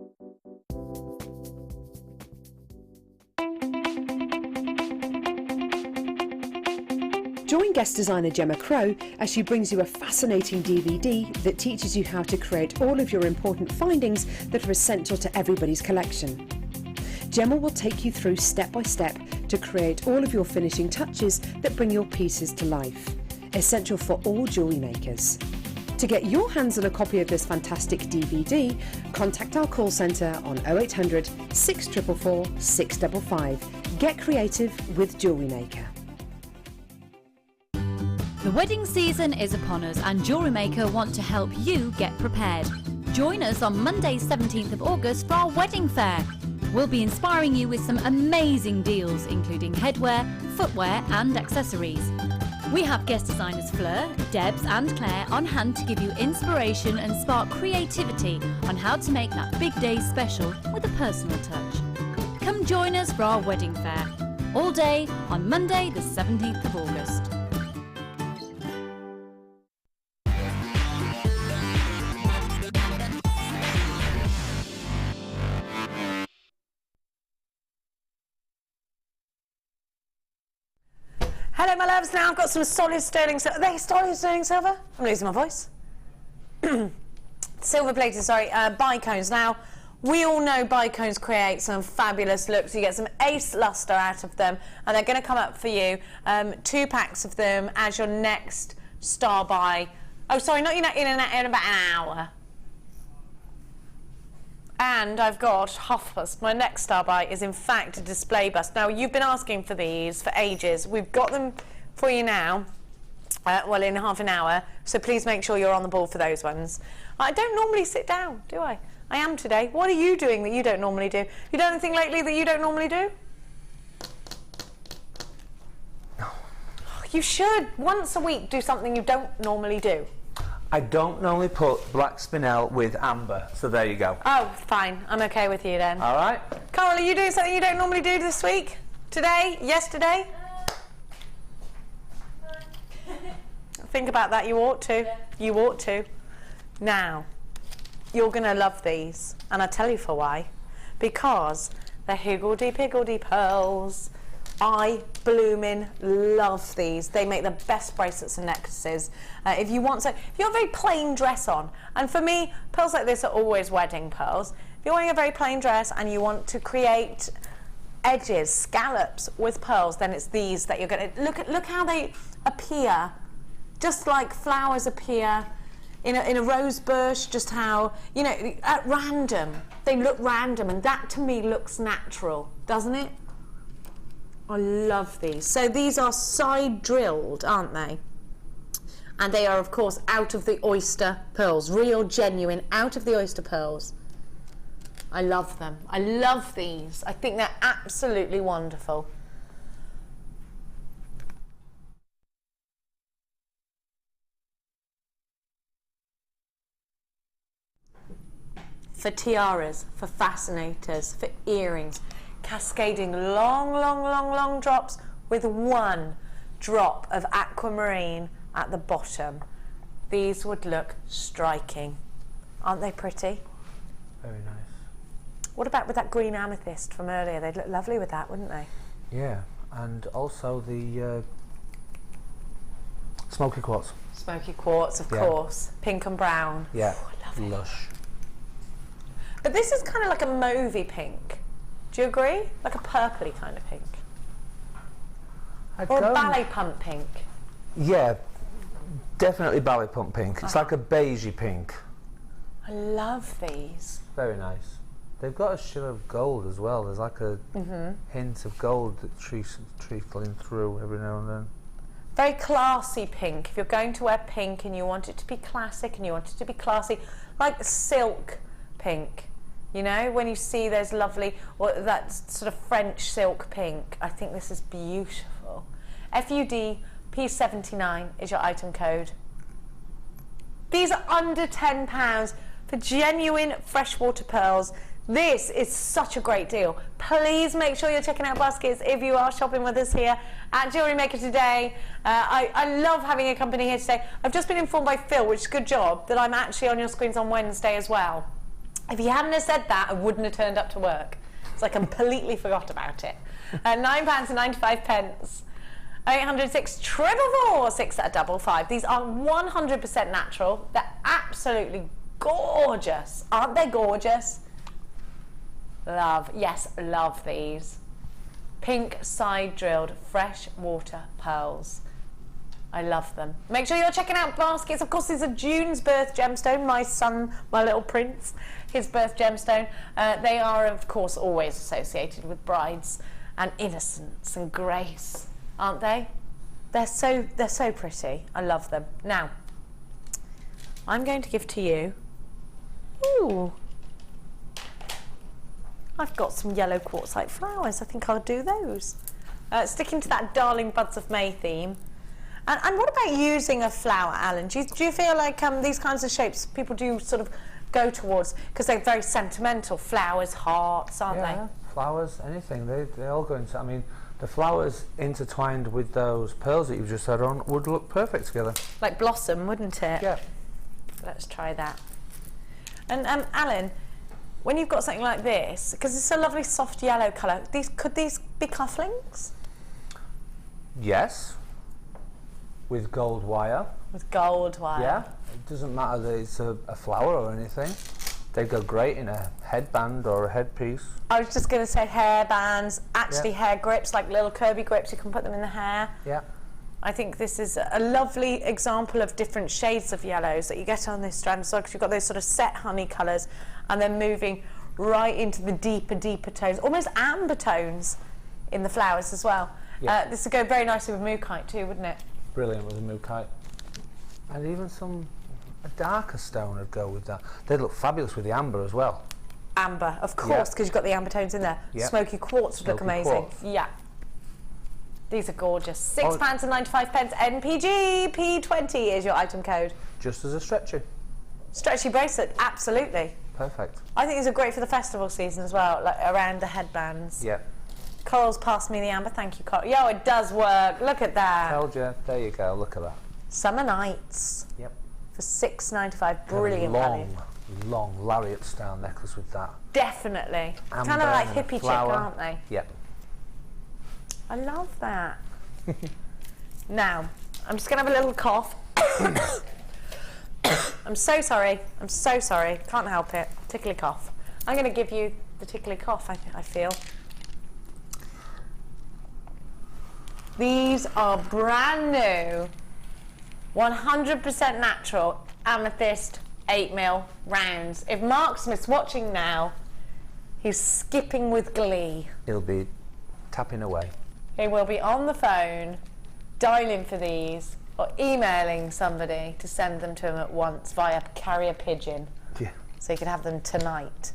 Join guest designer Gemma Crow as she brings you a fascinating DVD that teaches you how to create all of your important findings that are essential to everybody's collection. Gemma will take you through step by step to create all of your finishing touches that bring your pieces to life, essential for all jewellery makers. To get your hands on a copy of this fantastic DVD, contact our call centre on 0800 644 655. Get creative with Jewellery Maker. The wedding season is upon us and Jewellery Maker want to help you get prepared. Join us on Monday 17th of August for our wedding fair. We'll be inspiring you with some amazing deals including headwear, footwear and accessories. We have guest designers Fleur, Debs and Claire on hand to give you inspiration and spark creativity on how to make that big day special with a personal touch. Come join us for our wedding fair. All day on Monday the 17th of August. Hello my loves, now I've got some solid sterling silver. Are they solid sterling silver? I'm losing my voice. Silver plated, sorry, bicones. Now, we all know bicones create some fabulous looks. You get some ace luster out of them, and they're going to come up for you. 2 packs of them as your next star buy. Oh, sorry, not in about an hour. And I've got half bust. My next star buy is in fact a display bust. Now you've been asking for these for ages. We've got them for you now, well in half an hour, so please make sure you're on the ball for those ones. I don't normally sit down, do I? I am today. What are you doing that you don't normally do? You done anything lately that you don't normally do? No. You should once a week do something you don't normally do. I don't normally put black spinel with amber, so there you go. Oh, fine. I'm okay with you then. All right. Carol, are you doing something you don't normally do this week? Today? Yesterday? Think about that. You ought to. Yeah. You ought to. Now, you're going to love these, and I'll tell you for why. Because they're higgledy-piggledy pearls. I bloomin' love these. They make the best bracelets and necklaces. If you want to, if you're a very plain dress on, and for me, pearls like this are always wedding pearls. If you're wearing a very plain dress and you want to create edges, scallops with pearls, then it's these that you're going to look how they appear, just like flowers appear in a rose bush. Just how, you know, at random, they look random, and that to me looks natural, doesn't it? I love these. So these are side drilled, aren't they? And they are, of course, out of the oyster pearls, real, genuine, out of the oyster pearls. I love them. I love these. I think they're absolutely wonderful. for tiaras, for fascinators, for earrings, cascading long drops with one drop of aquamarine at the bottom. These would look striking. Aren't they pretty? Very nice. What about with that green amethyst from earlier? They'd look lovely with that, wouldn't they? Yeah, and also the smoky quartz. Smoky quartz, of course. Pink and brown. Yeah, Ooh, lush. But this is kind of like a mauvey pink. Do you agree? Like a purpley kind of pink. Or a ballet pump pink. Yeah, definitely ballet pump pink. It's like a beigey pink. I love these. Very nice. They've got a shimmer of gold as well. There's like a hint of gold that trickling through every now and then. Very classy pink. If you're going to wear pink and you want it to be classic and you want it to be classy, like silk pink. You know, when you see those lovely, or that sort of French silk pink, I think this is beautiful. FUD P79 is your item code. These are under £10 for genuine freshwater pearls. This is such a great deal. Please make sure you're checking out baskets if you are shopping with us here at Jewellery Maker today. I love having a company here today. I've just been informed by Phil, which is a good job, that I'm actually on your screens on Wednesday as well. If you hadn't have said that, I wouldn't have turned up to work. So I completely forgot about it. £9.95. 806 444 655. These are 100% natural. They're absolutely gorgeous. Aren't they gorgeous? Love, yes, love these. Pink side drilled freshwater pearls. I love them. Make sure you're checking out baskets. Of course, these are June's birth gemstone. My son, my little prince, his birth gemstone. They are, of course, always associated with brides and innocence and grace, aren't they? They're so pretty. I love them. Now, I'm going to give to you. Ooh. I've got some yellow quartzite flowers. I think I'll do those. Sticking to that Darling Buds of May theme. And what about using a flower, Alan? Do you feel like these kinds of shapes people do sort of go towards, because they're very sentimental, flowers, hearts, aren't they? Yeah, flowers, anything. They all go into, I mean, the flowers intertwined with those pearls that you've just had on would look perfect together. Like blossom, wouldn't it? Yeah. Let's try that. And Alan, when you've got something like this, because it's a lovely soft yellow colour, could these be cufflinks? Yes. With gold wire. With gold wire. Yeah. It doesn't matter that it's a flower or anything. They go great in a headband or a headpiece. I was just going to say hair bands, actually hair grips, like little curvy grips, you can put them in the hair. Yeah. I think this is a lovely example of different shades of yellows that you get on this strand as well, because you've got those sort of set honey colours and then moving right into the deeper tones, almost amber tones in the flowers as well. Yeah. This would go very nicely with Mookaite too, wouldn't it? Brilliant with the Mookaite. And even a darker stone would go with that. They'd look fabulous with the amber as well. Amber, of course, because you've got the amber tones in there. Yep. Smoky quartz would look amazing. Quartz. Yeah. These are gorgeous. £6.95. NPG P20 is your item code. Just as a stretchy. Stretchy bracelet, absolutely. Perfect. I think these are great for the festival season as well, like around the headbands. Yeah. Coral's passed me the amber, thank you, Coral. Yo, it does work. Look at that. Told you. There you go. Look at that. Summer Nights. Yep. For $6.95. Brilliant value. Long lariat style necklace with that. Definitely. Kind of like hippie chick, aren't they? Yep. I love that. Now, I'm just going to have a little cough. I'm so sorry. Can't help it. Tickly cough. I'm going to give you the tickly cough, I feel. These are brand new, 100% natural Amethyst 8mm rounds. If Mark Smith's watching now, he's skipping with glee. He'll be tapping away. He will be on the phone, dialing for these, or emailing somebody to send them to him at once via carrier pigeon. Yeah. So he can have them tonight.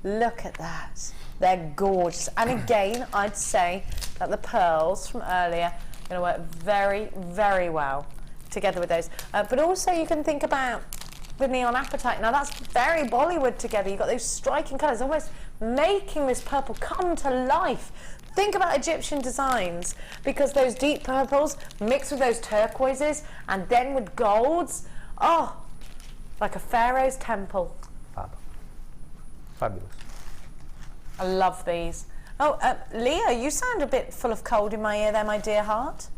Look at that. They're gorgeous. And again, I'd say that the pearls from earlier are going to work very, very well together with those. But also you can think about the neon apatite. Now that's very Bollywood together. You've got those striking colours, almost making this purple come to life. Think about Egyptian designs, because those deep purples mixed with those turquoises and then with golds, oh, like a pharaoh's temple. Fab. Fabulous. I love these. Oh, Leah, you sound a bit full of cold in my ear there, my dear heart.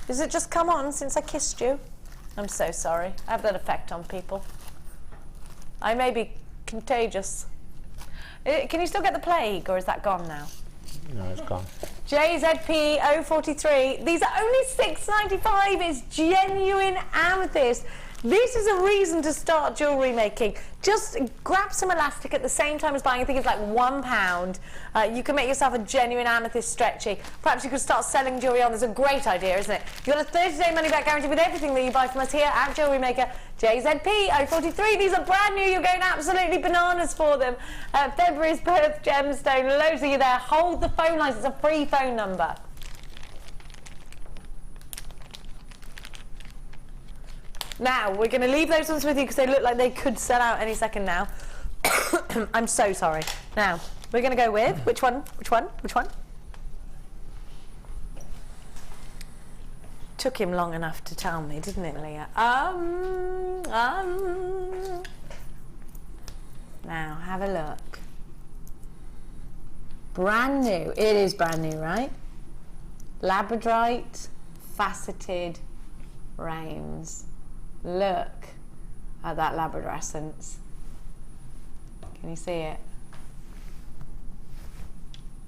Does it just come on since I kissed you? I'm so sorry. I have that effect on people. I may be contagious. Can you still get the plague, or is that gone now? No, it's gone. JZP 043. These are only £6.95. It's genuine amethyst. This is a reason to start jewellery making. Just grab some elastic at the same time as buying. I think it's like £1. You can make yourself a genuine amethyst stretchy. Perhaps you could start selling jewellery on. There's a great idea, isn't it? You've got a 30-day money-back guarantee with everything that you buy from us here at Jewellery Maker. JZP 043. These are brand new. You're going absolutely bananas for them. February's birth gemstone. Loads of you there. Hold the phone lines. It's a free phone number. Now, we're going to leave those ones with you because they look like they could sell out any second now. I'm so sorry. Now, we're going to go with, which one? Took him long enough to tell me, didn't it, Leah? Now, have a look. Brand new. It is brand new, right? Labradorite, faceted rains. Look at that labradorescence. Can you see it?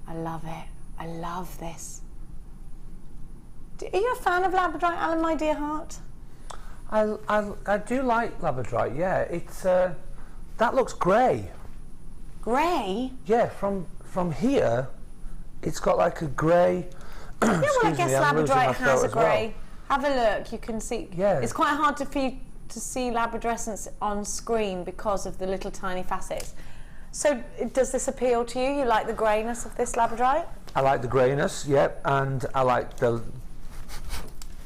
I love it. I love this. Are you a fan of labradorite, Alan, my dear heart? I do like labradorite, yeah. It's that looks grey. Grey? Yeah, from here, it's got like a grey. Yeah, well, I guess labradorite has a grey. Have a look, you can see. Yeah. It's quite hard for you to see labradorescence on screen because of the little tiny facets. So does this appeal to you? You like the greyness of this labradorite? I like the greyness, yep, and I like the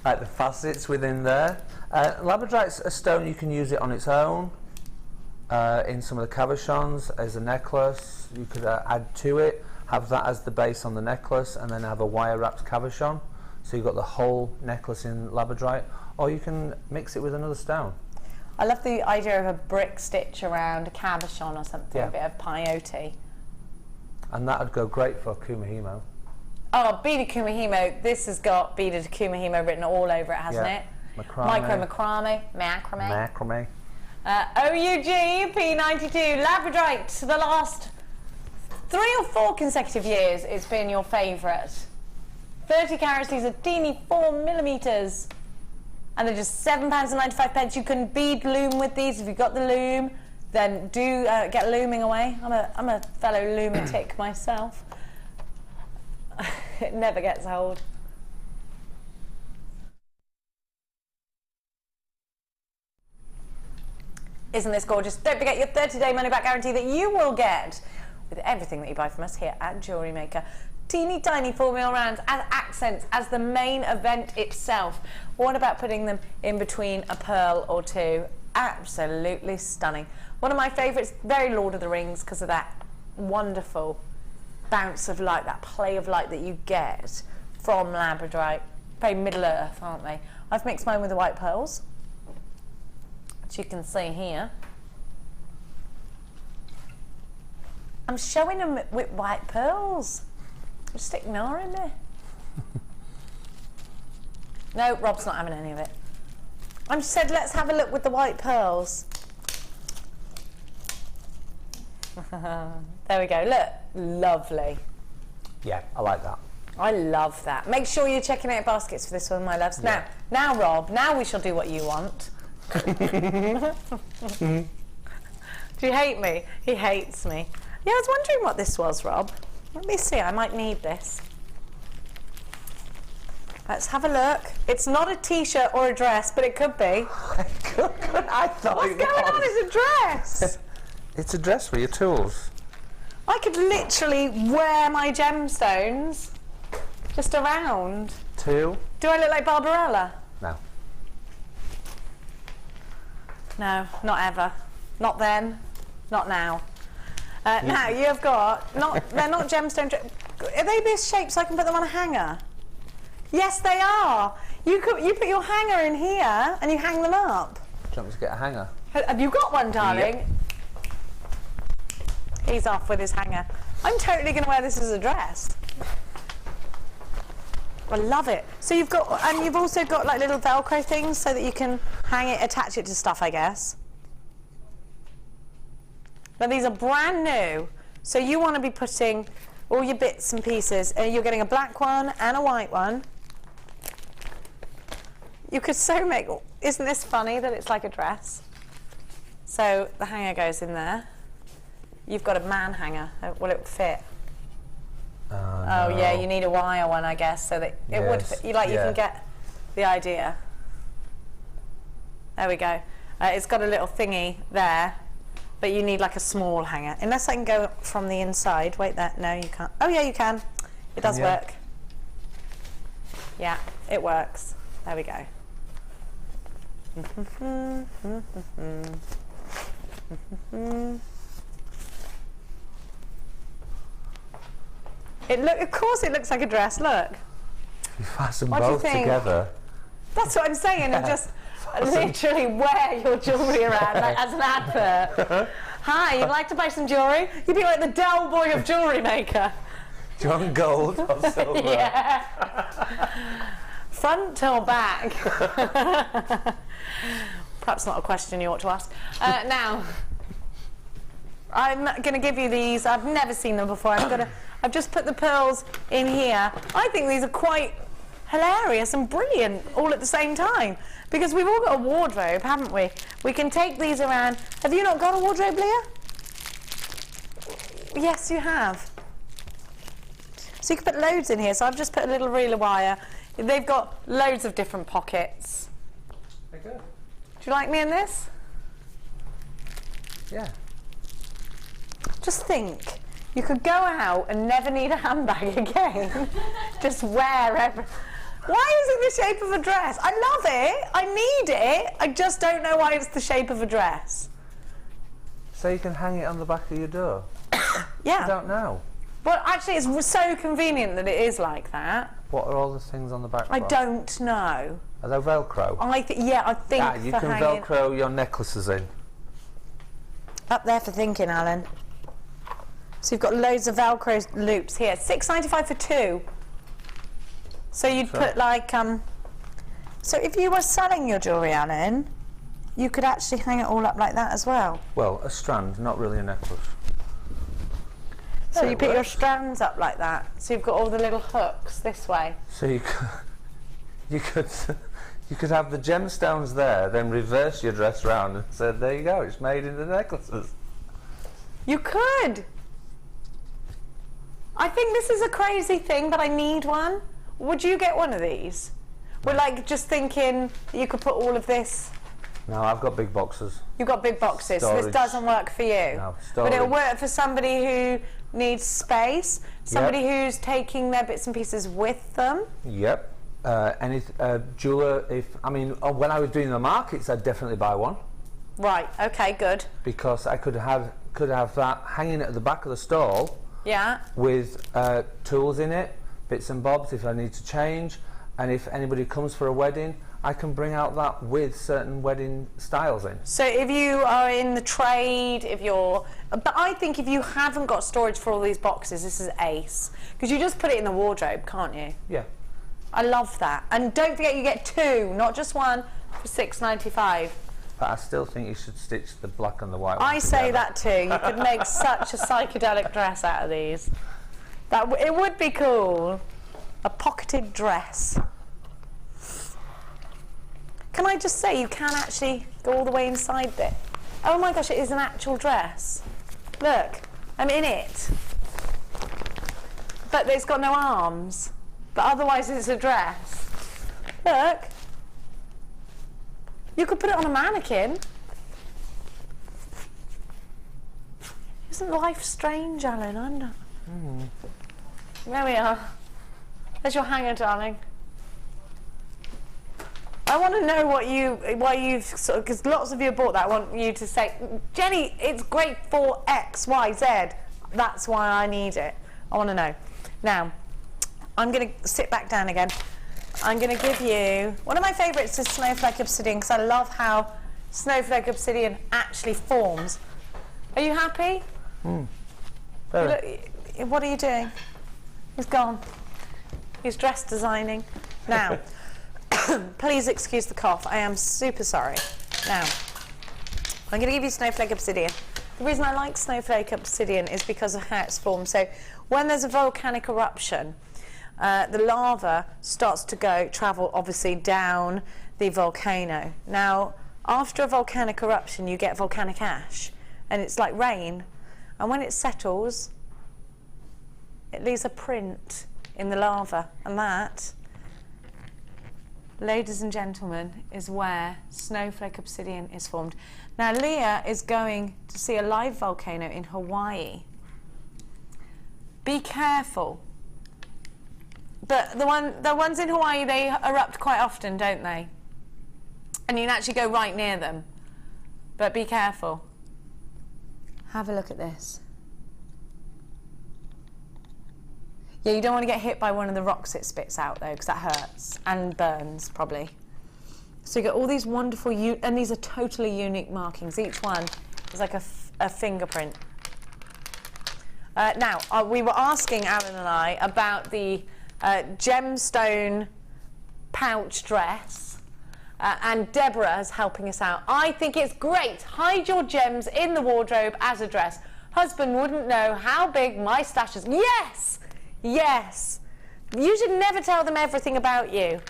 facets within there. Labradorite's a stone, you can use it on its own, in some of the cabochons, as a necklace. You could add to it, have that as the base on the necklace, and then have a wire-wrapped cabochon. So you've got the whole necklace in labradorite, or you can mix it with another stone. I love the idea of a brick stitch around a cabochon or something, yeah. A bit of peyote. And that would go great for kumihimo. Oh, beaded kumihimo. This has got beaded kumihimo written all over it, hasn't it? Macrame. Micro macrame. Macrame. OUG P92 labradorite. The last 3 or 4 consecutive years, it's been your favourite. 30 carats, these are teeny 4mm, and they're just £7.95. You can bead loom with these. If you've got the loom, then do get looming away. I'm a fellow lunatic myself. It never gets old. Isn't this gorgeous? Don't forget your 30-day money-back guarantee that you will get with everything that you buy from us here at Jewellery Maker. Teeny tiny 4mm rounds as accents, as the main event itself. What about putting them in between a pearl or two? Absolutely stunning. One of my favourites, very Lord of the Rings, because of that wonderful bounce of light, that play of light that you get from labradorite. Very Middle Earth, aren't they? I've mixed mine with the white pearls, which you can see here. I'm showing them with white pearls. Just ignoring me. No, Rob's not having any of it. I said let's have a look with the white pearls. There we go, look, lovely. Yeah, I like that. I love that. Make sure you're checking out baskets for this one, my loves. Yeah. Now Rob, now we shall do what you want. Do you hate me? He hates me. Yeah, I was wondering what this was, Rob. Let me see, I might need this. Let's have a look. It's not a t-shirt or a dress, but it could be. I thought What's going on? It's a dress. It's a dress for your tools. I could literally wear my gemstones just around. Do I look like Barbarella? No. No, not ever. Not then, not now. Now you've got, they're not gemstone, are they this shape so I can put them on a hanger? Yes, they are. You put your hanger in here and you hang them up. Do you want me to get a hanger? Have you got one, darling? Yep. He's off with his hanger. I'm totally going to wear this as a dress. I love it. So you've got, and you've also got like little Velcro things so that you can hang it, attach it to stuff, I guess. But these are brand new, so you want to be putting all your bits and pieces. You're getting a black one and a white one. You could so make, isn't this funny that it's like a dress? So the hanger goes in there. You've got a man hanger. Will it fit? Oh no. yeah, you need a wire one, I guess, so that it would fit. You can get the idea. There we go. It's got a little thingy there, but you need like a small hanger. Unless I can go from the inside. Wait there. No, you can't. Oh yeah, you can. It does work. Yeah, it works. There we go. Of course it looks like a dress, look. You fasten What do you both think? together. That's what I'm saying, and just literally wear your jewellery around like, as an advert. Hi, you'd like to buy some jewellery? You'd be like the Del Boy of Jewellery Maker. Do you want gold or silver? Yeah. Front or back? Perhaps not a question you ought to ask. Now, I'm going to give you these. I've never seen them before. I've just put the pearls in here. I think these are quite hilarious and brilliant all at the same time, because we've all got a wardrobe, haven't we? We can take these around. Have you not got a wardrobe, Leah? Yes, you have. So you can put loads in here. So I've just put a little reel of wire. They've got loads of different pockets. They're good. Do you like me in this? Yeah. Just think, you could go out and never need a handbag again. Just wear everything. Why is it the shape of a dress? I love it. I need it. I just don't know why it's the shape of a dress. So you can hang it on the back of your door? Yeah. I don't know. Well, actually, it's so convenient that it is like that. What are all the things on the back? I don't know. Are they Velcro? I think you for can hanging Velcro your necklaces in. up there for thinking, Alan. So you've got loads of Velcro loops here. $6.95 for two. So you'd put like so if you were selling your jewellery, Alan, you could actually hang it all up like that as well. Well, a strand, not really a necklace. So you put your strands up like that. So you've got all the little hooks this way. So you could have the gemstones there, then reverse your dress round and say, there you go, it's made into necklaces. You could. I think this is a crazy thing, but I need one. Would you get one of these? We're like just thinking that you could put all of this. No, I've got big boxes. You've got big boxes, so this doesn't work for you. No, but it'll work for somebody who needs space, somebody who's taking their bits and pieces with them. Yep. Any jeweler, when I was doing the markets, I'd definitely buy one. Right. Okay. Good. Because I could have that hanging at the back of the stall. Yeah. With tools in it, bits and bobs if I need to change, and if anybody comes for a wedding, I can bring out that with certain wedding styles in. So if you are in the trade, but I think if you haven't got storage for all these boxes, this is ace. Because you just put it in the wardrobe, can't you? Yeah. I love that. And don't forget you get two, not just one, for $6.95. But I still think you should stitch the black and the white one I say together. that too. You could make such a psychedelic dress out of these. It would be cool. A pocketed dress. Can I just say, you can actually go all the way inside there. Oh my gosh, it is an actual dress. Look, I'm in it. But it's got no arms. But otherwise it's a dress. Look. You could put it on a mannequin. Isn't life strange, Alan? I'm not. There we are. There's your hanger, darling. I want to know why you've sort of, because lots of you bought that. I want you to say, Jenny, it's great for X, Y, Z. That's why I need it. I want to know. Now, I'm going to sit back down again. I'm going to give you, one of my favourites is Snowflake Obsidian, because I love how Snowflake Obsidian actually forms. Are you happy? What are you doing? He's gone. He's dress designing. Now, please excuse the cough. I am super sorry. Now, I'm going to give you Snowflake Obsidian. The reason I like Snowflake Obsidian is because of how it's formed. So when there's a volcanic eruption, the lava starts to travel obviously down the volcano. Now, after a volcanic eruption, you get volcanic ash, and it's like rain. And when it settles, it leaves a print in the lava, and that, ladies and gentlemen, is where Snowflake Obsidian is formed. Now, Leah is going to see a live volcano in Hawaii. Be careful. But the ones in Hawaii, they erupt quite often, don't they? And you can actually go right near them. But be careful. Have a look at this. Yeah, you don't want to get hit by one of the rocks it spits out, though, because that hurts and burns, probably. So you get all these wonderful, and these are totally unique markings. Each one is like a fingerprint. Now, we were asking Alan and I about the gemstone pouch dress, and Deborah is helping us out. I think it's great. Hide your gems in the wardrobe as a dress. Husband wouldn't know how big my stash is. Yes! Yes. You should never tell them everything about you.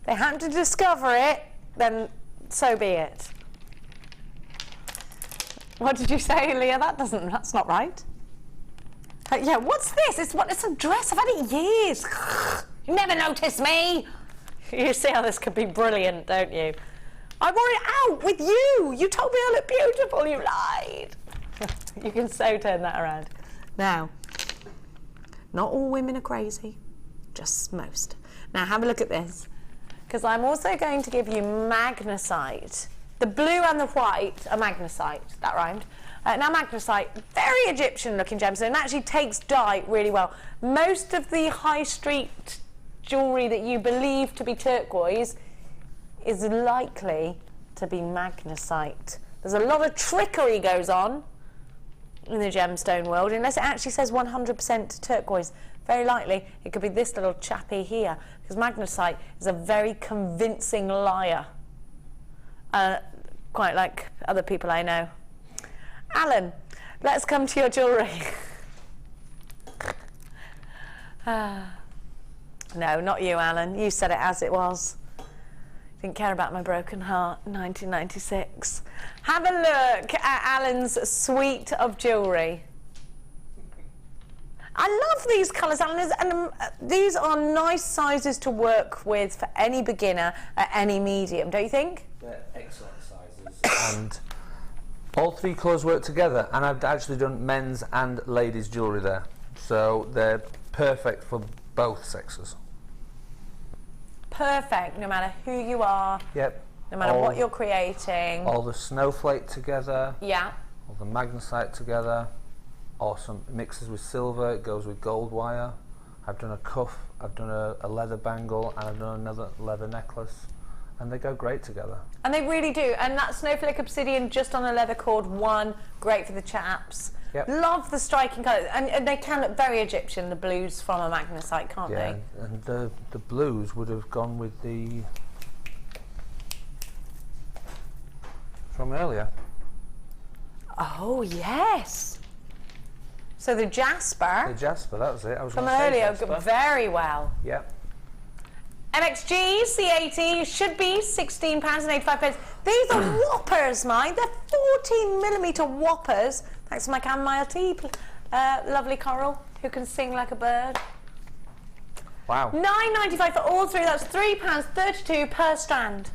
They happen to discover it, then so be it. What did you say, Leah? That's not right. Yeah, what's this? It's a dress. I've had it years. You never noticed me. You see how this could be brilliant, don't you? I wore it out with you. You told me I look beautiful. You lied. You can so turn that around. Now, not all women are crazy, just most. Now have a look at this, because I'm also going to give you magnesite. The blue and the white are magnesite. That rhymed. Now magnesite, very Egyptian looking gemstone, and actually takes dye really well. Most of the high street jewellery that you believe to be turquoise is likely to be magnesite. There's a lot of trickery goes on in the gemstone world, unless it actually says 100% turquoise. Very likely it could be this little chappy here, because magnesite is a very convincing liar, quite like other people I know. Alan, let's come to your jewellery. No, not you, Alan. You said it as it was. Didn't care about my broken heart in 1996. Have a look at Alan's suite of jewellery. I love these colours, Alan, and these are nice sizes to work with for any beginner at any medium, don't you think? They're excellent sizes. And all three colours work together, and I've actually done men's and ladies' jewellery there. So they're perfect for both sexes. Perfect, no matter who you are. Yep. No matter what you're creating. All the snowflake together. Yeah. All the magnesite together. Awesome. It mixes with silver, it goes with gold wire. I've done a cuff, I've done a leather bangle, and I've done another leather necklace. And they go great together. And they really do. And that Snowflake Obsidian just on a leather cord, great for the chaps. Yep. Love the striking colours. And they can look very Egyptian, the blues from a magnesite, can't they? Yeah, and the blues would have gone with the... from earlier. Oh, yes. So the jasper. The jasper, that was it. I was from earlier, very well. Yep. MXG C80 should be £16.85. These are whoppers, mine. They're 14mm whoppers. Thanks to my Chainmail tea, lovely Coral, who can sing like a bird. Wow. £9.95 for all three. That's £3.32 per strand.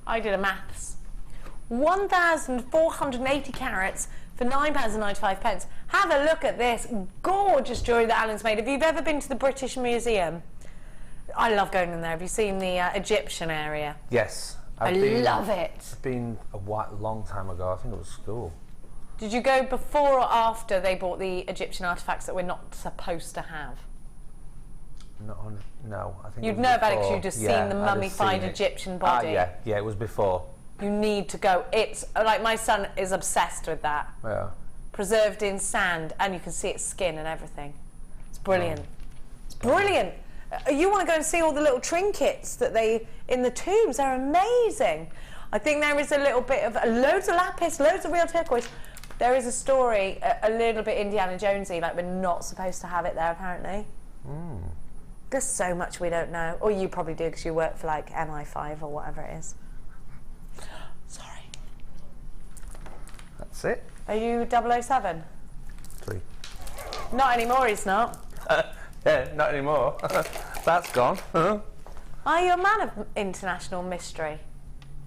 I did a maths. 1,480 carats for £9.95. Have a look at this gorgeous jewellery that Alan's made. If you've ever been to the British Museum, I love going in there. Have you seen the Egyptian area? Yes. I love it. I've been a long time ago. I think it was school. Did you go before or after they bought the Egyptian artefacts that we're not supposed to have? No, I think you'd know about it because you'd just seen the mummified Egyptian body. Yeah, it was before. You need to go. It's like my son is obsessed with that. Yeah. Preserved in sand, and you can see its skin and everything. It's brilliant. It's brilliant. You want to go and see all the little trinkets that they in the tombs? They're amazing. I think there is a little bit of loads of lapis, loads of real turquoise. There is a story, a little bit Indiana Jonesy, like we're not supposed to have it there apparently. There's so much we don't know. Or you probably do because you work for like MI5 or whatever it is. Sorry. That's it. Are you 007? 3. Not anymore, he's not. Yeah, not anymore. That's gone. Are you a man of international mystery?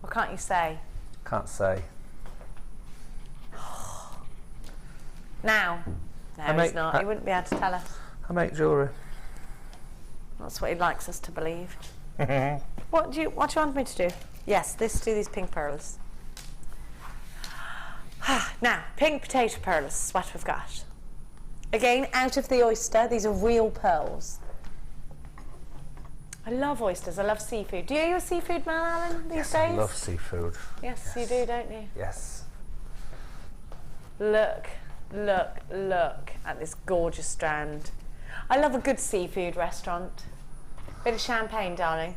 What can't you say? Can't say. Now. No, he's not. He wouldn't be able to tell us. I make jewellery. That's what he likes us to believe. What do you want me to do? Yes, do these pink pearls. Now, pink potato pearls is what we've got. Again, out of the oyster. These are real pearls. I love oysters. I love seafood. Do you a seafood man, Alan, these days? I love seafood. Yes, you do, don't you? Yes. Look at this gorgeous strand. I love a good seafood restaurant. Bit of champagne, darling.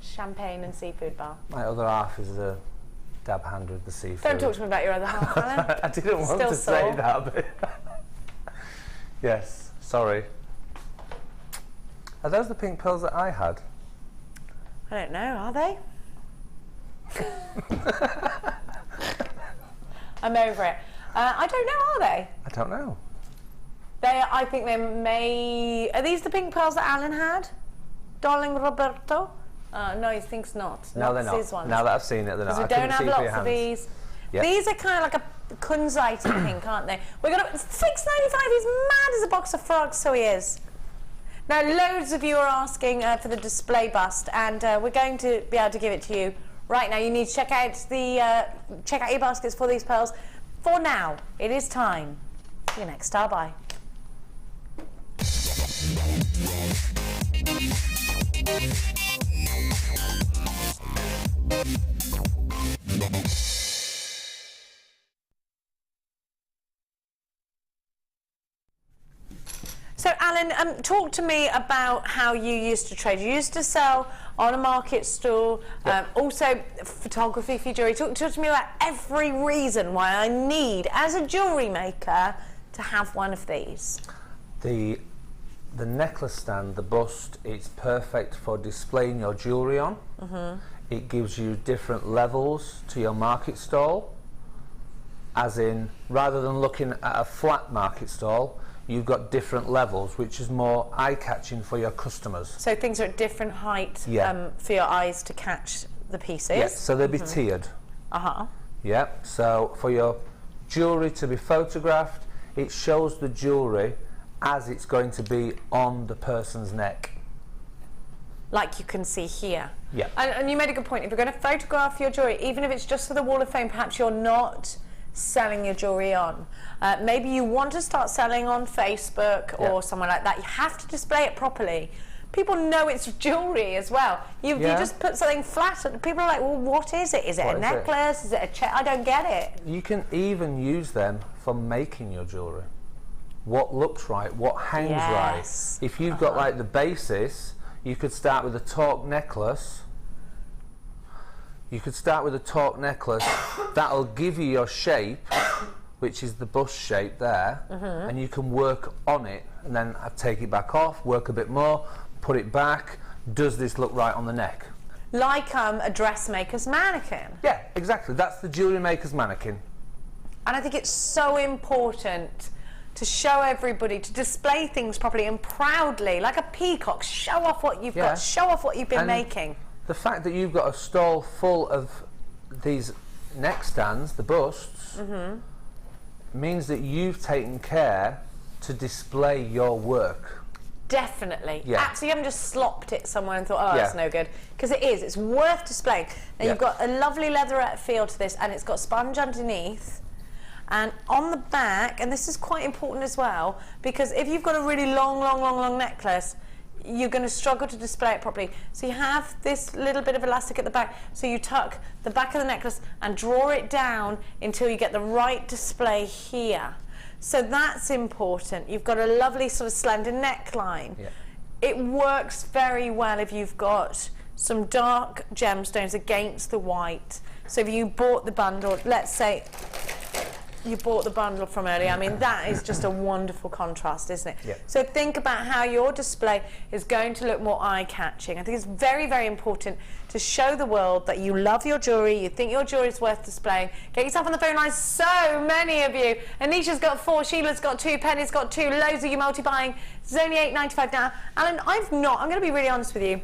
Champagne and seafood bar. My other half is a dab hand with the seafood. Don't talk to me about your other half, Alan. I didn't want to say that, but yes, sorry. Are those the pink pearls that I had? I don't know, are they? I'm over it. I don't know, are they? I don't know. I think they may... Are these the pink pearls that Alan had? Darling Roberto? No, he thinks not. No, they're not. His ones. Now that I've seen it, they're not. We don't have lots of these. Yep. These are kind of like a kunzite pink, aren't they? We're going to... $6.95, he's mad as a box of frogs, so he is. Now, loads of you are asking for the display bust, and we're going to be able to give it to you right now. You need to check out your baskets for these pearls. For now, it is time for your next star buy. So, Alan, talk to me about how you used to trade. You used to sell on a market stall, also photography for jewellery. Talk to me about every reason why I need, as a jewellery maker, to have one of these. The necklace stand, the bust, it's perfect for displaying your jewellery on. It gives you different levels to your market stall, as in, rather than looking at a flat market stall, you've got different levels, which is more eye-catching for your customers. So things are at different height for your eyes to catch the pieces? Yeah, so they'll be tiered. Yeah, so for your jewellery to be photographed, it shows the jewellery as it's going to be on the person's neck. Like you can see here. Yeah. And you made a good point. If you're going to photograph your jewellery, even if it's just for the wall of fame, perhaps you're not selling your jewellery on. Maybe you want to start selling on Facebook or somewhere like that. You have to display it properly. People know it's jewellery as well. You just put something flat and people are like, well, what is it? Is it a necklace? Is it a chain? I don't get it. You can even use them for making your jewellery. What looks right, what hangs right. If you've got like the basis, you could start with a torque necklace. That'll give you your shape, which is the bust shape there, and you can work on it, and then take it back off, work a bit more, put it back. Does this look right on the neck? Like a dressmaker's mannequin. Yeah, exactly. That's the jewellery maker's mannequin. And I think it's so important to show everybody, to display things properly and proudly, like a peacock. Show off what you've got, show off what you've been making. The fact that you've got a stall full of these neck stands, the busts, means that you've taken care to display your work. Definitely. Yeah. Absolutely. You haven't just slopped it somewhere and thought, oh, it's no good. Because it is. It's worth displaying. Now, you've got a lovely leatherette feel to this, and it's got sponge underneath. And on the back, and this is quite important as well, because if you've got a really long necklace, you're going to struggle to display it properly. So you have this little bit of elastic at the back, so you tuck the back of the necklace and draw it down until you get the right display here. So that's important. You've got a lovely sort of slender neckline. Yeah. It works very well if you've got some dark gemstones against the white. So if you bought the bundle, let's say you bought the bundle from earlier, I mean, that is just a wonderful contrast, isn't it? Yeah. So think about how your display is going to look more eye-catching. I think it's very, very important to show the world that you love your jewellery, you think your jewellery is worth displaying. Get yourself on the phone line, so many of you. Anisha's got 4, Sheila's got 2, Penny's got 2, loads of you multi-buying. It's only £8.95 now. Alan, I'm going to be really honest with you.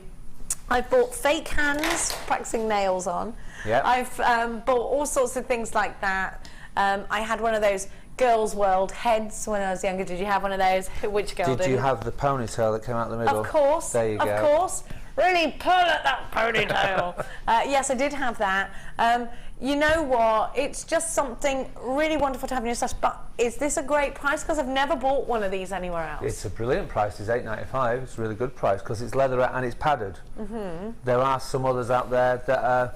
I've bought fake hands, practicing nails on. Yep. I've bought all sorts of things like that. I had one of those Girls' World heads when I was younger. Did you have one of those? Which girl did? Did you have the ponytail that came out the middle? Of course. There you go. Of course. Really pull at that ponytail. Yes, I did have that. You know what? It's just something really wonderful to have in your stash. But is this a great price? Because I've never bought one of these anywhere else. It's a brilliant price. It's £8.95. It's a really good price because it's leatherette and it's padded. There are some others out there that are...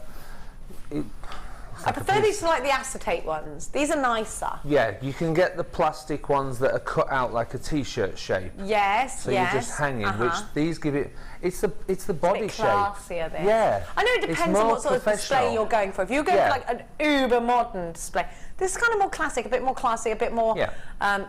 I prefer these to like the acetate ones. These are nicer. Yeah, you can get the plastic ones that are cut out like a t-shirt shape. Yes, so you're just hanging, which these give it. It's the body shape. Classier, this. Yeah. I know it depends on what sort of display you're going for. If you're going for like an uber modern display, this is kind of more classic, a bit more classy, a bit more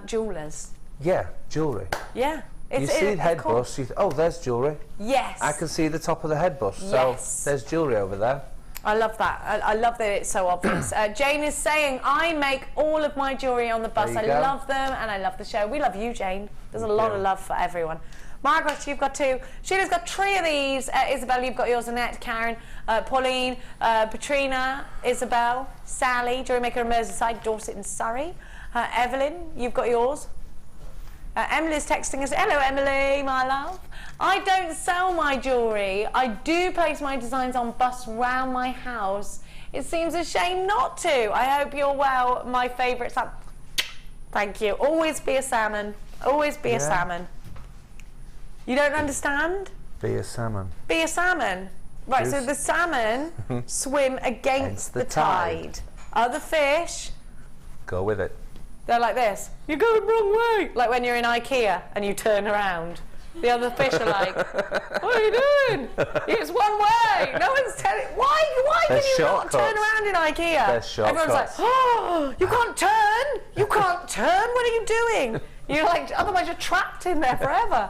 jewellers. Yeah, jewellery. Yeah. You see head bust, you oh, there's jewellery. Yes. I can see the top of the head bust, so there's jewellery over there. I love that. I love that it's so obvious. Jane is saying, I make all of my jewellery on the bus. I love them and I love the show. We love you, Jane. There's a lot of love for everyone. Margaret, you've got 2. Sheila's got 3 of these. Isabel, you've got yours. Annette, Karen, Pauline, Patrina, Isabel, Sally, Jewellery Maker in Merseyside, Dorset and Surrey. Evelyn, you've got yours. Emily's texting us. Hello, Emily, my love. I don't sell my jewellery. I do place my designs on busts round my house. It seems a shame not to. I hope you're well. My favourite salmon. Thank you. Always be a salmon. Always be a salmon. You don't understand? Be a salmon. Be a salmon. Right, so the salmon swim against the tide. Other fish... Go with it. They're like this. You're going wrong way. Like when you're in IKEA and you turn around. The other fish are like, what are you doing? It's one way. No one's telling. Why can you not turn around in IKEA? Everyone's like, oh, you can't turn. You can't turn. What are you doing? You're like, otherwise you're trapped in there forever.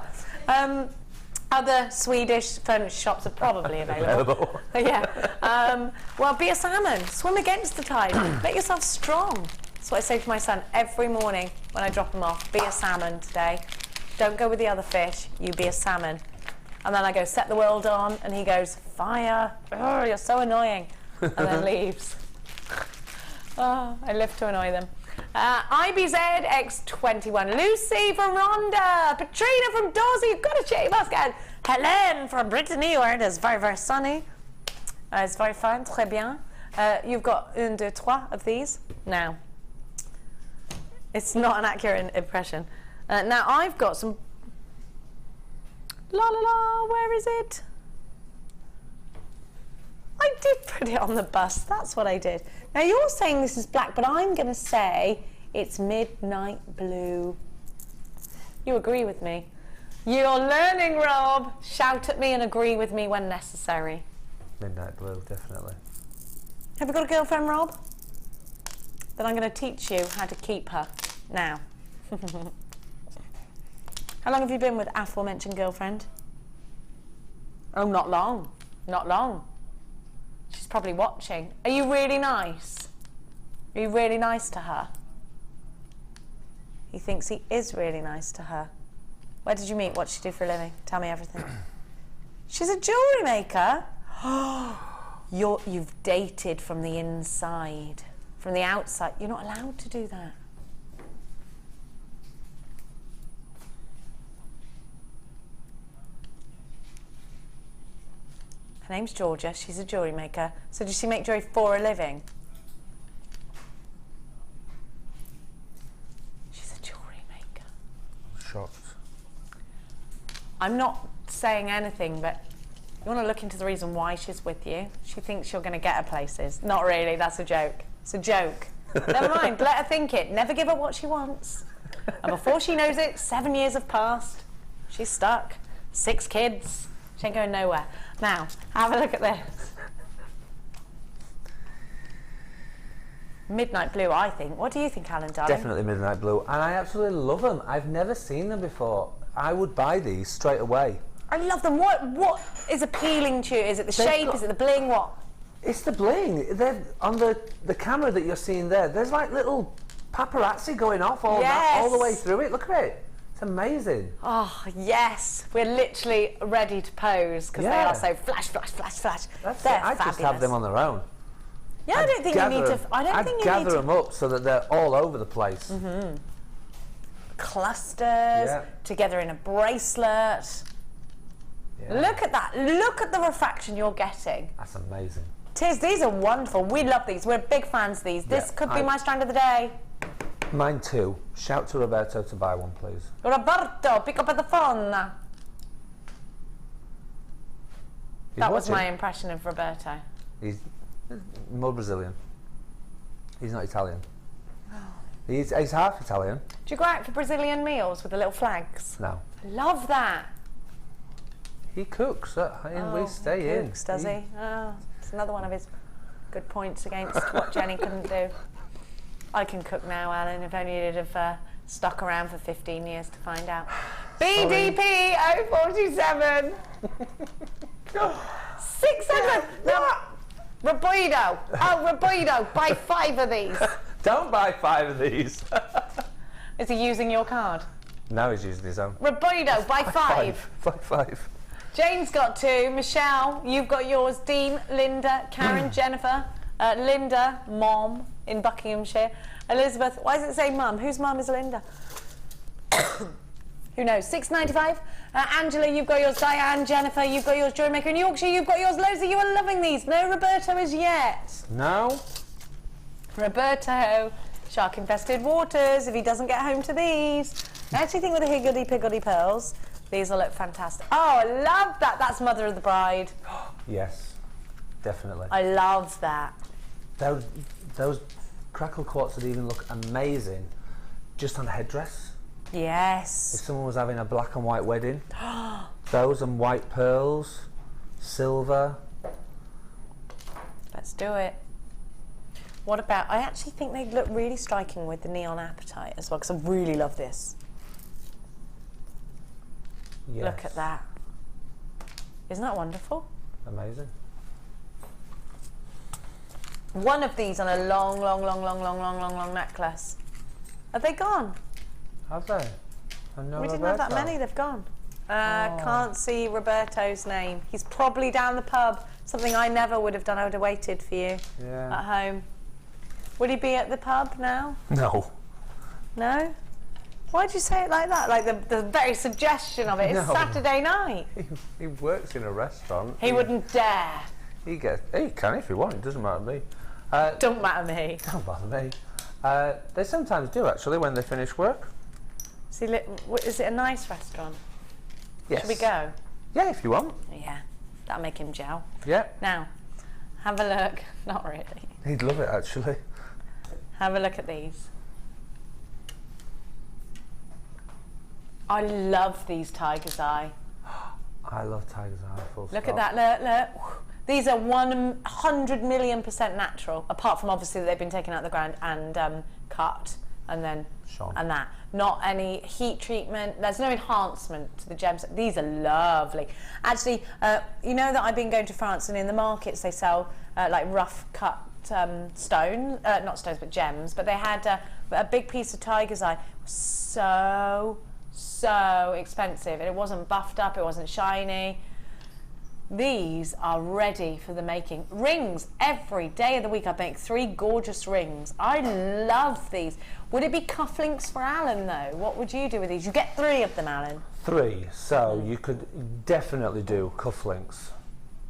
Other Swedish furniture shops are probably available. Well, be a salmon. Swim against the tide. Make yourself strong. That's what I say to my son every morning when I drop him off. Be a salmon today. Don't go with the other fish. You be a salmon. And then I go, set the world on, and he goes, fire. Oh, you're so annoying. And then leaves. Oh, I live to annoy them. IBZX21. Lucy from Rhonda. Patrina from Dorsey. You've got to check your basket. Helen from Brittany, where it is very, very sunny. It's very fun. Très bien. You've got 1, 2, 3 of these. Now, it's not an accurate impression. Now, I've got some... La la la, where is it? I did put it on the bust. That's what I did. Now, you're saying this is black, but I'm going to say it's midnight blue. You agree with me? You're learning, Rob. Shout at me and agree with me when necessary. Midnight blue, definitely. Have you got a girlfriend, Rob? Then I'm going to teach you how to keep her now. How long have you been with aforementioned girlfriend? Oh, not long. Not long. She's probably watching. Are you really nice? Are you really nice to her? He thinks he is really nice to her. Where did you meet? What does she do for a living? Tell me everything. She's a jewellery maker. You've dated from the inside. From the outside. You're not allowed to do that. Her name's Georgia. She's a jewellery maker. So does she make jewellery for a living? She's a jewellery maker. Shocked. I'm not saying anything, but you want to look into the reason why she's with you. She thinks you're going to get her places. Not really, that's a joke. It's a joke. Never mind, let her think it. Never give her what she wants. And before she knows it, 7 years have passed. She's stuck. 6 kids. She ain't going nowhere. Now, have a look at this. Midnight blue, I think. What do you think, Alan, darling? Definitely midnight blue, and I absolutely love them. I've never seen them before. I would buy these straight away. I love them. What is appealing to you? Is it the shape? Is it the bling? What? It's the bling. They're on the camera that you're seeing there. There's like little paparazzi going off all the way through it. Look at it. It's amazing. Oh yes, we're literally ready to pose because they are so flash, flash, flash, flash. That's They're it. I fabulous. just have them on their own. Yeah, I don't think you need to. I don't think you need to. I'd gather them up so that they're all over the place. Mm-hmm. Clusters together in a bracelet. Yeah. Look at that. Look at the refraction you're getting. That's amazing. Tiz, these are wonderful. We love these. We're big fans of these. This could be my strand of the day. Mine too. Shout to Roberto to buy one, please. Roberto, pick up the phone. That was my impression of Roberto. He's more Brazilian. He's not Italian. He's half Italian. Do you go out for Brazilian meals with the little flags? No. I love that. He cooks, and we stay in. Cooks, does he? Oh, it's another one of his good points against what Jenny couldn't do. I can cook now, Alan, if only you'd have stuck around for 15 years to find out. BDP 047. 600. No. Rabido. Oh, Rabido, buy 5 of these. Don't buy 5 of these. Is he using your card? No, he's using his own. Rabido, buy 5. Buy 5. Jane's got 2. Michelle, you've got yours. Dean, Linda, Karen, Jennifer, Linda, Mom in Buckinghamshire. Elizabeth, why does it say Mum? Whose mum is Linda? Who knows? $6.95. Angela, you've got yours. Diane, Jennifer, you've got yours. Jewellery Maker in Yorkshire, you've got yours. Loads of you are loving these. No Roberto as yet. No. Roberto, shark-infested waters, if he doesn't get home to these. I actually think with the higgledy-piggledy pearls, these will look fantastic. Oh, I love that. That's Mother of the Bride. Yes, definitely. I love that. Those crackle quartz would even look amazing just on a headdress. Yes. If someone was having a black and white wedding, those and white pearls, silver. Let's do it. What about, I actually think they'd look really striking with the neon apatite as well, because I really love this. Yes. Look at that. Isn't that wonderful? Amazing. One of these on a long necklace. Are they gone? Have they? We didn't have that many, they've gone. Can't see Roberto's name. He's probably down the pub. Something I never would have done. I would have waited for you at home. Would he be at the pub now? No. No? Why'd you say it like that? Like the very suggestion of it. It's Saturday night. He works in a restaurant. He wouldn't dare. He can if he wants. It doesn't matter to me. Don't matter me. Don't bother me. They sometimes do actually when they finish work. See, is it a nice restaurant? Yes. Should we go? Yeah, if you want. Yeah, that'll make him gel. Yeah. Now, have a look. Not really. He'd love it actually. Have a look at these. I love these tiger's eye. I love tiger's eye. Full Look stop. at that, look. These are 100,000,000% natural, apart from obviously they've been taken out of the ground and cut and then Shone. and that. Not any heat treatment. There's no enhancement to the gems. These are lovely. Actually, you know that I've been going to France, and in the markets they sell like rough cut stone, not stones but gems. But they had a big piece of tiger's eye. So expensive, and it wasn't buffed up. It wasn't shiny. These are ready for the making. Rings every day of the week. I make 3 gorgeous rings. I love these. Would it be cufflinks for Alan though? What would you do with these? You get 3 of them, Alan. 3. So you could definitely do cufflinks.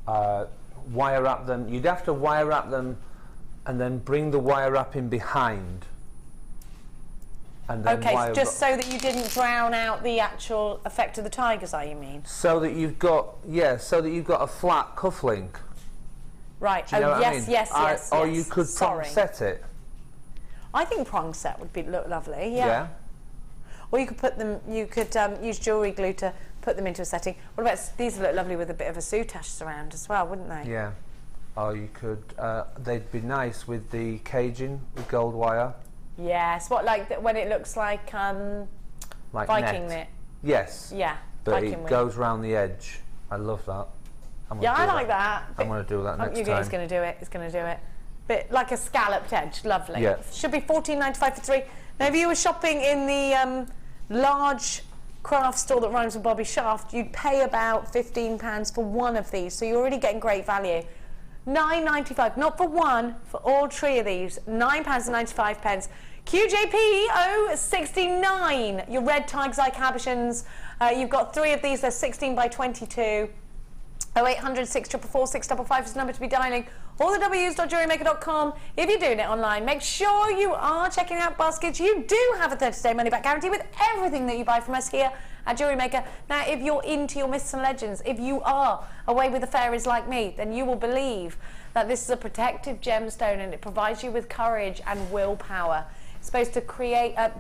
wire wrap them. You'd have to wire wrap them and then bring the wire wrap in behind. And then Okay, wire just so that you didn't drown out the actual effect of the tiger's eye, you mean? so that you've got, yeah, so that you've got a flat cufflink. Right. Do you know what I mean? Yes. Or you could prong set it. I think prong set would look lovely. Yeah. Or you could put them. You could use jewellery glue to put them into a setting. What about these? Look lovely with a bit of a soutache surround as well, wouldn't they? Yeah. Or you could. They'd be nice with the caging with gold wire. Yes. What when it looks like Viking knit. Yes. Yeah. But Viking it knit. goes round the edge. I love that. Yeah, I like that. I'm going to do that next time. It's going to do it. It's going to do it. Bit like a scalloped edge. Lovely. Yeah. Should be $14.95 for 3. Now, if you were shopping in the large craft store that rhymes with Bobby Shaft, you'd pay about £15 for one of these. So you're already getting great value. £9.95, not for one, for all 3 of these. £9.95. QJP 069. Your red tiger's eye cabochons. You've got 3 of these. They're 16 by 22. 0800 644 655 is the number to be dialing. All the W's.JewelleryMaker.com. If you're doing it online, make sure you are checking out baskets. You do have a 30-day money-back guarantee with everything that you buy from us here at Jewellery Maker. Now, if you're into your myths and legends, if you are away with the fairies like me, then you will believe that this is a protective gemstone and it provides you with courage and willpower. It's supposed to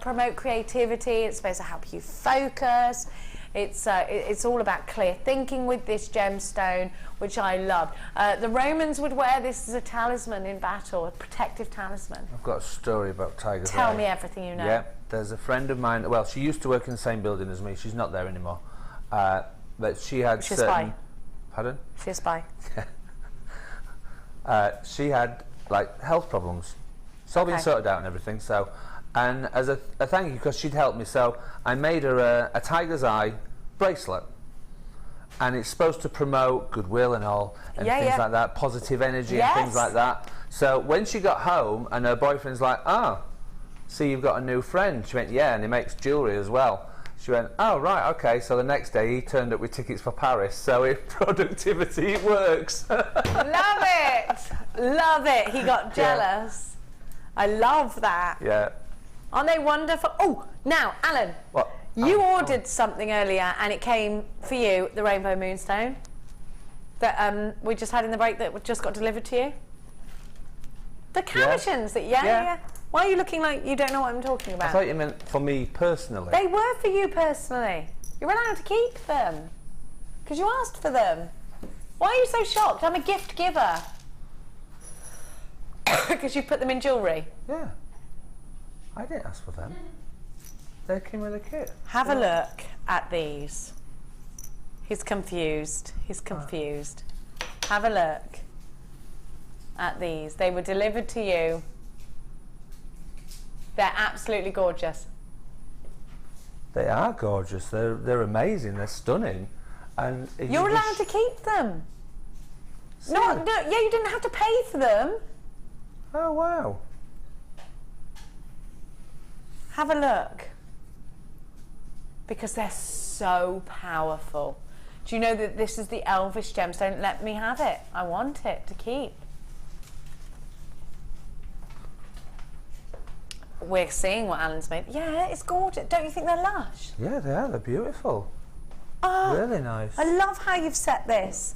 promote creativity. It's supposed to help you focus. It's all about clear thinking with this gemstone, which I love. The Romans would wear this as a talisman in battle, a protective talisman. I've got a story about tiger's eye. Tell me everything you know. Yeah, there's a friend of mine. Well, she used to work in the same building as me. She's not there anymore. But she had She's a spy. Pardon? She's a spy. She had like health problems. It's all been sorted out and everything. So, and as a thank you, because she'd helped me, so I made her a tiger's eye bracelet, and it's supposed to promote goodwill and all, and things like that, positive energy and things like that. So when she got home and her boyfriend's like, "Oh, see, you've got a new friend." She went, "Yeah, and he makes jewellery as well." She went, "Oh, right, okay." So the next day he turned up with tickets for Paris. So if productivity works. Love it, love it. He got jealous. I love that. Yeah. Aren't they wonderful? Oh, now, Alan. What? You ordered something earlier and it came for you, the Rainbow Moonstone, that we just had in the break that just got delivered to you. The cabochons that, yeah. Why are you looking like you don't know what I'm talking about? I thought you meant for me personally. They were for you personally. You're allowed to keep them because you asked for them. Why are you so shocked? I'm a gift giver. Because you put them in jewellery. Yeah. I didn't ask for them. They came with a kit. Have a look at these. He's confused. He's confused. Have a look at these. They were delivered to you. They're absolutely gorgeous. They are gorgeous. They're amazing. They're stunning. And you're allowed to keep them. No, you didn't have to pay for them. Oh wow. Have a look. Because they're so powerful. Do you know that this is the Elvish gemstone? Let me have it. I want it to keep. We're seeing what Alan's made. Yeah, it's gorgeous. Don't you think they're lush? Yeah, they are. They're beautiful. Oh, really nice. I love how you've set this.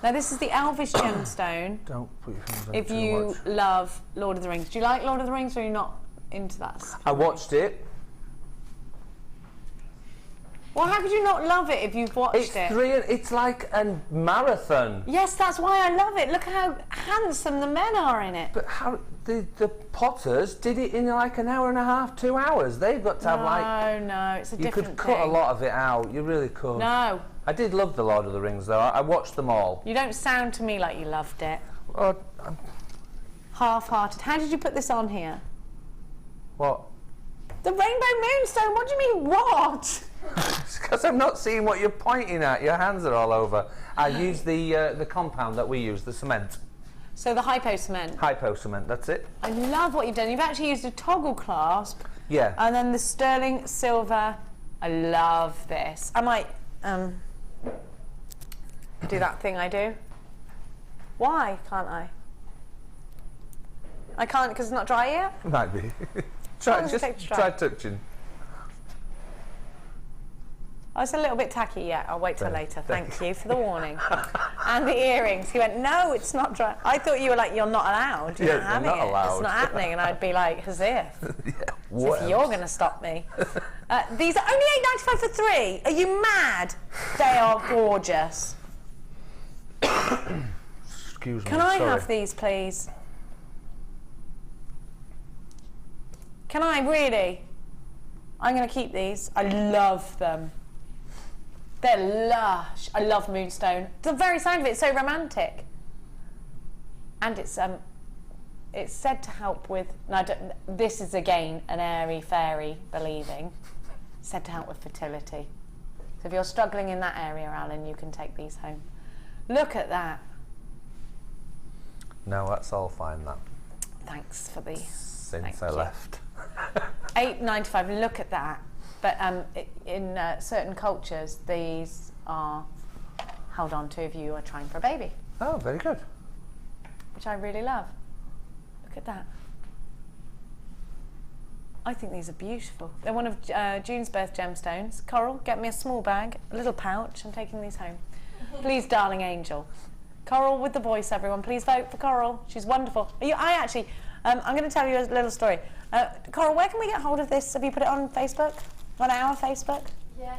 Now this is the Elvish gemstone. Don't put your fingers on if it too you much. love Lord of the Rings. Do you like Lord of the Rings or are you not into that? I watched it. Well, how could you not love it if you've watched it? It's like a marathon. Yes, that's why I love it. Look how handsome the men are in it. But how the Potters did it in like an hour and a half, 2 hours. They've got to have like... No, it's a different You could cut a lot of it out. You really could. No. I did love the Lord of the Rings though. I watched them all. You don't sound to me like you loved it. Well, half-hearted. How did you put this on here? What? The Rainbow Moonstone. What do you mean, what? Because I'm not seeing what you're pointing at. Your hands are all over. I used the compound that we use, the cement. So the hypo cement. Hypo cement, that's it. I love what you've done. You've actually used a toggle clasp. Yeah. And then the sterling silver. I love this. I might do that thing I do. Why can't I? I can't because it's not dry yet? Might be. Try touching. I was a little bit tacky yet. I'll wait till later. Thank you for the warning. And the earrings. He went, no, it's not dry. I thought you were like, you're not allowed. You're not having it. allowed. It's not happening. And I'd be like, as if. As if you're going to stop me. These are only £8.95 for 3. Are you mad? They are gorgeous. Excuse me. Can I sorry. have these, please? Can I really? I'm going to keep these. I love them. They're lush. I love moonstone. The very sound of it is so romantic. And it's said to help with. Now, this is again an airy fairy believing. Said to help with fertility. So if you're struggling in that area, Alan, you can take these home. Look at that. No, that's all fine. That. Thanks for the. Since I left. £8.95. Look at that. But in certain cultures, these are held on to if you are trying for a baby. Oh, very good. Which I really love. Look at that. I think these are beautiful. They're one of June's birth gemstones. Coral, get me a small bag, a little pouch. I'm taking these home. Please, darling angel. Coral with the voice, everyone. Please vote for Coral. She's wonderful. I'm going to tell you a little story. Coral, where can we get hold of this? Have you put it on Facebook? On our Facebook? Yeah,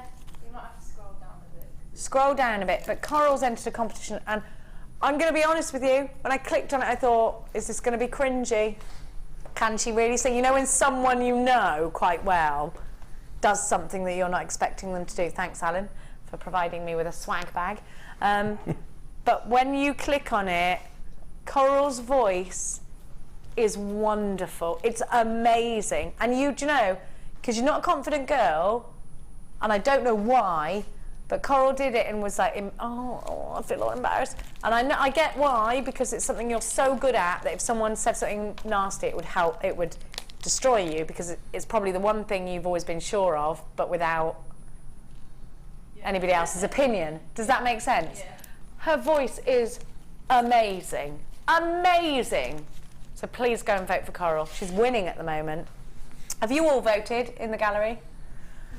you might have to scroll down a bit. Scroll down a bit, but Coral's entered a competition, and I'm going to be honest with you, when I clicked on it I thought, is this going to be cringy? Can she really sing? You know when someone you know quite well does something that you're not expecting them to do. Thanks, Alan, for providing me with a swag bag. But when you click on it, Coral's voice is wonderful. It's amazing. And do you know, because you're not a confident girl, and I don't know why, but Coral did it and was like, I feel all embarrassed. And I get why, because it's something you're so good at that if someone said something nasty, it would help, it would destroy you, because it's probably the one thing you've always been sure of, but without anybody else's opinion. Does that make sense? Yeah. Her voice is amazing. Amazing. So please go and vote for Coral. She's winning at the moment. Have you all voted in the gallery?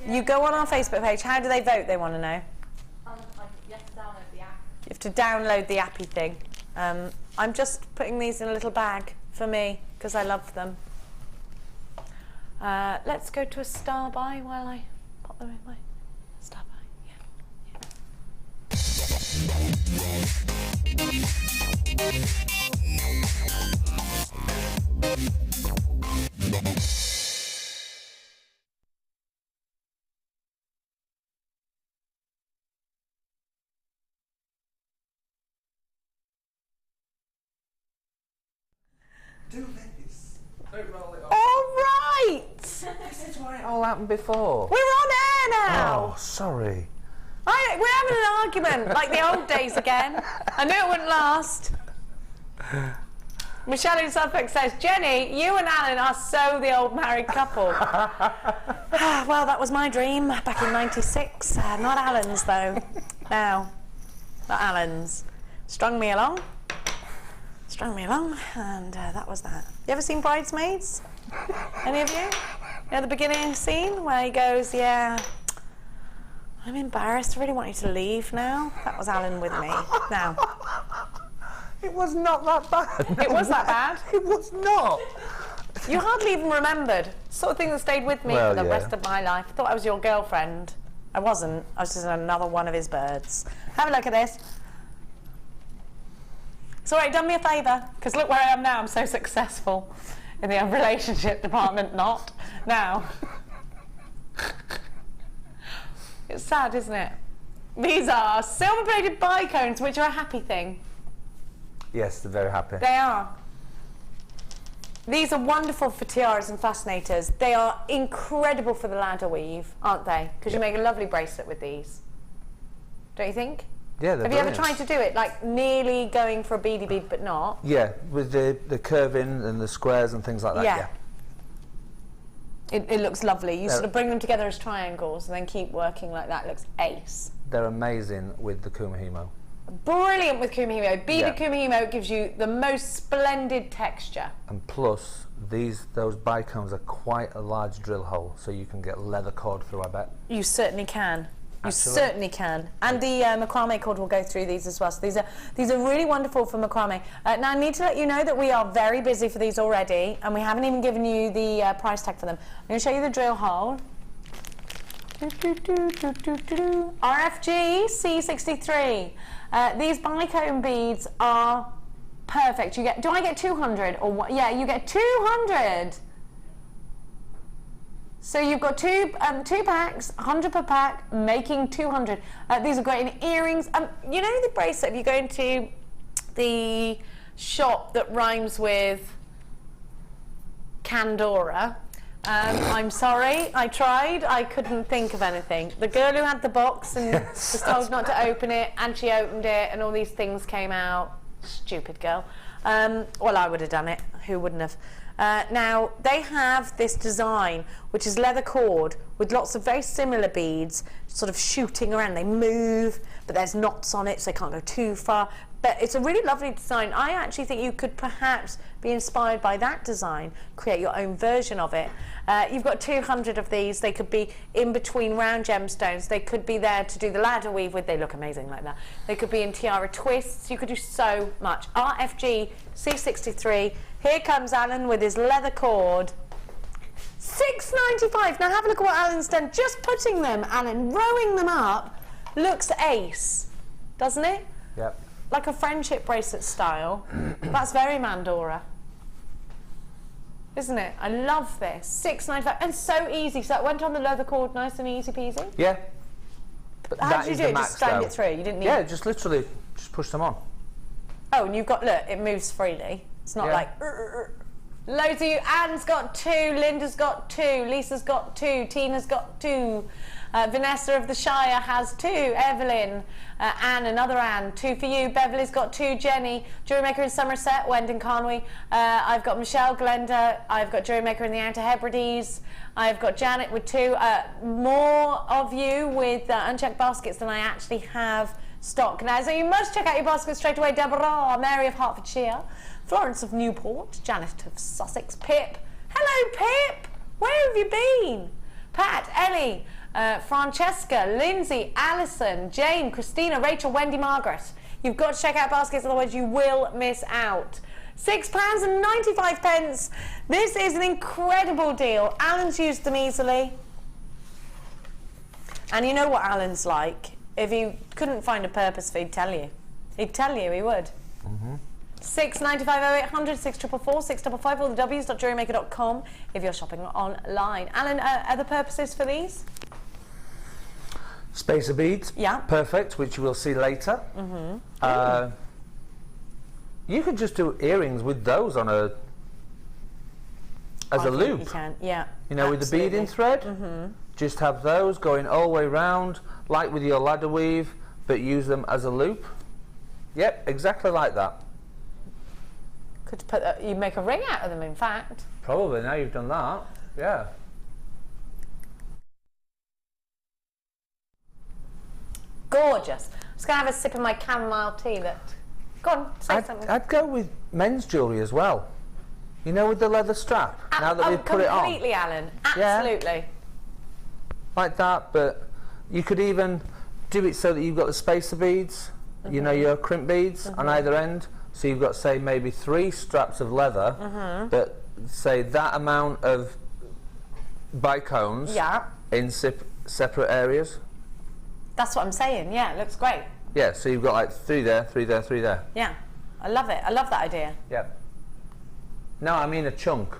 Yeah. You go on our Facebook page. How do they vote? They want to know. You have to download the app. You have to download the appy thing. I'm just putting these in a little bag for me because I love them. Let's go to a star by while I pop them in my star by. Do this. Don't roll it off. All right. This is why it all happened before. We're on air now. Oh, sorry. We're having an argument like the old days again. I knew it wouldn't last. Michelle in Suffolk says, Jenny, you and Alan are so the old married couple. Well, that was my dream back in '96. Not Alan's, though. No, not Alan's. Strung me along, and that was that. You ever seen Bridesmaids? Any of you? You know the beginning scene where he goes, yeah, I'm embarrassed, I really want you to leave now. That was Alan with me. Now. It was not that bad. It was that bad? It was not. You hardly even remembered. Sort of thing that stayed with me for the rest of my life. I thought I was your girlfriend. I wasn't. I was just another one of his birds. Have a look at this. It's all right, done me a favour, because look where I am now. I'm so successful in the relationship department. Not now. It's sad, isn't it? These are silver-plated bicones, which are a happy thing. Yes, they're very happy. They are. These are wonderful for tiaras and fascinators. They are incredible for the ladder weave, aren't they? Because you make a lovely bracelet with these. Don't you think? Yeah, they're Have you ever tried to do it, like nearly going for a beady bead but not? Yeah, with the curving and the squares and things like that, yeah. It looks lovely. You sort of bring them together as triangles and then keep working like that. It looks ace. They're amazing with the Kumahimo. Brilliant with kumihimo. Beaded Yeah. kumihimo gives you the most splendid texture. And plus, those bicones are quite a large drill hole, so you can get leather cord through, I bet. You certainly can. You Actually. certainly can. And the macrame cord will go through these as well. So these are really wonderful for macrame. Now I need to let you know that we are very busy for these already, and we haven't even given you the price tag for them. I'm going to show you the drill hole. RFG C63. These bicone beads are perfect. You get. Do I get 200 or what? Yeah, you get 200. So you've got two packs, 100 per pack, making 200. These are great in earrings. You know the bracelet. If you go into the shop that rhymes with Candora. I'm sorry, I tried, I couldn't think of anything. The girl who had the box and was told not to open it, and she opened it, and all these things came out. Stupid girl. Well, I would have done it. Who wouldn't have? Now, they have this design, which is leather cord with lots of very similar beads sort of shooting around. They move, but there's knots on it, so they can't go too far. But it's a really lovely design. I actually think you could perhaps be inspired by that design, create your own version of it. You've got 200 of these. They could be in between round gemstones. They could be there to do the ladder weave with. They look amazing like that. They could be in tiara twists. You could do so much. RFG C63. Here comes Allan with his leather cord. $6.95. Now have a look at what Allan's done. Just putting them, Allan, rowing them up, looks ace, doesn't it? Yep. Like a friendship bracelet style. That's very Mandora, isn't it? I love this. $6.95 and so easy. So that went on the leather cord, nice and easy peasy. Yeah. But how did you do it? Just stand it through. You didn't need. Yeah, just literally just push them on. Oh, and you've got, look, it moves freely. It's not like. Loads of you. Anne's got 2. Linda's got 2. Lisa's got 2. Tina's got 2. Vanessa of the Shire has 2. Evelyn, Anne, another Anne, 2 for you. Beverly's got 2. Jenny, Jewellery Maker in Somerset, Wendon Conway. I've got Michelle Glenda. I've got Jewellery Maker in the Outer Hebrides. I've got Janet with 2. More of you with unchecked baskets than I actually have stock now. So you must check out your baskets straight away. Deborah, Mary of Hertfordshire, Florence of Newport, Janet of Sussex, Pip. Hello, Pip. Where have you been? Pat, Ellie. Francesca, Lindsay, Alison, Jane, Christina, Rachel, Wendy, Margaret. You've got to check out baskets, otherwise you will miss out. £6.95. This is an incredible deal. Allan's used them easily. And you know what Allan's like. If he couldn't find a purpose for, he'd tell you. He'd tell you, he would. Mm-hmm. $6.95, 0800 644 655, all the w's.jewellerymaker.com if you're shopping online. Allan, other purposes for these? Spacer beads, yeah, perfect, which you will see later. Mm-hmm. You could just do earrings with those on a loop. You can, yeah. You know, absolutely. With the beading thread, mm-hmm. Just have those going all the way round, like with your ladder weave, but use them as a loop. Yep, exactly like that. Could put you make a ring out of them, in fact. Probably. Now you've done that, yeah. Gorgeous. I'm just going to have a sip of my chamomile tea. Go on, say something. I'd go with men's jewellery as well. You know, with the leather strap, now that we've put it on. Completely, Allan. Absolutely. Yeah. Like that, but you could even do it so that you've got the spacer beads, mm-hmm. You know, your crimp beads, mm-hmm. On either end. So you've got, say, maybe 3 straps of leather, mm-hmm. But say that amount of bicones, yeah. In separate areas. That's what I'm saying, yeah, it looks great. Yeah, so you've got like 3 there, 3 there, 3 there. Yeah, I love it. I love that idea. Yeah. No, I mean a chunk.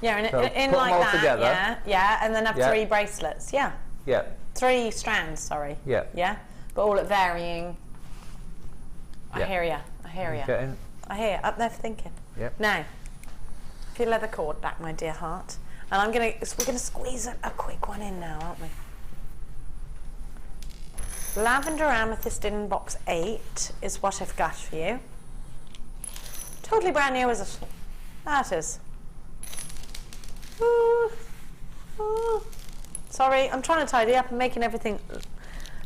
Yeah, so in put like them all that, together. yeah, and then have 3 bracelets, yeah. Yeah. 3 strands, sorry. Yeah. Yeah, but all at varying. I Yeah. hear you. I hear you. I hear you. Up there for thinking. Yep. Now, if your leather cord back, my dear heart, and we're gonna squeeze a quick one in now, aren't we? Lavender Amethyst in box 8 is what I've got for you. Totally brand new, is it? That is. Ooh. Ooh. Sorry, I'm trying to tidy up and making everything.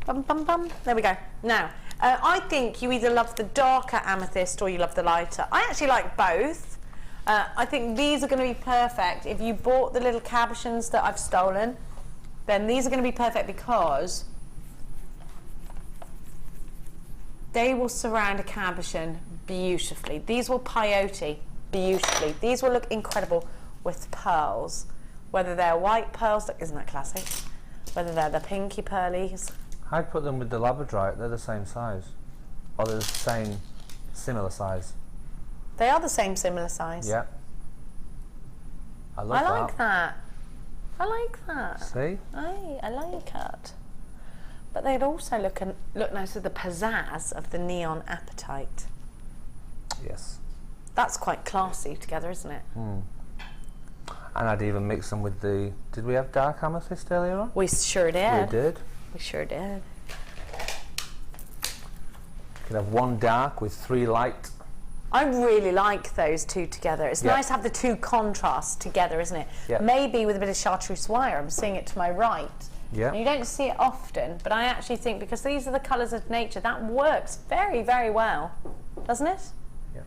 Bum, bum, bum. There we go. Now, I think you either love the darker amethyst or you love the lighter. I actually like both. I think these are going to be perfect. If you bought the little cabochons that I've stolen, then these are going to be perfect because they will surround a cabochon beautifully. These will peyote beautifully. These will look incredible with pearls. Whether they're white pearls, isn't that classic? Whether they're the pinky pearlies. I'd put them with the labradorite, they're the same size. Or they're the same, similar size. They are the same similar size. Yeah. I like that. I like that. See? I like it. But they'd also look nice with the pizzazz of the neon apatite. Yes. That's quite classy together, isn't it? Mm. And I'd even mix them with the... Did we have dark amethyst earlier on? We sure did. We did. We sure did. You could have one dark with 3 light. I really like those two together. It's nice to have the two contrasts together, isn't it? Yeah. Maybe with a bit of chartreuse wire. I'm seeing it to my right. Yeah. And you don't see it often, but I actually think because these are the colours of nature, that works very, very well, doesn't it? Yeah.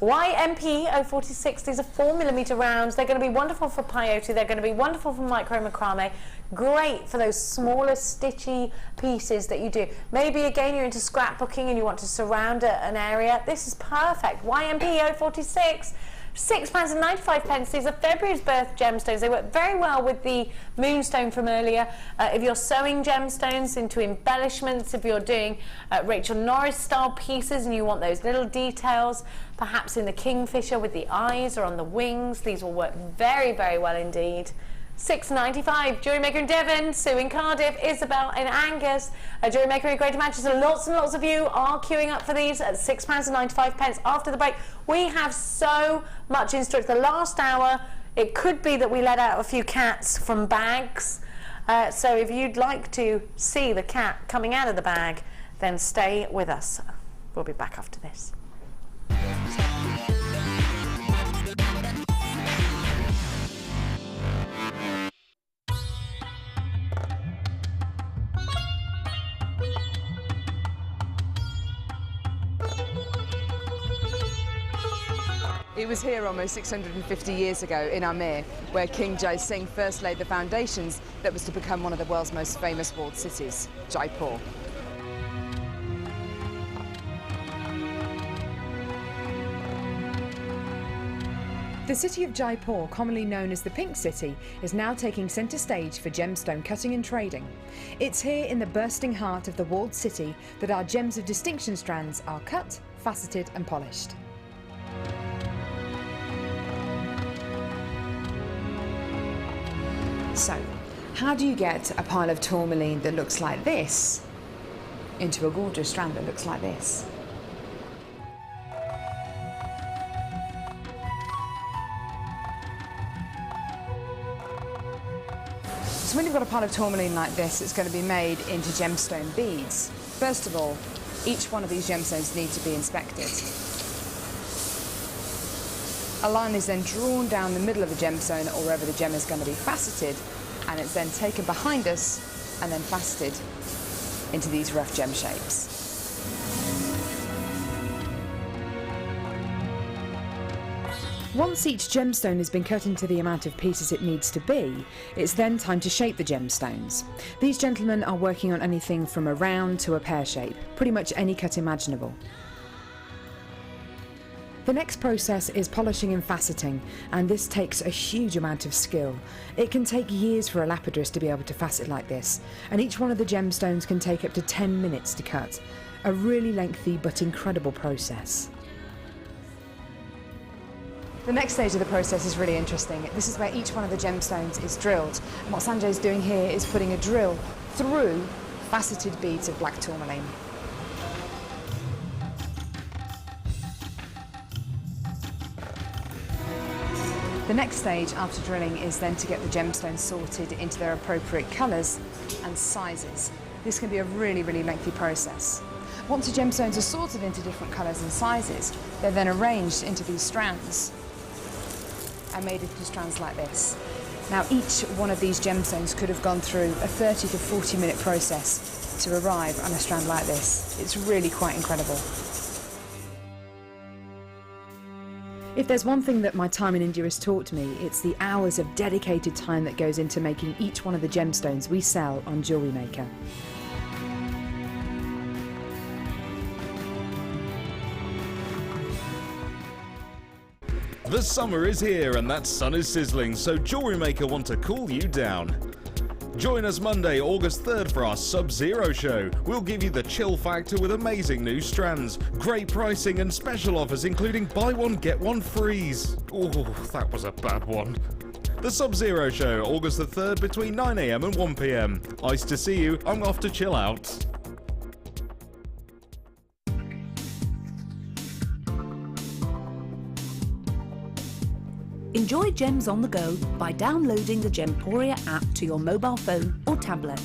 YMP 046, these are 4mm rounds. They're going to be wonderful for peyote. They're going to be wonderful for micro macrame. Great for those smaller stitchy pieces that you do. Maybe again you're into scrapbooking and you want to surround an area. This is perfect. YMP 046. £6.95. These are February's birth gemstones. They work very well with the moonstone from earlier. If you're sewing gemstones into embellishments, if you're doing Rachel Norris style pieces and you want those little details, perhaps in the kingfisher with the eyes or on the wings, these will work very, very well indeed. £6.95. Jewellery Maker in Devon, Sue in Cardiff, Isabel in Angus, Jewellery Maker in Greater Manchester. Lots and lots of you are queuing up for these at £6.95. After the break, we have so much in store. It's the last hour. It could be that we let out a few cats from bags. So if you'd like to see the cat coming out of the bag, then stay with us. We'll be back after this. It was here almost 650 years ago in Amir, where King Jai Singh first laid the foundations that was to become one of the world's most famous walled cities, Jaipur. The city of Jaipur, commonly known as the Pink City, is now taking centre stage for gemstone cutting and trading. It's here in the bursting heart of the walled city that our gems of distinction strands are cut, faceted and polished. So, how do you get a pile of tourmaline that looks like this into a gorgeous strand that looks like this? So when you've got a pile of tourmaline like this, it's going to be made into gemstone beads. First of all, each one of these gemstones needs to be inspected. A line is then drawn down the middle of the gemstone or wherever the gem is going to be faceted, and it's then taken behind us and then faceted into these rough gem shapes. Once each gemstone has been cut into the amount of pieces it needs to be, it's then time to shape the gemstones. These gentlemen are working on anything from a round to a pear shape, pretty much any cut imaginable. The next process is polishing and faceting, and this takes a huge amount of skill. It can take years for a lapidress to be able to facet like this, and each one of the gemstones can take up to 10 minutes to cut. A really lengthy but incredible process. The next stage of the process is really interesting. This is where each one of the gemstones is drilled. And what Sanjay is doing here is putting a drill through faceted beads of black tourmaline. The next stage after drilling is then to get the gemstones sorted into their appropriate colours and sizes. This can be a really, really lengthy process. Once the gemstones are sorted into different colours and sizes, they're then arranged into these strands and made into strands like this. Now, each one of these gemstones could have gone through a 30 to 40 minute process to arrive on a strand like this. It's really quite incredible. If there's one thing that my time in India has taught me, it's the hours of dedicated time that goes into making each one of the gemstones we sell on Jewellery Maker. The summer is here and that sun is sizzling, so Jewellery Maker want to cool you down. Join us Monday, August 3rd for our Sub-Zero show. We'll give you the chill factor with amazing new strands, great pricing and special offers including buy one get one frees. Oh, that was a bad one. The Sub-Zero show, August the 3rd between 9 AM and 1 PM. Nice to see you, I'm off to chill out. Enjoy gems on the go by downloading the Gemporia app to your mobile phone or tablet.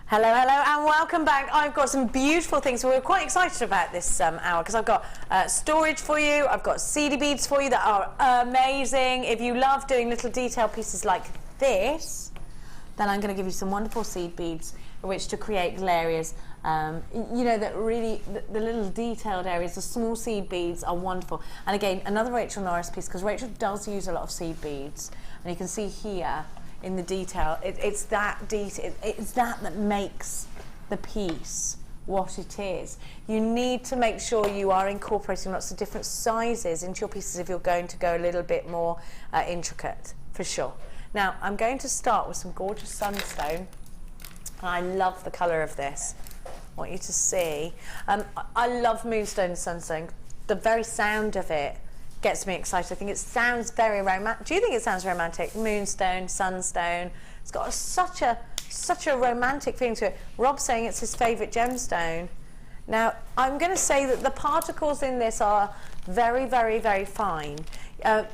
Hello, hello, and welcome back. I've got some beautiful things. We're quite excited about this hour because I've got storage for you. I've got seedy beads for you that are amazing. If you love doing little detail pieces like this, then I'm going to give you some wonderful seed beads in which to create little areas. You know, that really, the little detailed areas, the small seed beads are wonderful. And again, another Rachel Norris piece, because Rachel does use a lot of seed beads. And you can see here, in the detail, it's that detail, it's that makes the piece what it is. You need to make sure you are incorporating lots of different sizes into your pieces if you're going to go a little bit more intricate, for sure. Now, I'm going to start with some gorgeous sunstone. I love the colour of this. I want you to see. I love moonstone sunstone. The very sound of it gets me excited. I think it sounds very romantic. Do you think it sounds romantic? Moonstone, sunstone. It's got such a romantic feeling to it. Rob's saying it's his favourite gemstone. Now, I'm going to say that the particles in this are very, very, very fine.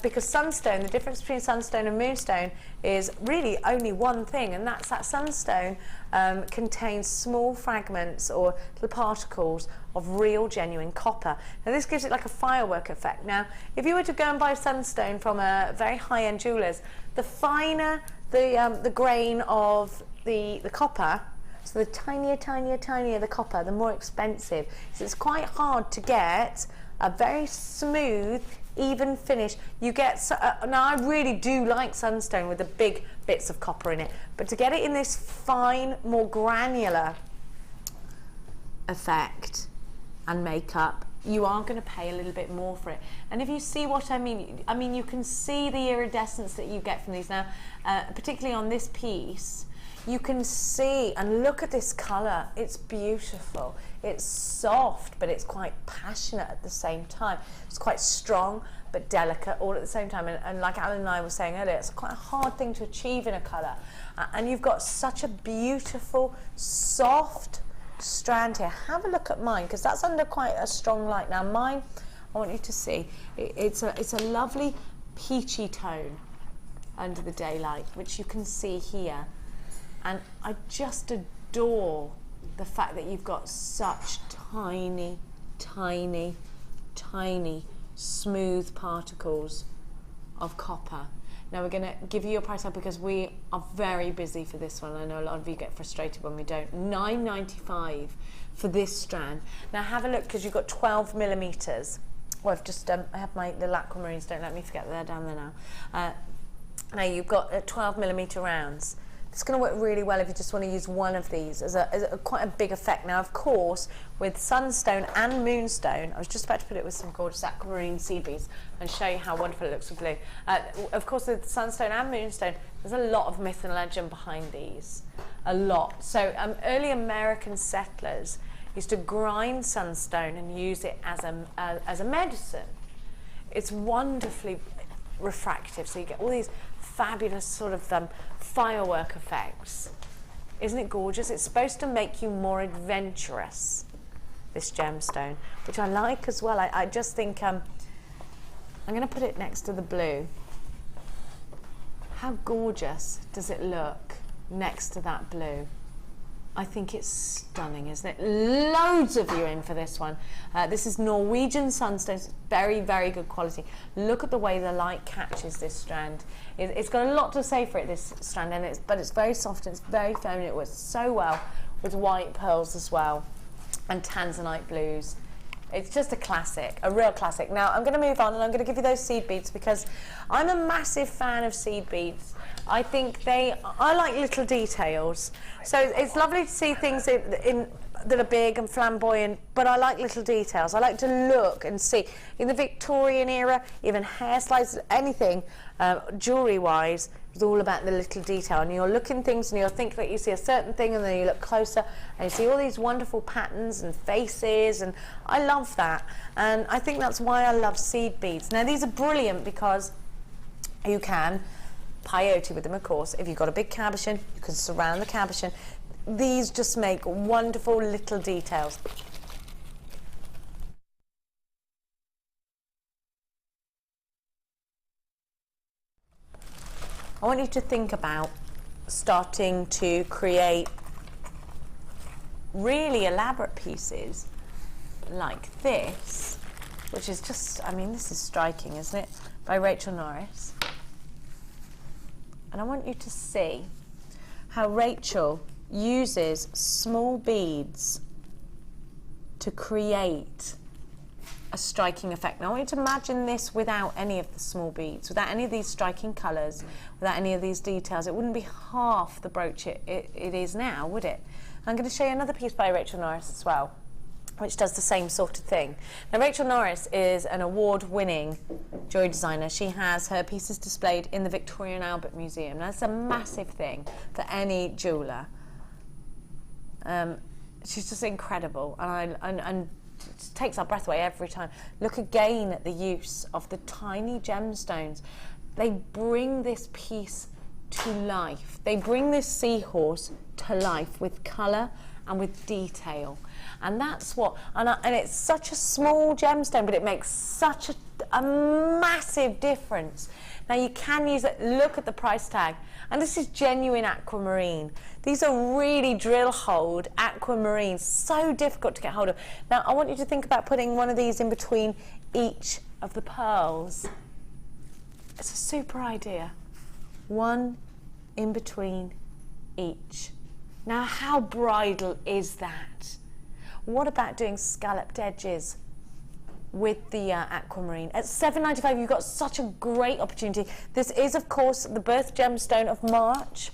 Because sunstone, the difference between sunstone and moonstone is really only one thing, and that's that sunstone contains small fragments or little particles of real, genuine copper. Now, this gives it like a firework effect. Now, if you were to go and buy sunstone from a very high-end jeweller's, the finer the grain of the copper, so the tinier the copper, the more expensive. So it's quite hard to get a very smooth, even finish. You get, now I really do like sunstone with the big bits of copper in it, but to get it in this fine, more granular effect and makeup, you are going to pay a little bit more for it. And if you see what I mean, you can see the iridescence that you get from these. Now, particularly on this piece, you can see, and look at this colour, it's beautiful. It's soft, but it's quite passionate at the same time. It's quite strong, but delicate all at the same time. And like Alan and I were saying earlier, it's quite a hard thing to achieve in a colour. And you've got such a beautiful, soft strand here. Have a look at mine, because that's under quite a strong light. Now mine, I want you to see, it's a lovely peachy tone under the daylight, which you can see here. And I just adore the fact that you've got such tiny, tiny, tiny, smooth particles of copper. Now we're going to give you your price up because we are very busy for this one. I know a lot of you get frustrated when we don't. $9.95 for this strand. Now have a look, because you've got 12 millimeters. Well, I've just I have my little aquamarines, don't let me forget, they're down there now. Now you've got 12 millimeter rounds. It's going to work really well if you just want to use one of these as a quite a big effect. Now, of course, with sunstone and moonstone, I was just about to put it with some gorgeous aquamarine seed beads and show you how wonderful it looks with blue. Of course, with sunstone and moonstone, there's a lot of myth and legend behind these, a lot. So early American settlers used to grind sunstone and use it as a medicine. It's wonderfully refractive, so you get all these fabulous sort of firework effects. Isn't it gorgeous? It's supposed to make you more adventurous, this gemstone, which I like as well. I just think I'm going to put it next to the blue. How gorgeous does it look next to that blue? I think it's stunning, isn't it? Loads of you in for this one. This is Norwegian sunstones, very, very good quality. Look at the way the light catches this strand. It's got a lot to say for it, this strand, and but it's very soft and it's very feminine. It works so well with white pearls as well, and Tanzanite blues. It's just a classic, a real classic. Now I'm going to move on and I'm going to give you those seed beads because I'm a massive fan of seed beads. I think I like little details. So it's lovely to see things that are big and flamboyant, but I like little details. I like to look and see. In the Victorian era, even hair slides, anything, jewellery-wise, it's all about the little detail. And you'll look in things and you'll think that you see a certain thing and then you look closer and you see all these wonderful patterns and faces, and I love that. And I think that's why I love seed beads. Now these are brilliant because you can peyote with them, of course. If you've got a big cabochon, you can surround the cabochon. These just make wonderful little details. I want you to think about starting to create really elaborate pieces like this, which is just, I mean, this is striking, isn't it? By Rachel Norris. And I want you to see how Rachel uses small beads to create a striking effect. Now I want you to imagine this without any of the small beads, without any of these striking colours, without any of these details. It wouldn't be half the brooch it is now, would it? I'm going to show you another piece by Rachel Norris as well, which does the same sort of thing. Now Rachel Norris is an award-winning jewellery designer. She has her pieces displayed in the Victoria and Albert Museum. Now that's a massive thing for any jeweller. She's just incredible, and it takes our breath away every time. Look again at the use of the tiny gemstones. They bring this piece to life. They bring this seahorse to life with colour and with detail. And that's what, and it's such a small gemstone, but it makes such a massive difference. Now you can use it, look at the price tag, and this is genuine aquamarine. These are really drill holed aquamarine, so difficult to get hold of. Now I want you to think about putting one of these in between each of the pearls. It's a super idea. One in between each. Now how bridal is that? What about doing scalloped edges with the aquamarine? At $7.95 you've got such a great opportunity. This is of course the birth gemstone of March.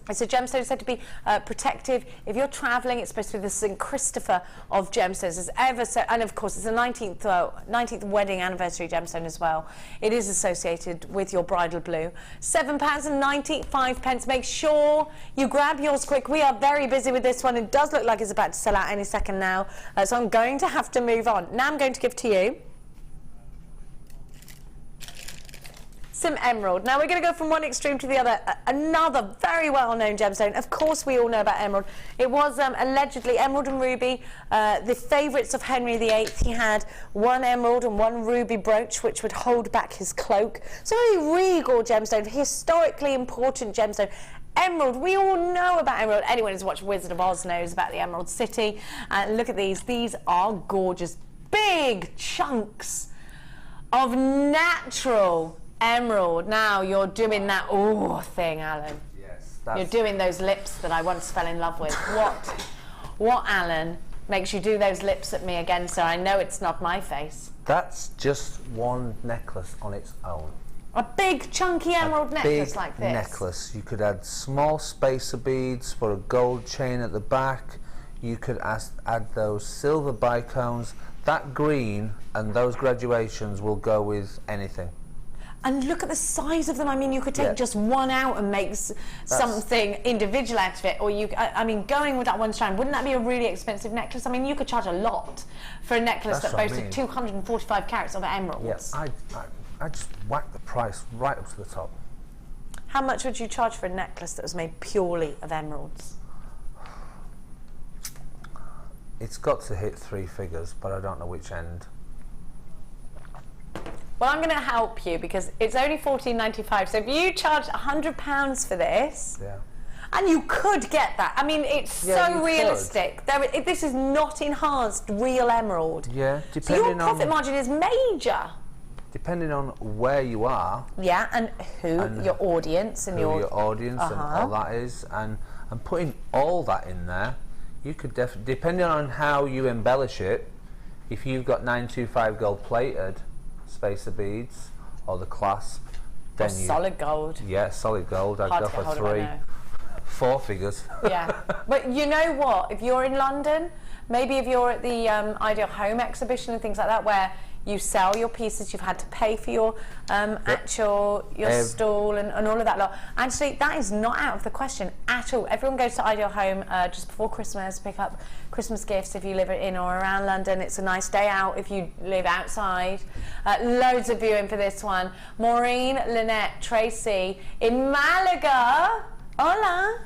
It's a gemstone said to be protective. If you're travelling, it's supposed to be the St. Christopher of gemstones. It's ever so, and of course it's the 19th wedding anniversary gemstone as well. It is associated with your bridal blue. £7.95. Make sure you grab yours quick. We are very busy with this one. It does look like it's about to sell out any second now. So I'm going to have to move on. Now I'm going to give to you some emerald. Now we're going to go from one extreme to the other. Another very well-known gemstone. Of course we all know about emerald. It was allegedly emerald and ruby, the favourites of Henry VIII. He had one emerald and one ruby brooch which would hold back his cloak. So a very regal gemstone, historically important gemstone. Emerald, we all know about emerald. Anyone who's watched Wizard of Oz knows about the Emerald City. Look at these. These are gorgeous. Big chunks of natural emerald. Now you're doing that thing, Alan. Yes. You're doing those lips that I once fell in love with. What, Alan, makes you do those lips at me again, sir? I know it's not my face. That's just one necklace on its own. A big chunky emerald necklace like this. Necklace. You could add small spacer beads for a gold chain at the back. You could add those silver bicones. That green and those graduations will go with anything. And look at the size of them. I mean, you could take just one out and make something individual out of it. Or I mean, going with that one strand, wouldn't that be a really expensive necklace? I mean, you could charge a lot for a necklace that boasted 245 carats of emeralds. Yes, I just whacked the price right up to the top. How much would you charge for a necklace that was made purely of emeralds? It's got to hit 3 figures, but I don't know which end. Well, I'm going to help you because it's only $14.95. So if you charge £100 for this, and you could get that. I mean, it's so realistic. This is not enhanced real emerald. Yeah, so your profit margin is major. Depending on where you are. Yeah, and who your audience and your audience and all that is, and putting all that in there, you could depending on how you embellish it. If you've got 925 gold plated spacer beads or the clasp, then solid gold. Yeah, solid gold. I'd go for 3, 4 figures. Yeah, but you know what? If you're in London, maybe if you're at the Ideal Home exhibition and things like that, where you sell your pieces, you've had to pay for your stall and all of that lot. Actually, that is not out of the question at all. Everyone goes to Ideal Home just before Christmas, pick up Christmas gifts if you live in or around London. It's a nice day out if you live outside. Loads of viewing for this one. Maureen, Lynette, Tracy in Malaga. Hola.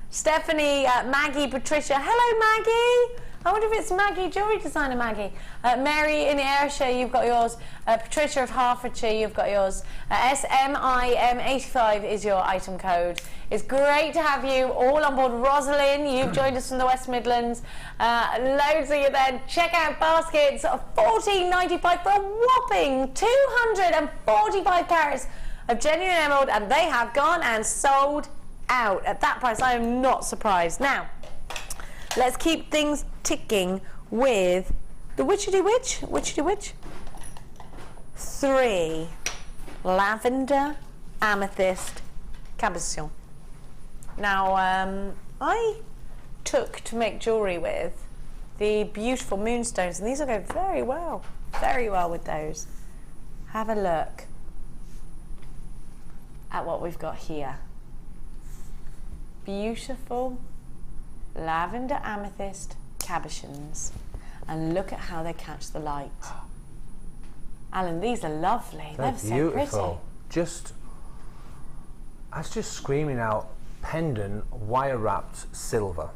Stephanie, Maggie, Patricia. Hello, Maggie. I wonder if it's Maggie, jewellery designer Maggie. Mary in Ayrshire, you've got yours. Patricia of Hertfordshire, you've got yours. SMIM85 is your item code. It's great to have you all on board. Rosalind, you've joined us from the West Midlands. Loads of you then. Check out baskets of $14.95 for a whopping 245 carats of genuine emerald, and they have gone and sold out. At that price, I am not surprised. Now, let's keep things ticking with the Witchetty Witch. 3 lavender, amethyst, cabochon. Now, I took to make jewellery with the beautiful moonstones, and these will go very well with those. Have a look at what we've got here. Beautiful lavender, amethyst, cabochons, and look at how they catch the light. Alan, these are lovely. They're beautiful. So pretty. That's just screaming out pendant wire wrapped silver.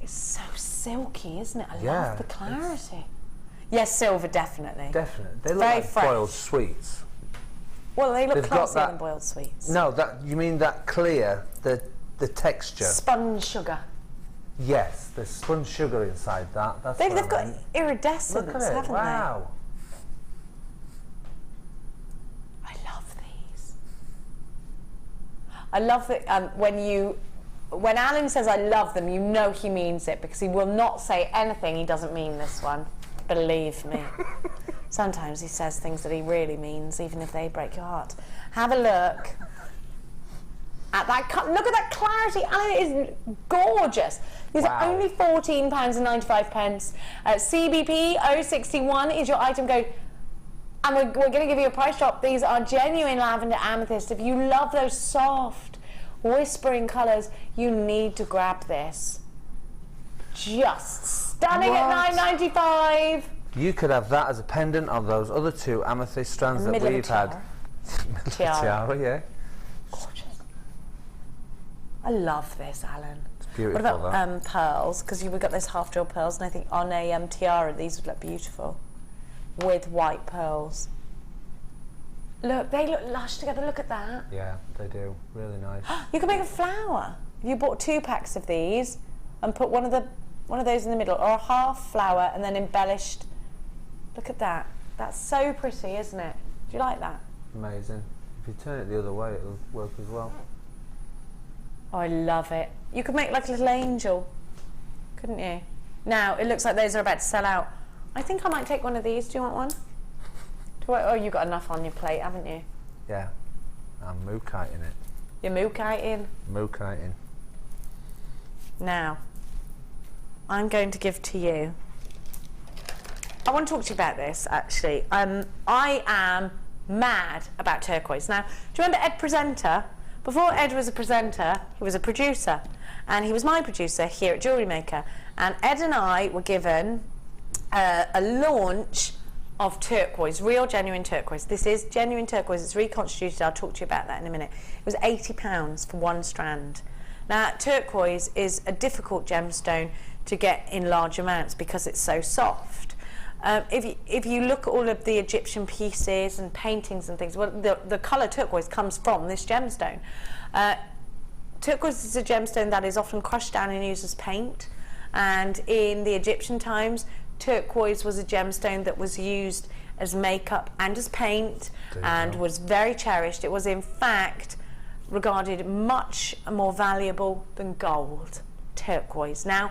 It's so silky, isn't it? I love the clarity. Yes, silver, definitely. Definitely. They look like boiled sweets. Well, they look classier than boiled sweets. No, you mean that clear, the texture. Spun sugar. Yes, there's spun sugar inside that. That's They've got iridescence, look at it. haven't wow. they? I love these. I love that when Alan says I love them, you know he means it, because he will not say anything he doesn't mean this one. Believe me. Sometimes he says things that he really means, even if they break your heart. Have a look at that. Look at that clarity. Alan, it is gorgeous. These are only £14.95. CBP 061 is your item code. And we're going to give you a price drop. These are genuine lavender amethyst. If you love those soft, whispering colours, you need to grab this. Just stunning at $9.95. You could have that as a pendant on those other 2 amethyst strands that we've had. Tiara, yeah. Gorgeous. I love this, Alan. It's beautiful. What about pearls? Because we've got those half-drill pearls, and I think on a tiara these would look beautiful with white pearls. Look, they look lush together. Look at that. Yeah, they do. Really nice. You can make a flower. If you bought 2 packs of these and put one of those in the middle, or a half flower and then embellished. Look at that. That's so pretty, isn't it? Do you like that? Amazing. If you turn it the other way, it'll work as well. Oh, I love it. You could make like a little angel, couldn't you? Now, it looks like those are about to sell out. I think I might take one of these. Do you want one? Oh, you've got enough on your plate, haven't you? Yeah. I'm Mookaite in it. You're Mookaite? Mookaite. Now, I'm going to give to you. I want to talk to you about this, actually. I am mad about turquoise. Now, do you remember Ed Presenter? Before Ed was a presenter, he was a producer. And he was my producer here at Jewellery Maker. And Ed and I were given a launch of turquoise, real genuine turquoise. This is genuine turquoise. It's reconstituted. I'll talk to you about that in a minute. It was £80 for 1 strand. Now, turquoise is a difficult gemstone to get in large amounts because it's so soft. If you look at all of the Egyptian pieces and paintings and things, well, the colour turquoise comes from this gemstone. Turquoise is a gemstone that is often crushed down and used as paint, and in the Egyptian times, turquoise was a gemstone that was used as makeup and as paint and was very cherished. It was in fact regarded much more valuable than gold, turquoise. Now,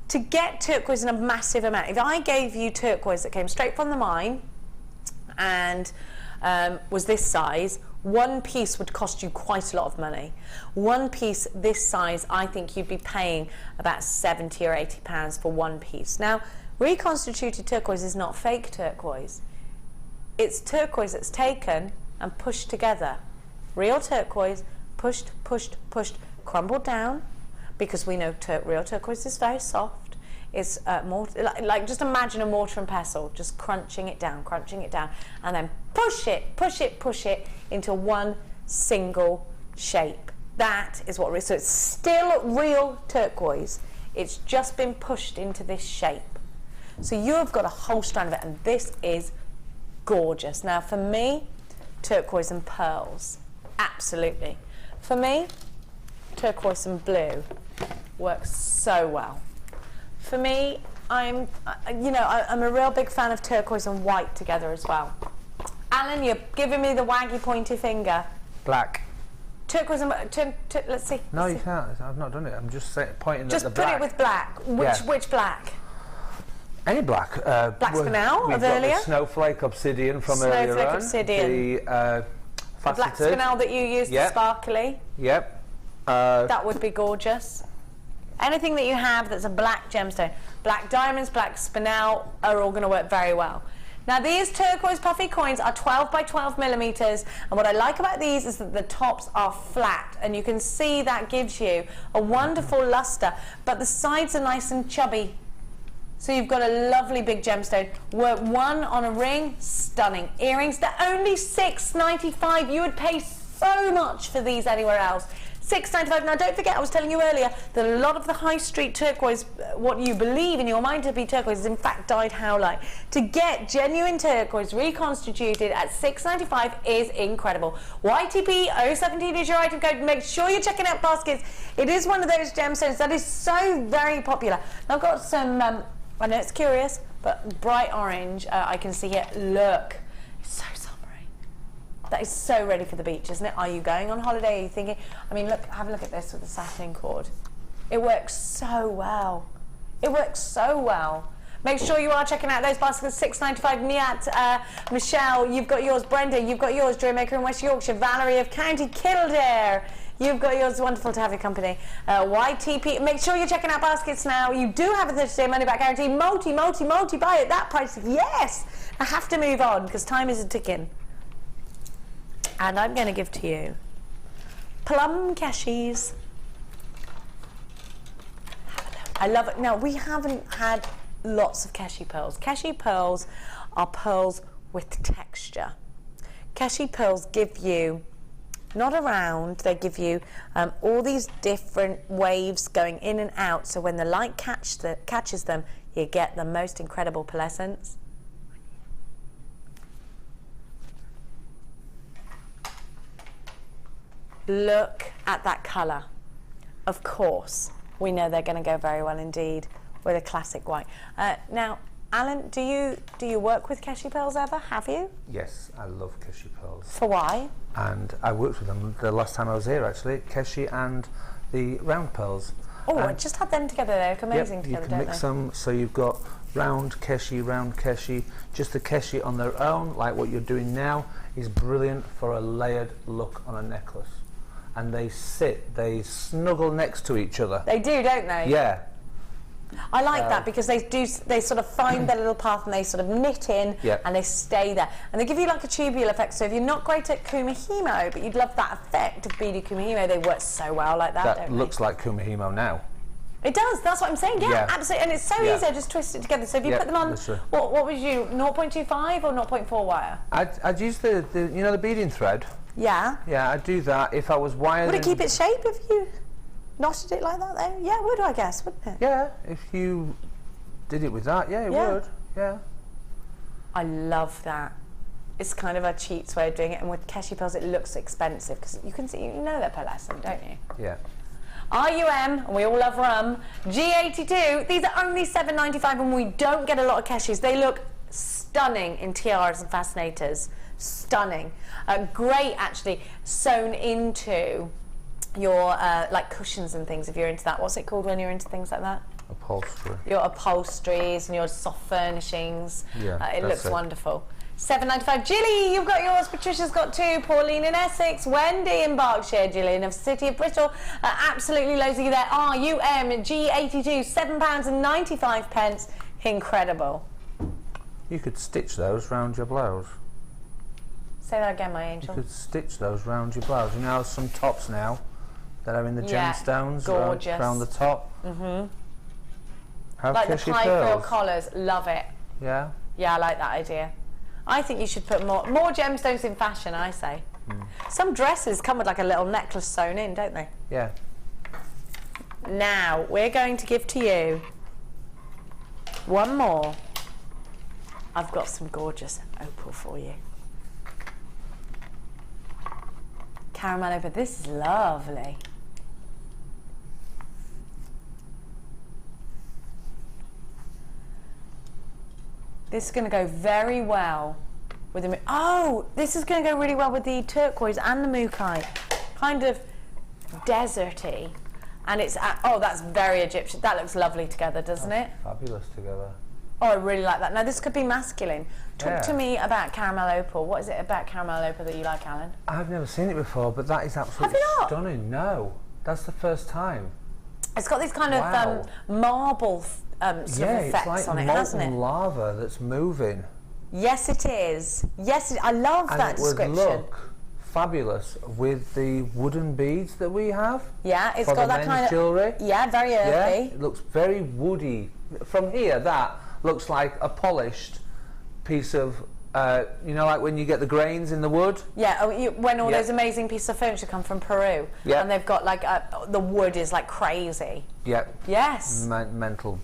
to get turquoise in a massive amount, if I gave you turquoise that came straight from the mine and was this size, one piece would cost you quite a lot of money. One piece this size, I think you'd be paying about 70 or 80 pounds for one piece. Now, reconstituted turquoise is not fake turquoise. It's turquoise that's taken and pushed together. Real turquoise, pushed, crumbled down, because we know real turquoise is very soft. It's more like just imagine a mortar and pestle, just crunching it down, and then push it into one single shape. That is what it is. So it's still real turquoise. It's just been pushed into this shape. So you've got a whole strand of it, and this is gorgeous. Now for me, turquoise and pearls, absolutely. For me, turquoise and blue works so well. For me, I'm a real big fan of turquoise and white together as well. Alan, you're giving me the waggy pointy finger. Black. Turquoise and let's see. No, you can't. I've not done it. I'm just pointing just at the black. Just put it with black. Which black? Any black. Black spinel of earlier. The snowflake obsidian from earlier on. Obsidian. The black spinel that you used, the sparkly. Yep. That would be gorgeous. Anything that you have that's a black gemstone, black diamonds, black spinel are all going to work very well. Now these turquoise puffy coins are 12 by 12 millimeters, and what I like about these is that the tops are flat, and you can see that gives you a wonderful luster, but the sides are nice and chubby. So you've got a lovely big gemstone. Work one on a ring, stunning. Earrings, they're only $6.95. You would pay so much for these anywhere else. $6.95. Now don't forget, I was telling you earlier that a lot of the high street turquoise, what you believe in your mind to be turquoise, is in fact dyed howlite. To get genuine turquoise reconstituted at $6.95 is incredible. YTP017 is your item code. Make sure you're checking out baskets. It is one of those gemstones that is so very popular. I've got some, I know it's curious, but bright orange, I can see here. Look, it's so summery. That is so ready for the beach, isn't it? Are you going on holiday? Are you thinking? I mean, look, have a look at this with the satin cord. It works so well. It works so well. Make sure you are checking out those baskets. $6.95. Niat, Michelle, you've got yours. Brenda, you've got yours. Jewellery Maker in West Yorkshire. Valerie of County Kildare, you've got yours. Wonderful to have your company. YTP, make sure you're checking out baskets now. You do have a 30-day money-back guarantee. Multi, buy at that price. Yes! I have to move on because time is ticking. And I'm going to give to you plum cashies. I love it. Now, we haven't had lots of cashew pearls. Cashew pearls are pearls with texture. Cashew pearls give you, not a round, they give you all these different waves going in and out, so when the light catches them, you get the most incredible pearlescence. Look at that colour. Of course, we know they're going to go very well indeed with a classic white. Now, Alan, do you work with cashew pearls ever? Have you? Yes, I love cashew pearls. For why? And I worked with them the last time I was here, actually. Cashew and the round pearls. Oh, I just had them together. They look amazing together, don't they? You can mix them, so you've got round cashew. Just the cashew on their own, like what you're doing now, is brilliant for a layered look on a necklace. And they snuggle next to each other. They do, don't they? Yeah. I like that because they sort of find their little path and they sort of knit in and they stay there. And they give you like a tubular effect. So if you're not great at kumihimo, but you'd love that effect of beaded kumihimo, they work so well like that, don't they? That looks like kumihimo now. It does, that's what I'm saying, yeah. Absolutely. And it's so easy, I just twist it together. So if you put them on, what would you, 0.25 or 0.4 wire? I'd use the you know, the beading thread. Yeah. Yeah, I'd do that if I was wired. Would it keep its shape if you knotted it like that though? Yeah, it would, I guess, wouldn't it? Yeah, if you did it with that, it would. Yeah. I love that. It's kind of a cheats way of doing it, and with Keshi pearls it looks expensive because you can see, you know they're pearlescent, don't you? Yeah. RUM, and we all love rum, G82, these are only $7.95 and we don't get a lot of Keshis. They look stunning in tiaras and fascinators. Stunning. Great, actually, sewn into your like cushions and things if you're into that. What's it called when you're into things like that? Upholstery. Your upholsteries and your soft furnishings. Yeah, it looks it. Wonderful. $7.95. Jilly, you've got yours. Patricia's got 2. Pauline in Essex. Wendy in Berkshire. Gillian of City of Bristol. Absolutely loads of you there. RUM G82, £7.95. Incredible. You could stitch those round your blouse. Say that again, my angel. You could stitch those round your blouse. You know, some tops now that are in the gemstones around the top. Mm-hmm. How like the Keshi high frill pearls. collars. Love it. Yeah. Yeah, I like that idea. I think you should put more gemstones in fashion, I say. Some dresses come with like a little necklace sewn in, don't they? Yeah. Now, we're going to give to you one more. I've got some gorgeous opal for you. Caramel opal. This is lovely. This is going to go very well with the... Oh, this is going to go really well with the turquoise and the Mookaite. Kind of deserty. And it's... oh, that's very Egyptian. That looks lovely together, doesn't it? Fabulous together. Oh, I really like that. Now, this could be masculine. Talk to me about caramel opal. What is it about caramel opal that you like, Alan? I've never seen it before, but that is absolutely stunning. No, that's the first time. It's got these kind of marble sort of effects it's like on it, hasn't it? molten lava that's moving. Yes, it is. Yes, I love that description. And it would look fabulous with the wooden beads that we have. Yeah, it's for got the that kind of jewellery. Yeah, very earthy. Yeah, it looks very woody. From here, that looks like a polished piece of, you know, like when you get the grains in the wood. Yeah, when all those amazing pieces of furniture come from Peru, and they've got like the wood is like crazy. Yeah. Yes. Mental.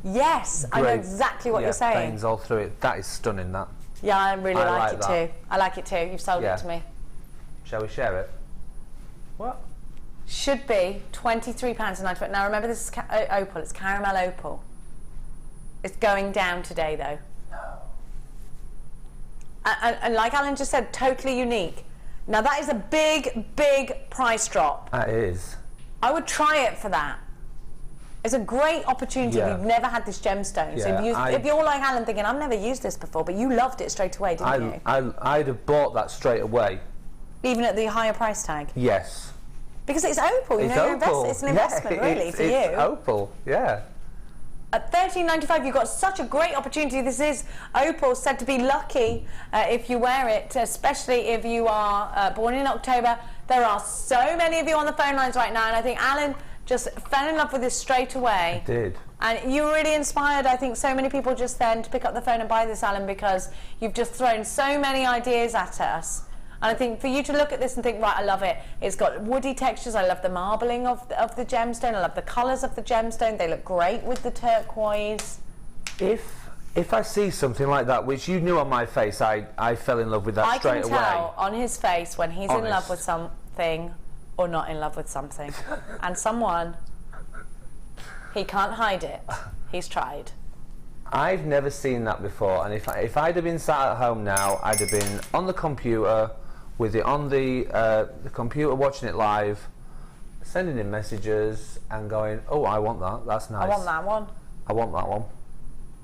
Yes, I know exactly what you're saying. Veins all through it. That is stunning. That. Yeah, I really like it that. too. I like it too. You've sold it to me. Shall we share it? What? Should be £23.95. Now remember, this is opal. It's caramel opal. It's going down today, though. No. And like Alan just said, totally unique. Now that is a big, big price drop. That is. I would try it for that. It's a great opportunity if you've never had this gemstone. Yeah, so if you're like Alan thinking, I've never used this before, but you loved it straight away, didn't you? I'd have bought that straight away. Even at the higher price tag? Yes. Because it's opal, you know, it's an investment really for you. It's opal, yeah. At $13.95, you've got such a great opportunity. This is opal, said to be lucky if you wear it, especially if you are born in October. There are so many of you on the phone lines right now, and I think Alan just fell in love with this straight away. I did. And you really inspired, I think, so many people just then to pick up the phone and buy this, Alan, because you've just thrown so many ideas at us. And I think for you to look at this and think, right, I love it. It's got woody textures. I love the marbling of the gemstone. I love the colours of the gemstone. They look great with the turquoise. If I see something like that, which you knew on my face, I fell in love with that straight away. I can tell on his face when he's in love with something or not in love with something. And someone, he can't hide it. He's tried. I've never seen that before, and if I'd have been sat at home now, I'd have been on the computer, with it on the computer, watching it live, sending in messages and going, oh, I want that, that's nice. I want that one. I want that one.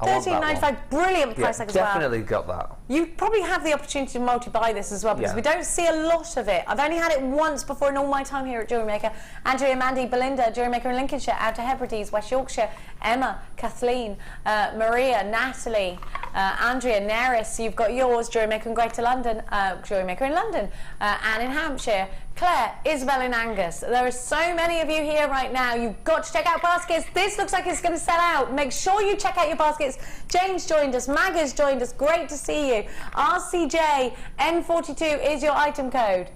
$13.95, brilliant price tag as well. Definitely got that. You probably have the opportunity to multi-buy this as well, because we don't see a lot of it. I've only had it once before in all my time here at Jewellery Maker. Andrea, Mandy, Belinda, Jewellery Maker in Lincolnshire, Outer Hebrides, West Yorkshire, Emma, Kathleen, Maria, Natalie, Andrea, Neris, you've got yours, Jewellery Maker in Greater London, Jewellery Maker in London, Anne in Hampshire, Claire, Isabel in Angus. There are so many of you here right now. You've got to check out baskets. This looks like it's going to sell out. Make sure you check out your baskets. Jane's joined us. Mag has joined us. Great to see you. RCJ N42 is your item code.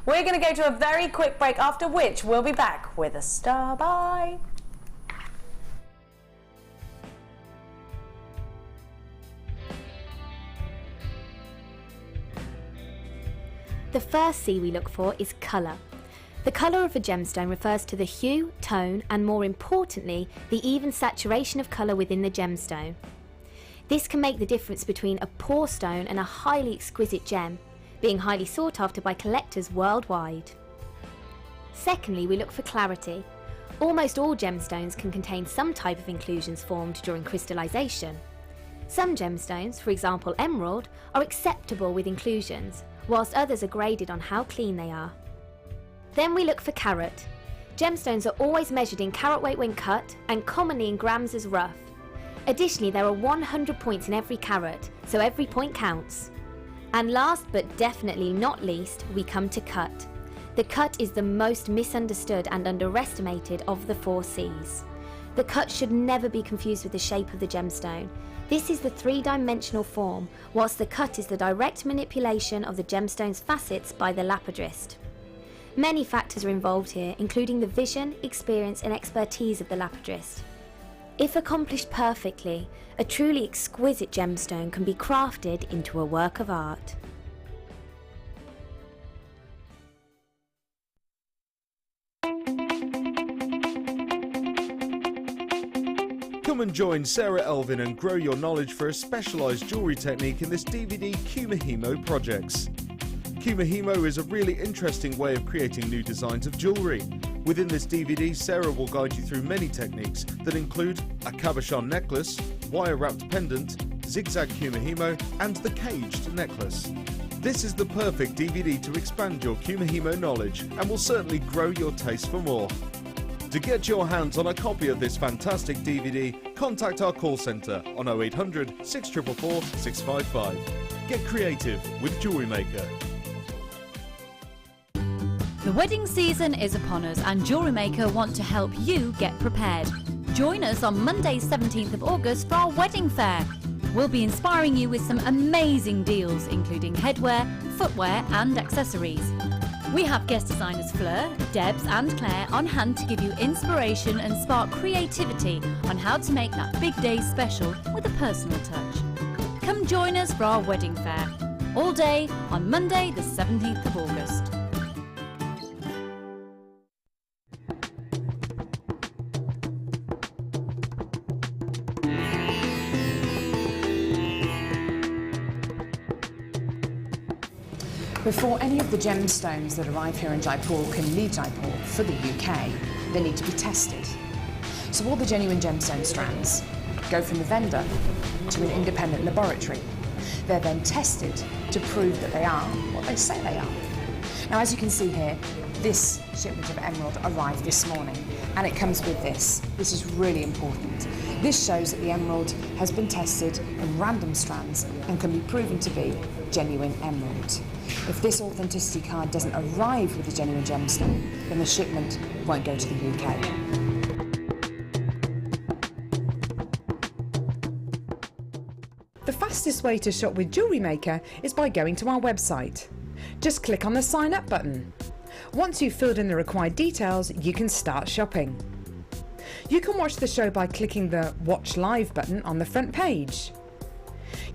We're going to go to a very quick break, after which we'll be back with a star buy. The first C we look for is colour. The colour of a gemstone refers to the hue, tone, and more importantly, the even saturation of colour within the gemstone. This can make the difference between a poor stone and a highly exquisite gem, being highly sought after by collectors worldwide. Secondly, we look for clarity. Almost all gemstones can contain some type of inclusions formed during crystallization. Some gemstones, for example emerald, are acceptable with inclusions, whilst others are graded on how clean they are. Then we look for carat. Gemstones are always measured in carat weight when cut and commonly in grams as rough. Additionally, there are 100 points in every carat, so every point counts. And last but definitely not least, we come to cut. The cut is the most misunderstood and underestimated of the 4 C's. The cut should never be confused with the shape of the gemstone. This is the 3-dimensional form, whilst the cut is the direct manipulation of the gemstone's facets by the lapidrist. Many factors are involved here, including the vision, experience and expertise of the lapidrist. If accomplished perfectly, a truly exquisite gemstone can be crafted into a work of art. Come and join Sarah Elvin and grow your knowledge for a specialised jewellery technique in this DVD Kumihimo projects. Kumihimo is a really interesting way of creating new designs of jewellery. Within this DVD, Sarah will guide you through many techniques that include a cabochon necklace, wire-wrapped pendant, zigzag Kumihimo and the caged necklace. This is the perfect DVD to expand your Kumihimo knowledge and will certainly grow your taste for more. To get your hands on a copy of this fantastic DVD, contact our call centre on 0800 644 655. Get creative with Jewellery Maker. The wedding season is upon us and Jewellery Maker want to help you get prepared. Join us on Monday 17th of August for our wedding fair. We'll be inspiring you with some amazing deals including headwear, footwear and accessories. We have guest designers Fleur, Debs and Claire on hand to give you inspiration and spark creativity on how to make that big day special with a personal touch. Come join us for our wedding fair. All day on Monday the 17th of August. Before any of the gemstones that arrive here in Jaipur can leave Jaipur for the UK, they need to be tested. So all the genuine gemstone strands go from the vendor to an independent laboratory. They're then tested to prove that they are what they say they are. Now, as you can see here, this shipment of emerald arrived this morning, and it comes with this. This is really important. This shows that the emerald has been tested in random strands and can be proven to be genuine emerald. If this authenticity card doesn't arrive with a genuine gemstone, then the shipment won't go to the UK. The fastest way to shop with Jewellery Maker is by going to our website. Just click on the sign up button. Once you've filled in the required details, you can start shopping. You can watch the show by clicking the Watch Live button on the front page.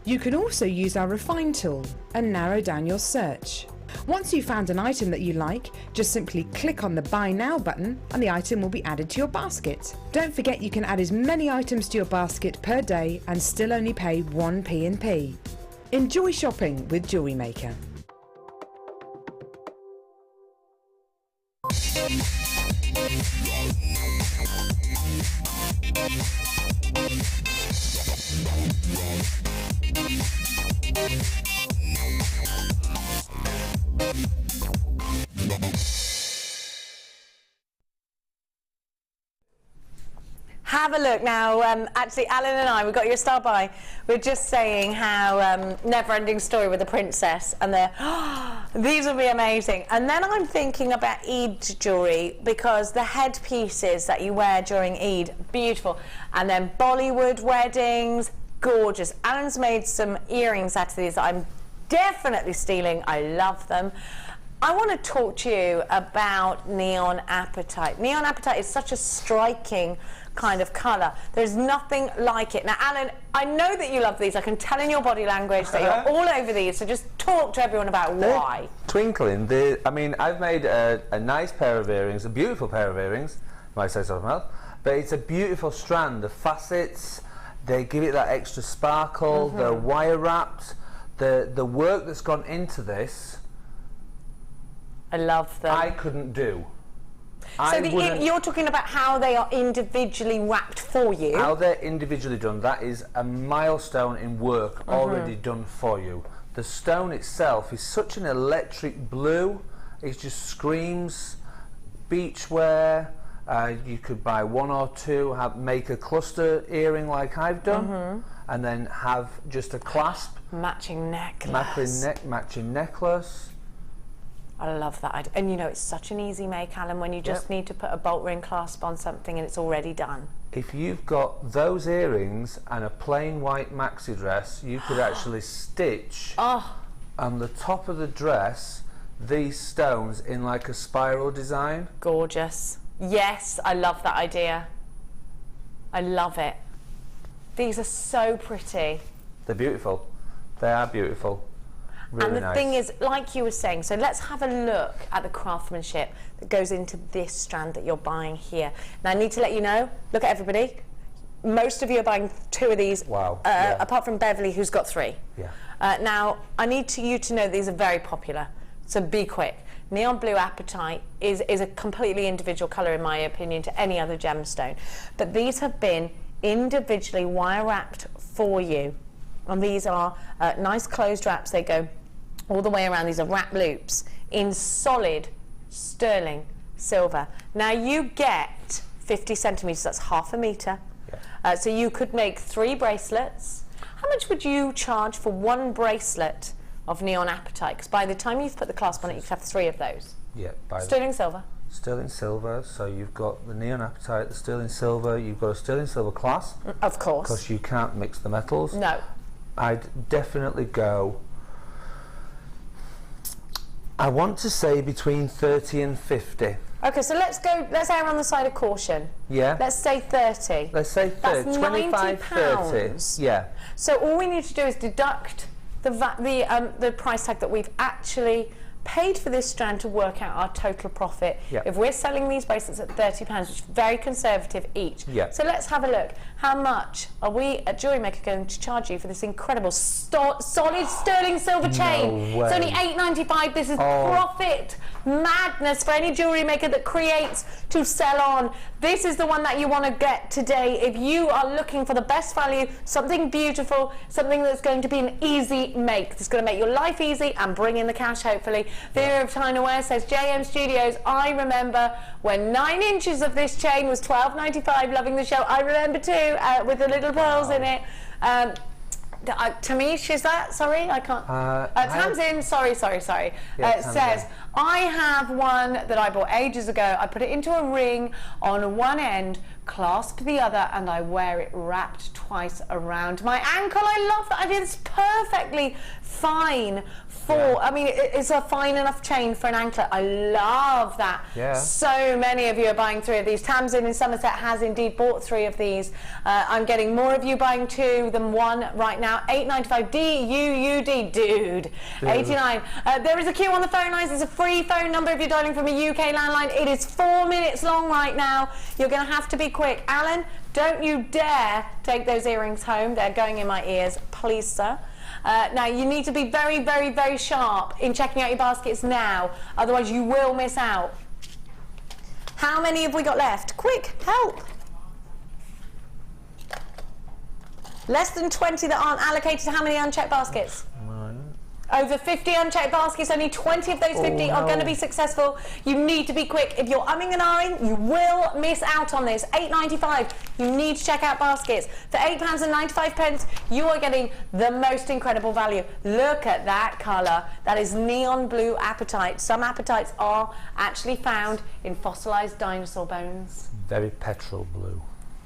You can also use our Refine tool and narrow down your search. Once you've found an item that you like, just simply click on the Buy Now button and the item will be added to your basket. Don't forget you can add as many items to your basket per day and still only pay 1 P&P. Enjoy shopping with Jewellery Maker. Have a look now. Actually, Allan and I, we got your star by. We're just saying how never-ending story with the princess, and these will be amazing. And then I'm thinking about Eid jewellery, because the headpieces that you wear during Eid, beautiful. And then Bollywood weddings, gorgeous. Alan's made some earrings out of these that I'm definitely stealing. I love them. I want to talk to you about neon apatite. Neon apatite is such a striking kind of colour. There's nothing like it. Now, Alan, I know that you love these. I can tell in your body language that you're all over these, so just talk to everyone about why. Twinkling. I mean, I've made a nice pair of earrings, a beautiful pair of earrings, if I say so myself, but it's a beautiful strand. The facets, they give it that extra sparkle, they're wire wrapped. The work that's gone into this, I love them. I couldn't do. So you're talking about how they are individually wrapped for you? How they're individually done. That is a milestone in work already done for you. The stone itself is such an electric blue. It just screams beachwear. You could buy one or two, make a cluster earring like I've done, and then have just a clasp. Matching necklace. Matching necklace. I love that idea. And you know, it's such an easy make, Alan, when you just need to put a bolt ring clasp on something and it's already done. If you've got those earrings and a plain white maxi dress, you could actually stitch on the top of the dress these stones in like a spiral design. Gorgeous. Yes, I love that idea. I love it. These are so pretty. They're beautiful. They are beautiful. Really and the nice. thing is, like you were saying, so let's have a look at the craftsmanship that goes into this strand that you're buying here. Now I need to let you know, look at everybody, most of you are buying 2 of these, apart from Beverly, who's got 3. Now I need you to know these are very popular, so be quick. Neon blue apatite is a completely individual colour in my opinion to any other gemstone, but these have been individually wire wrapped for you, and these are nice closed wraps. They go all the way around. These are wrap loops in solid sterling silver. Now you get 50 centimetres, that's half a metre. So you could make 3 bracelets. How much would you charge for 1 bracelet of neon apatite? Because by the time you've put the clasp on it, you could have 3 of those. Sterling silver. Sterling silver, so you've got the neon apatite, the sterling silver, you've got a sterling silver clasp. Of course. Because you can't mix the metals. No. I'd definitely go, I want to say between 30 and 50. Okay, so let's err on the side of caution. Yeah. Let's say 30. Let's say 30, That's 25, 30. Yeah. So all we need to do is deduct the price tag that we've actually paid for this strand to work out our total profit. If we're selling these bracelets at £30, which is very conservative each. So let's have a look. How much are we at Jewellery Maker going to charge you for this incredible solid sterling silver chain? way. It's only £8.95. This is profit madness for any jewellery maker that creates to sell on. This is the one that you want to get today if you are looking for the best value, something beautiful, something that's going to be an easy make. That's going to make your life easy and bring in the cash, hopefully. Vera of China Wear says, JM Studios, I remember when 9 inches of this chain was £12.95, loving the show. I remember too, with the little pearls in it. Tamish, is that? Sorry, I can't. Tamsin, sorry. Says, I have one that I bought ages ago. I put it into a ring on one end, clasp the other, and I wear it wrapped twice around my ankle. I love that idea. It's perfectly fine for, I mean, it's a fine enough chain for an anklet. I love that. So many of you are buying 3 of these. Tamsin in Somerset has indeed bought 3 of these. I'm getting more of you buying 2 than 1 right now. $8.95 DUUD, dude. 89. There is a queue on the phone lines. It's a free phone number if you're dialing from a UK landline. It is 4 minutes long right now. You're going to have to be quick. Alan, don't you dare take those earrings home. They're going in my ears, please, sir. Now you need to be very, very, very sharp in checking out your baskets now, otherwise you will miss out. How many have we got left? Quick, help! Less than 20 that aren't allocated to how many unchecked baskets? Over 50 unchecked baskets, only 20 of those 50 are going to be successful. You need to be quick. If you're umming and ahhing, you will miss out on this. $8.95, you need to check out baskets. For £8.95, you are getting the most incredible value. Look at that colour. That is neon blue apatite. Some apatites are actually found in fossilised dinosaur bones. Very petrol blue.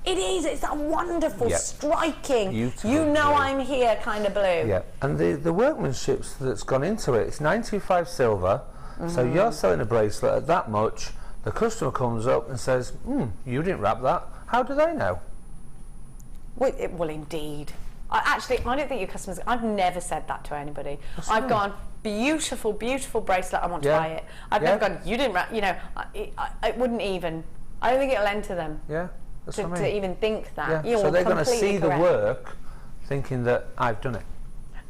It is, it's that wonderful, striking, beautiful you know blue. I'm here kind of blue. And the workmanship that's gone into it, it's 925 silver, so you're selling a bracelet at that much, the customer comes up and says, you didn't wrap that, How do they know? Well, indeed. I don't think your customers... I've never said that to anybody. I've gone, beautiful, beautiful bracelet, I want to buy it. I've never gone, you didn't... You know, I wouldn't even... I don't think it'll enter them. Yeah, that's what I mean. To even think that. Yeah. So they're going to see the work thinking that I've done it.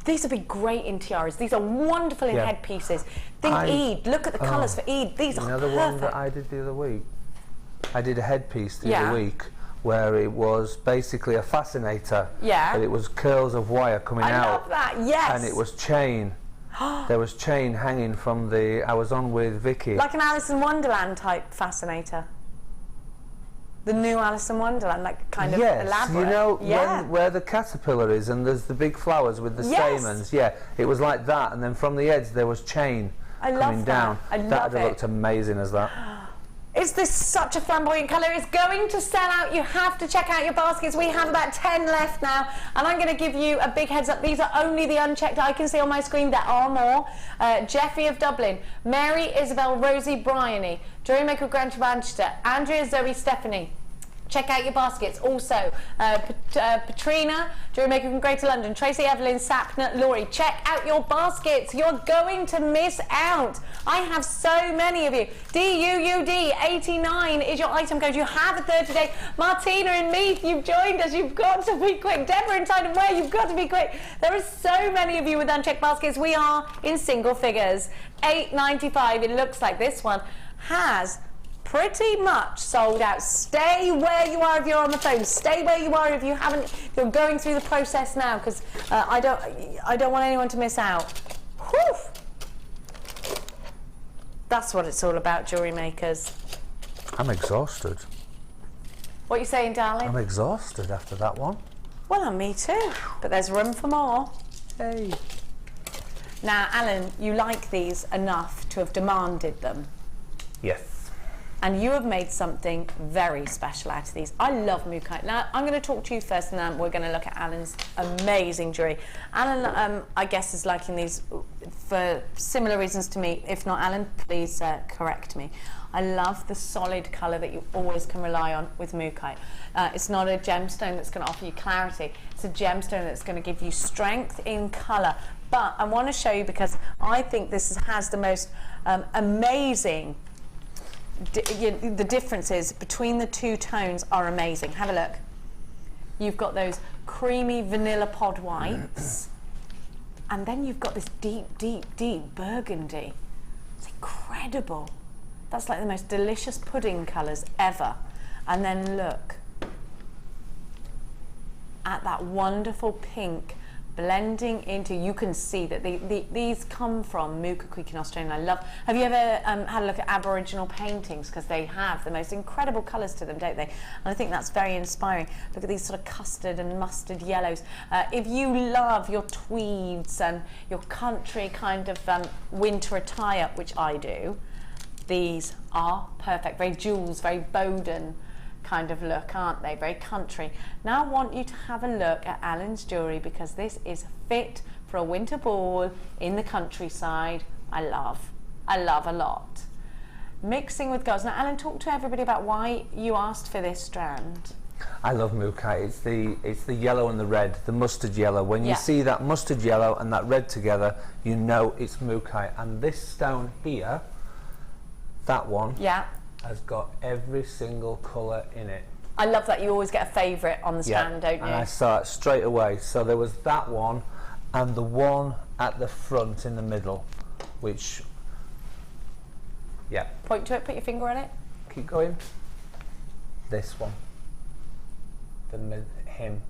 These would be great in tiaras. These are wonderful in headpieces. Think Eid. Look at the colours for Eid. These are perfect. The one that I did the other week? I did a headpiece the other week where it was basically a fascinator. Yeah. But it was curls of wire coming out. I love that, yes. And it was chain. There was chain hanging from the... I was on with Vicky. Like an Alice in Wonderland type fascinator. The new Alice in Wonderland, like kind of elaborate. You know where the caterpillar is and there's the big flowers with the stamens. Yeah, it was like that, and then from the edge there was chain coming down. I love that would it. have looked amazing as that. Is this such a flamboyant colour? It's going to sell out. You have to check out your baskets. We have about 10 left now, and I'm going to give you a big heads up. These are only the unchecked. I can see on my screen there are more. Jeffrey of Dublin, Mary Isabel Rosie Bryony, Jewellery Maker Grant Manchester, Andrea Zoe Stephanie. Check out your baskets. Also, Patrina, Jewellery Maker from Greater London, Tracy Evelyn Sapner, Laurie. Check out your baskets. You're going to miss out. I have so many of you. DUUD89 is your item code. You have a 30-day. Martina and Meath, you've joined us. You've got to be quick. Deborah and Tyden Ware, you've got to be quick. There are so many of you with unchecked baskets. We are in single figures. $8.95. It looks like this one has pretty much sold out. Stay where you are if you're on the phone. Stay where you are if you haven't. If you're going through the process now, because I don't want anyone to miss out. Whew. That's what it's all about, jewellery makers. I'm exhausted. What are you saying, darling? I'm exhausted after that one. Well, me too. But there's room for more. Hey. Now, Alan, you like these enough to have demanded them. Yes. And you have made something very special out of these. I love Mookaite. Now, I'm going to talk to you first, and then we're going to look at Alan's amazing jewellery. Alan, I guess, is liking these for similar reasons to me. If not, Alan, please correct me. I love the solid colour that you always can rely on with Mookaite. It's not a gemstone that's going to offer you clarity. It's a gemstone that's going to give you strength in colour. But I want to show you, because I think this has the most amazing... the differences between the two tones are amazing. Have a look. You've got those creamy vanilla pod whites, and then you've got this deep, deep, deep burgundy. It's incredible. That's like the most delicious pudding colours ever. And then look at that wonderful pink blending into, you can see that these come from Mookaite in Australia. I love. Have you ever had a look at Aboriginal paintings? Because they have the most incredible colours to them, don't they? And I think that's very inspiring. Look at these sort of custard and mustard yellows. If you love your tweeds and your country kind of winter attire, which I do, these are perfect. Very Jules, very Bowden kind of look, aren't they? Very country. Now I want you to have a look at Alan's jewellery, because this is fit for a winter ball in the countryside. I love a lot. Mixing with golds. Now, Alan, talk to everybody about why you asked for this strand. I love Mookaite. It's the yellow and the red, the mustard yellow. When you see that mustard yellow and that red together, you know it's Mookaite. And this stone here, that one, has got every single colour in it. I love that you always get a favourite on the stand, don't you? And I saw it straight away. So there was that one and the one at the front in the middle, which, Point to it, put your finger on it. Keep going. This one. Him.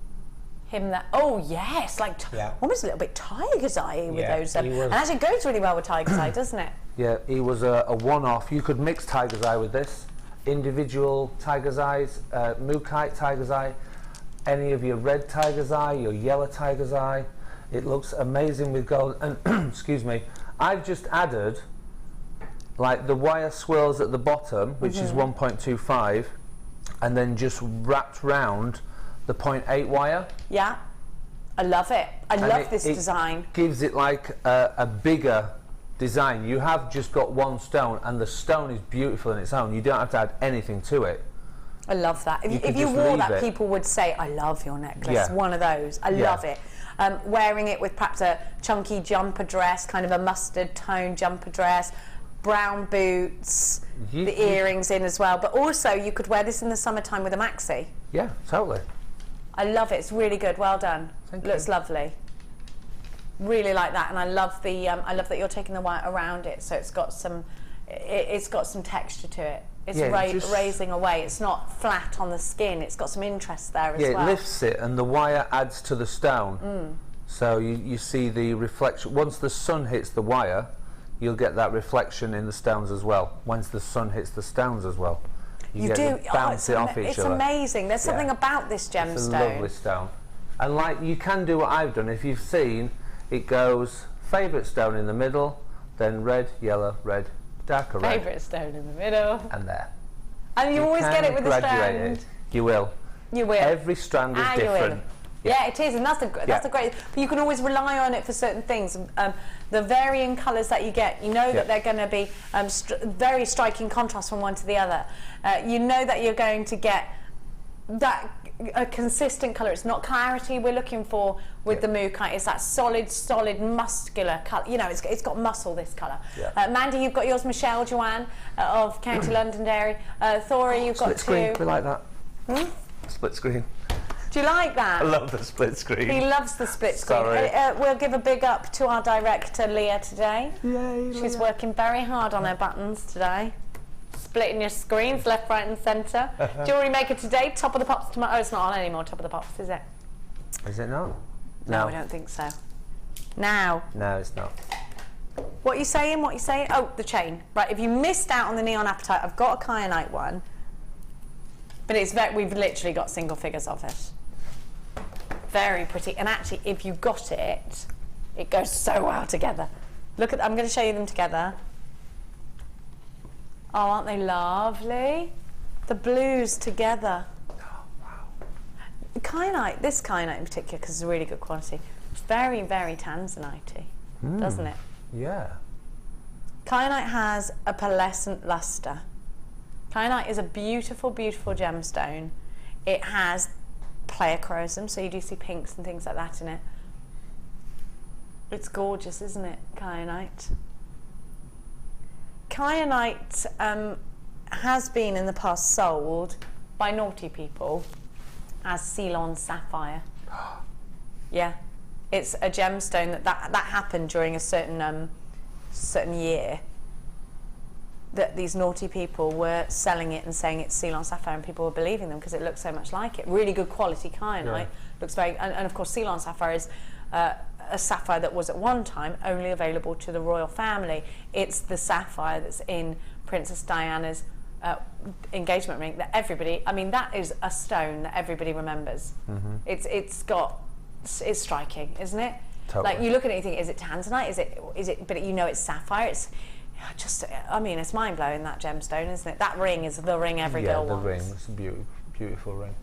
Him that, oh yes, like almost a little bit tiger's eye with those. And actually it goes really well with tiger's eye, doesn't it? Yeah, he was a one-off. You could mix tiger's eye with this. Individual tiger's eyes, Mookaite tiger's eye, any of your red tiger's eye, your yellow tiger's eye. It looks amazing with gold. And excuse me, I've just added like the wire swirls at the bottom, which is 1.25, and then just wrapped round the 0.8 wire. Yeah, I love it. I love this design. Gives it like a bigger design. You have just got one stone, and the stone is beautiful in its own. You don't have to add anything to it. I love that. If you wore that, people would say, I love your necklace. Yeah. One of those. I love it. Wearing it with perhaps a chunky jumper dress, kind of a mustard tone jumper dress, brown boots, the earrings in as well. But also, you could wear this in the summertime with a maxi. Yeah, totally. I love it. It's really good. Well done. Looks lovely. Really like that, and I love the. I love that you're taking the white around it, so it's got some. It's got some texture to it. It's raising away. It's not flat on the skin. It's got some interest there as well. Yeah, it lifts it, and the wire adds to the stone. So you see the reflection. Once the sun hits the wire, you'll get that reflection in the stones as well. Once the sun hits the stones as well. You get do. To bounce it off each other. It's amazing. There's something about this gemstone. It's a lovely stone. And like, you can do what I've done. If you've seen, it goes favourite stone in the middle, then red, yellow, red, darker red. Favourite stone in the middle. And there. And you always get it with the strand. It. You will. You will. Every strand is different. Yeah, it is, and that's a great. But you can always rely on it for certain things. The varying colours that you get, you know that they're going to be very striking contrast from one to the other. You know that you're going to get a consistent colour. It's not clarity we're looking for with the Mookaite. It's that solid, muscular colour. You know, it's got muscle. This colour. Mandy, you've got yours. Michelle, Joanne of County Londonderry. Thora, you've got two. Split screen. We like that. Split screen. Do you like that? I love the split screen. He loves the split screen. We'll give a big up to our director, Leah, today. Yay, She's working very hard on her buttons today. Splitting your screens, left, right and centre. Jewellery Maker today, Top of the Pops tomorrow. Oh, it's not on anymore, Top of the Pops, is it? Is it not? No, I don't think so. Now. No, it's not. What are you saying? What are you saying? Oh, the chain. Right, if you missed out on the Neon Apatite, I've got a kyanite one. But we've literally got single figures of it. Very pretty, and actually if you got it, it goes so well together. Look at, I'm going to show you them together. Oh, aren't they lovely? The blues together. Oh, wow. Kyanite, this kyanite in particular, because it's a really good quality, it's very, very Tanzanite-y, doesn't it? Yeah. Kyanite has a pearlescent lustre. Kyanite is a beautiful, beautiful gemstone. It has pleochroism, so you do see pinks and things like that in it. It's gorgeous, isn't it, kyanite? Kyanite has been in the past sold by naughty people as Ceylon sapphire. Yeah, it's a gemstone that happened during a certain year. That these naughty people were selling it and saying it's Ceylon sapphire, and people were believing them because it looks so much like it. Really good quality kyanite. Looks very, and of course Ceylon sapphire is a sapphire that was at one time only available to the royal family. It's the sapphire that's in Princess Diana's engagement ring that everybody, I mean, that is a stone that everybody remembers. It's striking, isn't it? Totally. Like you look at it and you think, is it Tanzanite? Is it? But you know it's sapphire. It's just, I mean, it's mind-blowing, that gemstone, isn't it? That ring is the ring every girl wants. Yeah, the ring. It's a beautiful ring.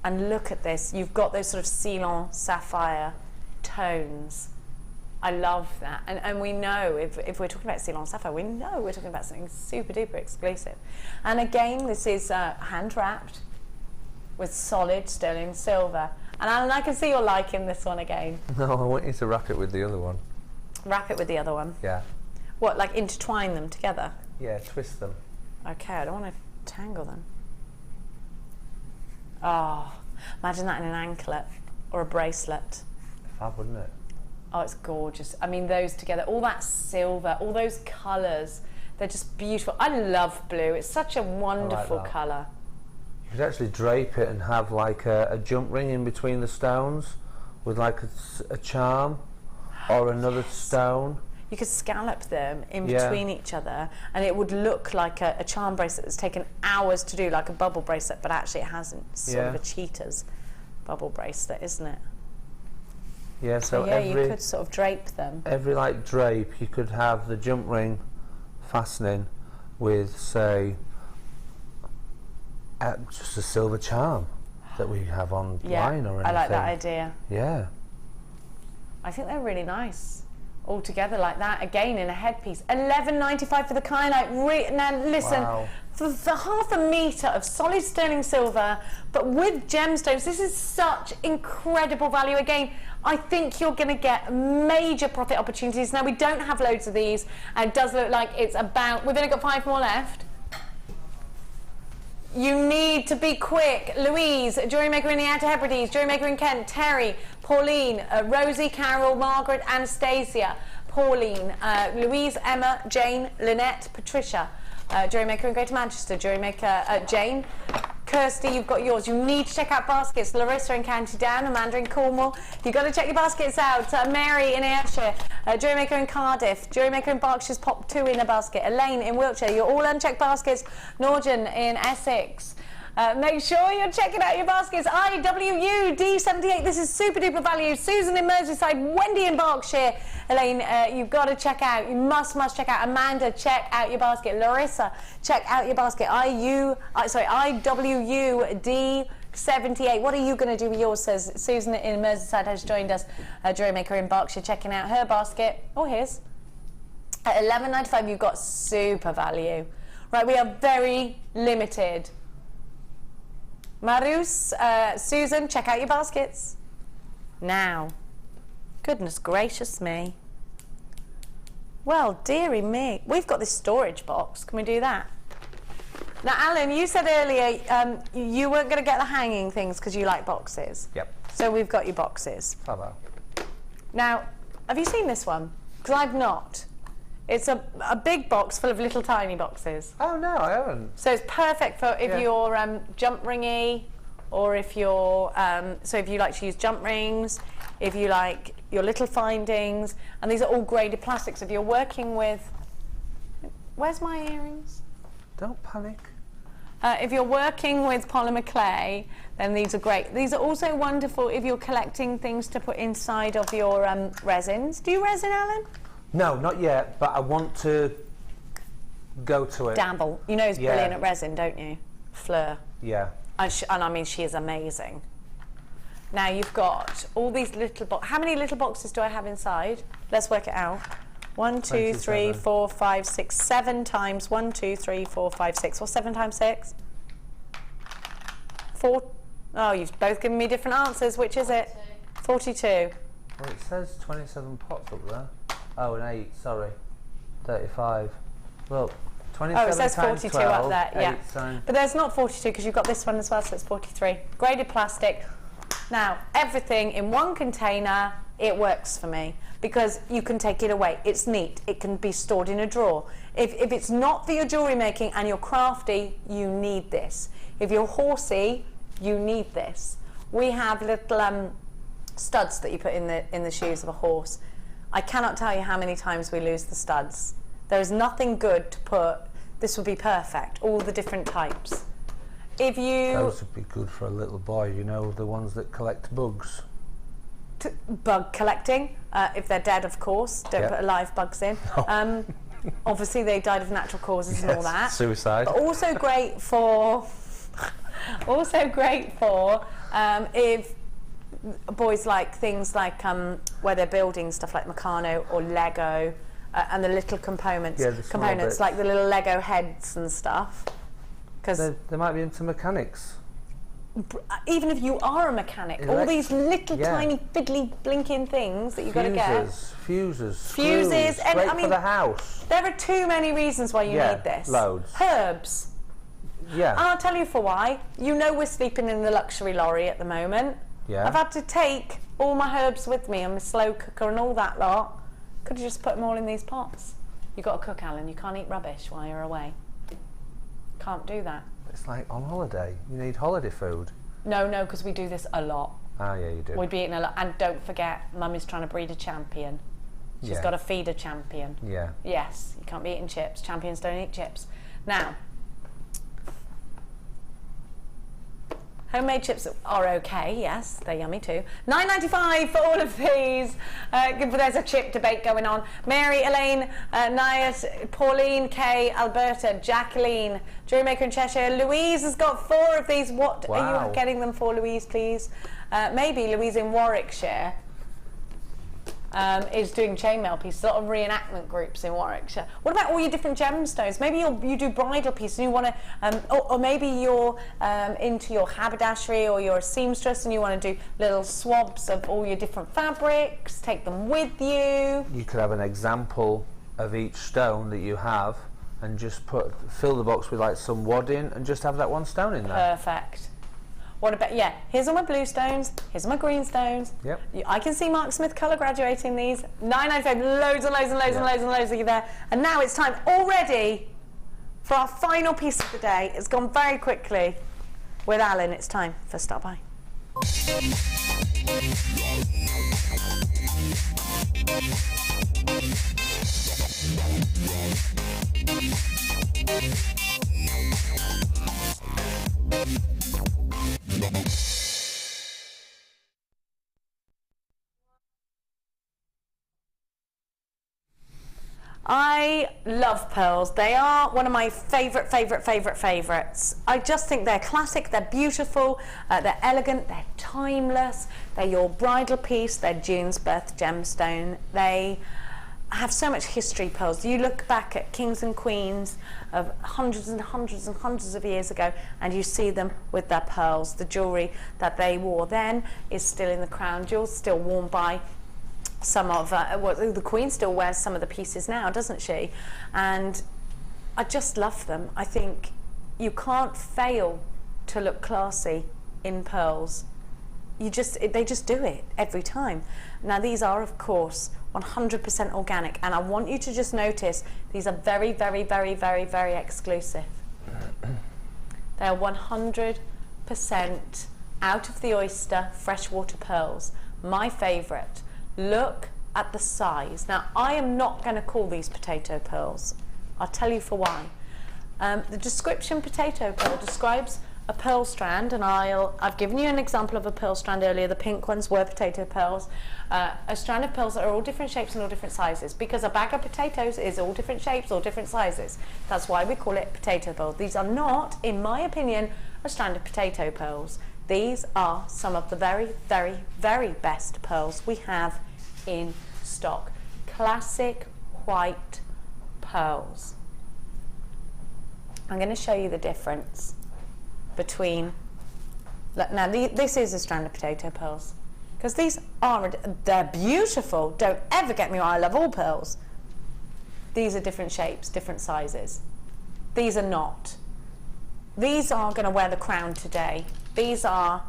And look at this. You've got those sort of Ceylon sapphire tones. I love that. And we know, if we're talking about Ceylon sapphire, we know we're talking about something super-duper exclusive. And again, this is hand-wrapped with solid sterling silver. And Alan, I can see you're liking this one again. No, I want you to wrap it with the other one. Wrap it with the other one? Yeah. What, like intertwine them together? Yeah, twist them. Okay, I don't want to tangle them. Oh, imagine that in an anklet or a bracelet. Fab, wouldn't it? Oh, it's gorgeous. I mean, those together, all that silver, all those colours, they're just beautiful. I love blue. It's such a wonderful colour. You could actually drape it and have like a jump ring in between the stones with like a charm or another stone. You could scallop them in between each other, and it would look like a charm bracelet that's taken hours to do, like a bubble bracelet, but actually it hasn't. It's sort of a cheetah's bubble bracelet, isn't it? Yeah, so you could sort of drape them. Every like drape, you could have the jump ring fastening with, say, just a silver charm that we have online or anything. I like that idea. Yeah. I think they're really nice. all together like that, again in a headpiece. $11.95 for the kylight. Now listen, Wow. for half a metre of solid sterling silver, but with gemstones, this is such incredible value. Again, I think you're going to get major profit opportunities. Now, we don't have loads of these, and it does look like it's about, we've only got 5 more left. You need to be quick. Louise, Jewellery Maker in the Outer Hebrides, Jewellery Maker in Kent, Terry, Pauline, Rosie, Carol, Margaret, Anastasia, Pauline, Louise, Emma, Jane, Lynette, Patricia, Jewellery Maker in Greater Manchester, Jewellery Maker Jane, Kirsty, you've got yours. You need to check out baskets. Larissa in County Down, Amanda in Cornwall. You've got to check your baskets out. Mary in Ayrshire, Jewellery Maker in Cardiff, Jewellery Maker in Berkshire's pop 2 in a basket. Elaine in Wiltshire. You're all unchecked baskets. Norton in Essex. Make sure you're checking out your baskets. IWU D78. This is super duper value. Susan in Merseyside. Wendy in Berkshire. Elaine, you've got to check out. You must check out. Amanda, check out your basket. Larissa, check out your basket. IWU D78. What are you going to do with yours? Says Susan in Merseyside has joined us. Jewellery Maker in Berkshire, checking out her basket. Or his. At $11.95, you've got super value. Right, we are very limited. Marus, Susan, check out your baskets. Now. Goodness gracious me. Well, dearie me. We've got this storage box. Can we do that? Now, Alan, you said earlier you weren't going to get the hanging things because you like boxes. Yep. So we've got your boxes. Hello. Now, have you seen this one? Because I've not. It's a big box full of little tiny boxes. Oh, no, I haven't. So it's perfect for if you're jump ringy, or if you're, so if you like to use jump rings, if you like your little findings, and these are all graded plastics. If you're working with, where's my earrings? Don't panic. If you're working with polymer clay, then these are great. These are also wonderful if you're collecting things to put inside of your resins. Do you resin, Alan? No, not yet, but I want to go to it. Dabble. You know he's brilliant at resin, don't you? Fleur. Yeah. And I mean, she is amazing. Now you've got all these little boxes. How many little boxes do I have inside? Let's work it out. 1, 2, 3, 4, 5, 6, 7 times 1, 2, 3, 4, 5, 6. What's 7 times 6? 4. Oh, you've both given me different answers. Which is it? 42. Well, it says 27 pots up there. Oh, an 8, sorry. 35. Look, 27 Oh, it says 42 12, up there, yeah. Times. But there's not 42 because you've got this one as well, so it's 43. Graded plastic. Now, everything in one container, it works for me because you can take it away. It's neat. It can be stored in a drawer. If it's not for your jewellery making and you're crafty, you need this. If you're horsey, you need this. We have little studs that you put in the shoes of a horse. I cannot tell you how many times we lose the studs. There is nothing good to put. This would be perfect. All the different types. If you Those would be good for a little boy, you know, the ones that collect bugs. Bug collecting, if they're dead, of course. Don't put live bugs in. No. Obviously, they died of natural causes and all that. Suicide. But also great for. If boys like things like where they're building stuff like Meccano or Lego, and the little components, like the little Lego heads and stuff. Because they might be into mechanics. Even if you are a mechanic, all these little tiny fiddly blinking things that you've got to get. Fuses, screws, and I mean, for the house. There are too many reasons why you need this. Loads. Herbs. Yeah. And I'll tell you for why. You know we're sleeping in the luxury lorry at the moment. Yeah. I've had to take all my herbs with me and my slow cooker and all that lot. Could have just put them all in these pots. You've got to cook, Alan. You can't eat rubbish while you're away. Can't do that. It's like on holiday. You need holiday food. No, because we do this a lot. Ah, yeah, you do. We'd be eating a lot. And don't forget, Mum is trying to breed a champion. She's got to feed a champion. Yeah. Yes, you can't be eating chips. Champions don't eat chips. Now, homemade chips are okay, yes, they're yummy too. $9.95 for all of these. There's a chip debate going on. Mary, Elaine, Nyat, Pauline, Kay, Alberta, Jacqueline, Jewellery Maker in Cheshire. Louise has got 4 of these. What are you getting them for, Louise, please? Maybe Louise in Warwickshire. is doing chainmail pieces, a lot of reenactment groups in Warwickshire. What about all your different gemstones? Maybe you do bridal pieces and you want to, or maybe you're into your haberdashery or you're a seamstress and you want to do little swabs of all your different fabrics, take them with you. You could have an example of each stone that you have and just fill the box with like some wadding and just have that one stone in there. Perfect. What about, yeah, here's all my blue stones, here's all my green stones. Yep. I can see Mark Smith colour graduating these. 995, loads and loads and loads and loads and loads are there. And now it's time already for our final piece of the day. It's gone very quickly. With Allan, it's time for Stop By. I love pearls. They are one of my favourites. I just think they're classic, they're beautiful, they're elegant, they're timeless, they're your bridal piece, they're June's birth gemstone. They have so much history, pearls. You look back at kings and queens of hundreds and hundreds and hundreds of years ago and you see them with their pearls. The jewellery that they wore then is still in the crown jewels, still worn by some of, the Queen still wears some of the pieces now, doesn't she? And I just love them. I think you can't fail to look classy in pearls. They just do it every time. Now these are, of course, 100% organic, and I want you to just notice these are very, very, very, very, very exclusive. They are 100% out of the oyster freshwater pearls. My favourite. Look at the size. Now, I am not going to call these potato pearls. I'll tell you for why. The description potato pearl describes a pearl strand, and I've given you an example of a pearl strand earlier. The pink ones were potato pearls. A strand of pearls that are all different shapes and all different sizes, because a bag of potatoes is all different shapes, all different sizes. That's why we call it potato pearl. These are not, in my opinion, a strand of potato pearls. These are some of the very, very, very best pearls we have in stock. Classic white pearls. I'm going to show you the difference between, now this is a strand of potato pearls, because they're beautiful. Don't ever get me wrong, I love all pearls. These are different shapes, different sizes. These are not. These are going to wear the crown today. These are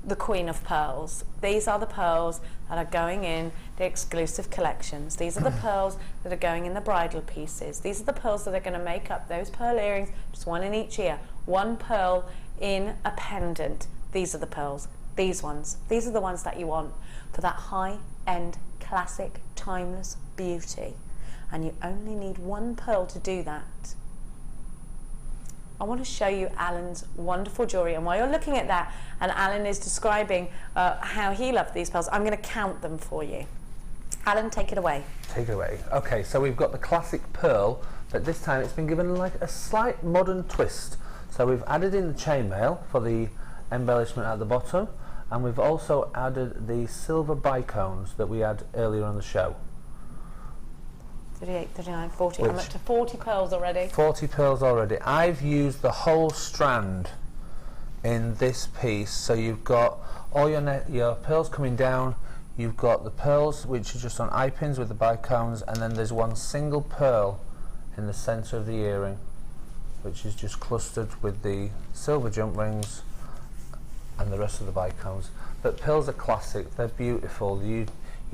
the Queen of Pearls. These are the pearls that are going in the exclusive collections. These are the pearls that are going in the bridal pieces. These are the pearls that are going to make up those pearl earrings, just one in each ear, one pearl in a pendant. These are the pearls. These ones. These are the ones that you want for that high-end, classic, timeless beauty. And you only need one pearl to do that. I want to show you Allan's wonderful jewellery, and while you're looking at that and Allan is describing how he loved these pearls, I'm going to count them for you. Allan, take it away. Take it away. Okay, so we've got the classic pearl, but this time it's been given like a slight modern twist. So we've added in the chainmail for the embellishment at the bottom, and we've also added the silver bicones that we had earlier on the show. 38, 39, 40. I'm up to 40 pearls already. 40 pearls already. I've used the whole strand in this piece, so you've got all your pearls coming down, you've got the pearls which are just on eye pins with the bicones, and then there's one single pearl in the centre of the earring, which is just clustered with the silver jump rings and the rest of the bicones. But pearls are classic, they're beautiful. You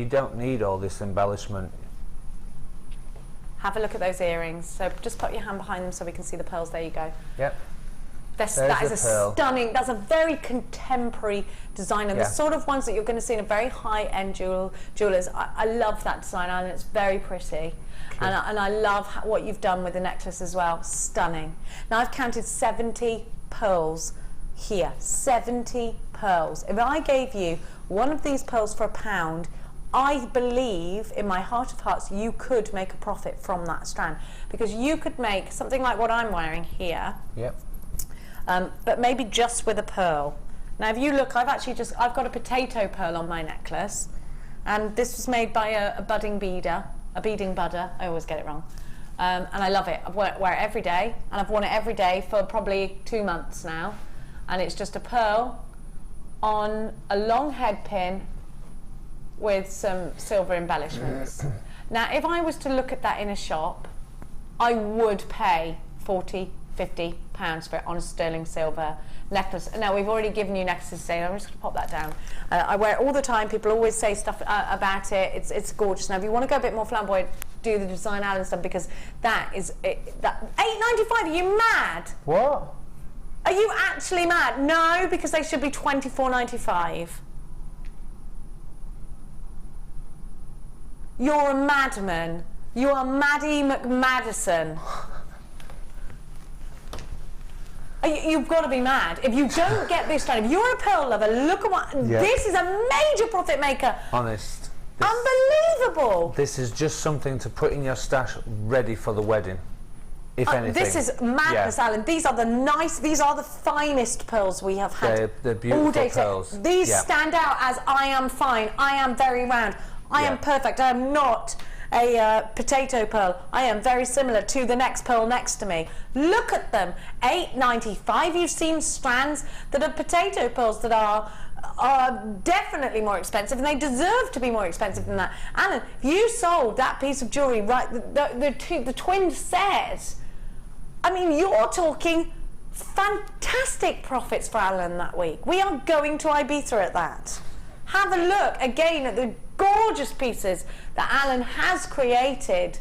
don't need all this embellishment. Have a look at those earrings. So just put your hand behind them so we can see the pearls. There you go. Yep. That is a stunning, that's a very contemporary design, and the sort of ones that you're going to see in a very high-end jewellers. I love that design, and it's very pretty. And I love what you've done with the necklace as well. Stunning. Now I've counted 70 pearls here. 70 pearls. If I gave you one of these pearls for £1, I believe in my heart of hearts you could make a profit from that strand, because you could make something like what I'm wearing here. Yep. But maybe just with a pearl. Now if you look, I've got a potato pearl on my necklace, And this was made by a budding beader, a beading budder. I always get it wrong. And I love it. I wear it every day, and I've worn it every day for probably 2 months now. And it's just a pearl on a long head pin with some silver embellishments. Now, if I was to look at that in a shop, I would pay 40, 50 pounds for it on a sterling silver necklace. Now, we've already given you necklaces today. I'm just going to pop that down. I wear it all the time. People always say stuff about it. It's gorgeous. Now, if you want to go a bit more flamboyant, do the design Allan stuff, because that is that £8.95. Are you mad? What? Are you actually mad? No, because they should be £24.95. You're a madman. You are Maddie McMadison. You've got to be mad. If you don't get this done, if you're a pearl lover, look at what... Yeah. This is a major profit maker. Honest. Unbelievable. This is just something to put in your stash ready for the wedding, if anything. This is madness, yeah. Allan. These are the finest pearls we have had. They're beautiful all day pearls. These stand out as I am fine, I am very round, I am perfect, I am not a potato pearl. I am very similar to the next pearl next to me. Look at them. £8.95. You've seen strands that are potato pearls that are definitely more expensive, and they deserve to be more expensive than that. Allan, if you sold that piece of jewellery, right, the twin set, I mean, you're talking fantastic profits for Allan that week. We are going to Ibiza at that. Have a look again at the gorgeous pieces that Allan has created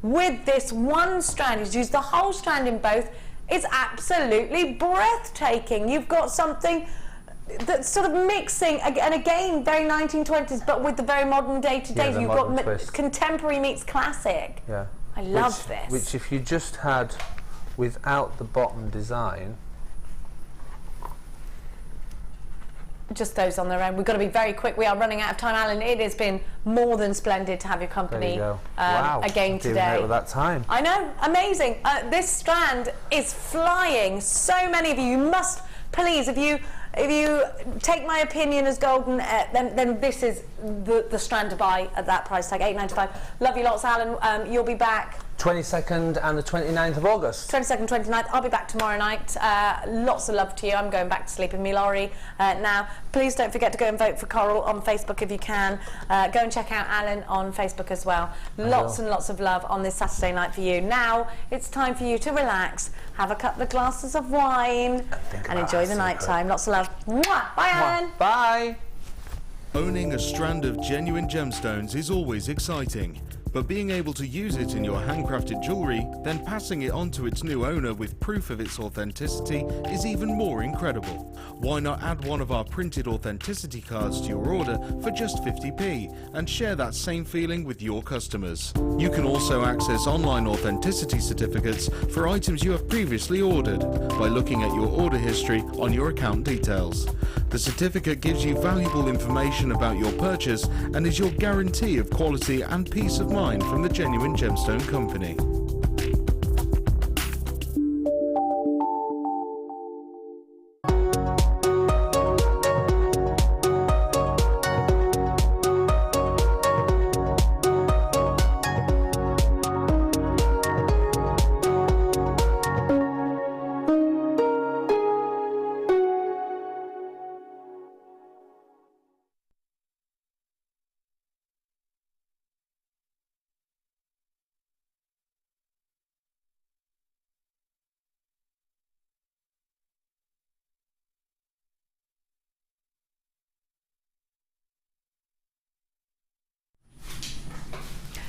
with this one strand. He's used the whole strand in both. It's absolutely breathtaking. You've got something that's sort of mixing, and again, very 1920s, but with the very modern day-to-day. You've got contemporary meets classic. Yeah. I love this. Which if you just had without the bottom design, just those on their own. We've got to be very quick. We are running out of time, Allan. It has been more than splendid to have your company again today. With that time. I know, amazing. This strand is flying. So many of you must please, if you take my opinion as golden, then this is the strand to buy at that price tag, £8.95. Love you lots, Allan. You'll be back 22nd and the 29th of August. 22nd, 29th. I'll be back tomorrow night. Lots of love to you. I'm going back to sleep in my lorry now. Please don't forget to go and vote for Coral on Facebook if you can. Go and check out Allan on Facebook as well. Lots and lots of love on this Saturday night for you. Now it's time for you to relax, have a couple of glasses of wine, and enjoy the night time. Lots of love. Mwah. Bye, Allan. Bye. Owning a strand of genuine gemstones is always exciting. But being able to use it in your handcrafted jewellery, then passing it on to its new owner with proof of its authenticity is even more incredible. Why not add one of our printed authenticity cards to your order for just 50p and share that same feeling with your customers? You can also access online authenticity certificates for items you have previously ordered by looking at your order history on your account details. The certificate gives you valuable information about your purchase and is your guarantee of quality and peace of mind from the Genuine Gemstone Company.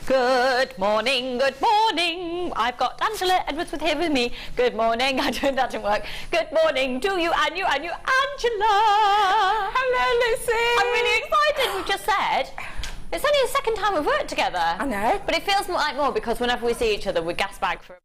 Good morning, good morning. I've got Angela Edwards here with me. Good morning. That didn't work. Good morning to you and you, Angela. Hello, Lucy. I'm really excited. We've just said it's only the second time we've worked together. I know. But it feels like more because whenever we see each other, we gas bag for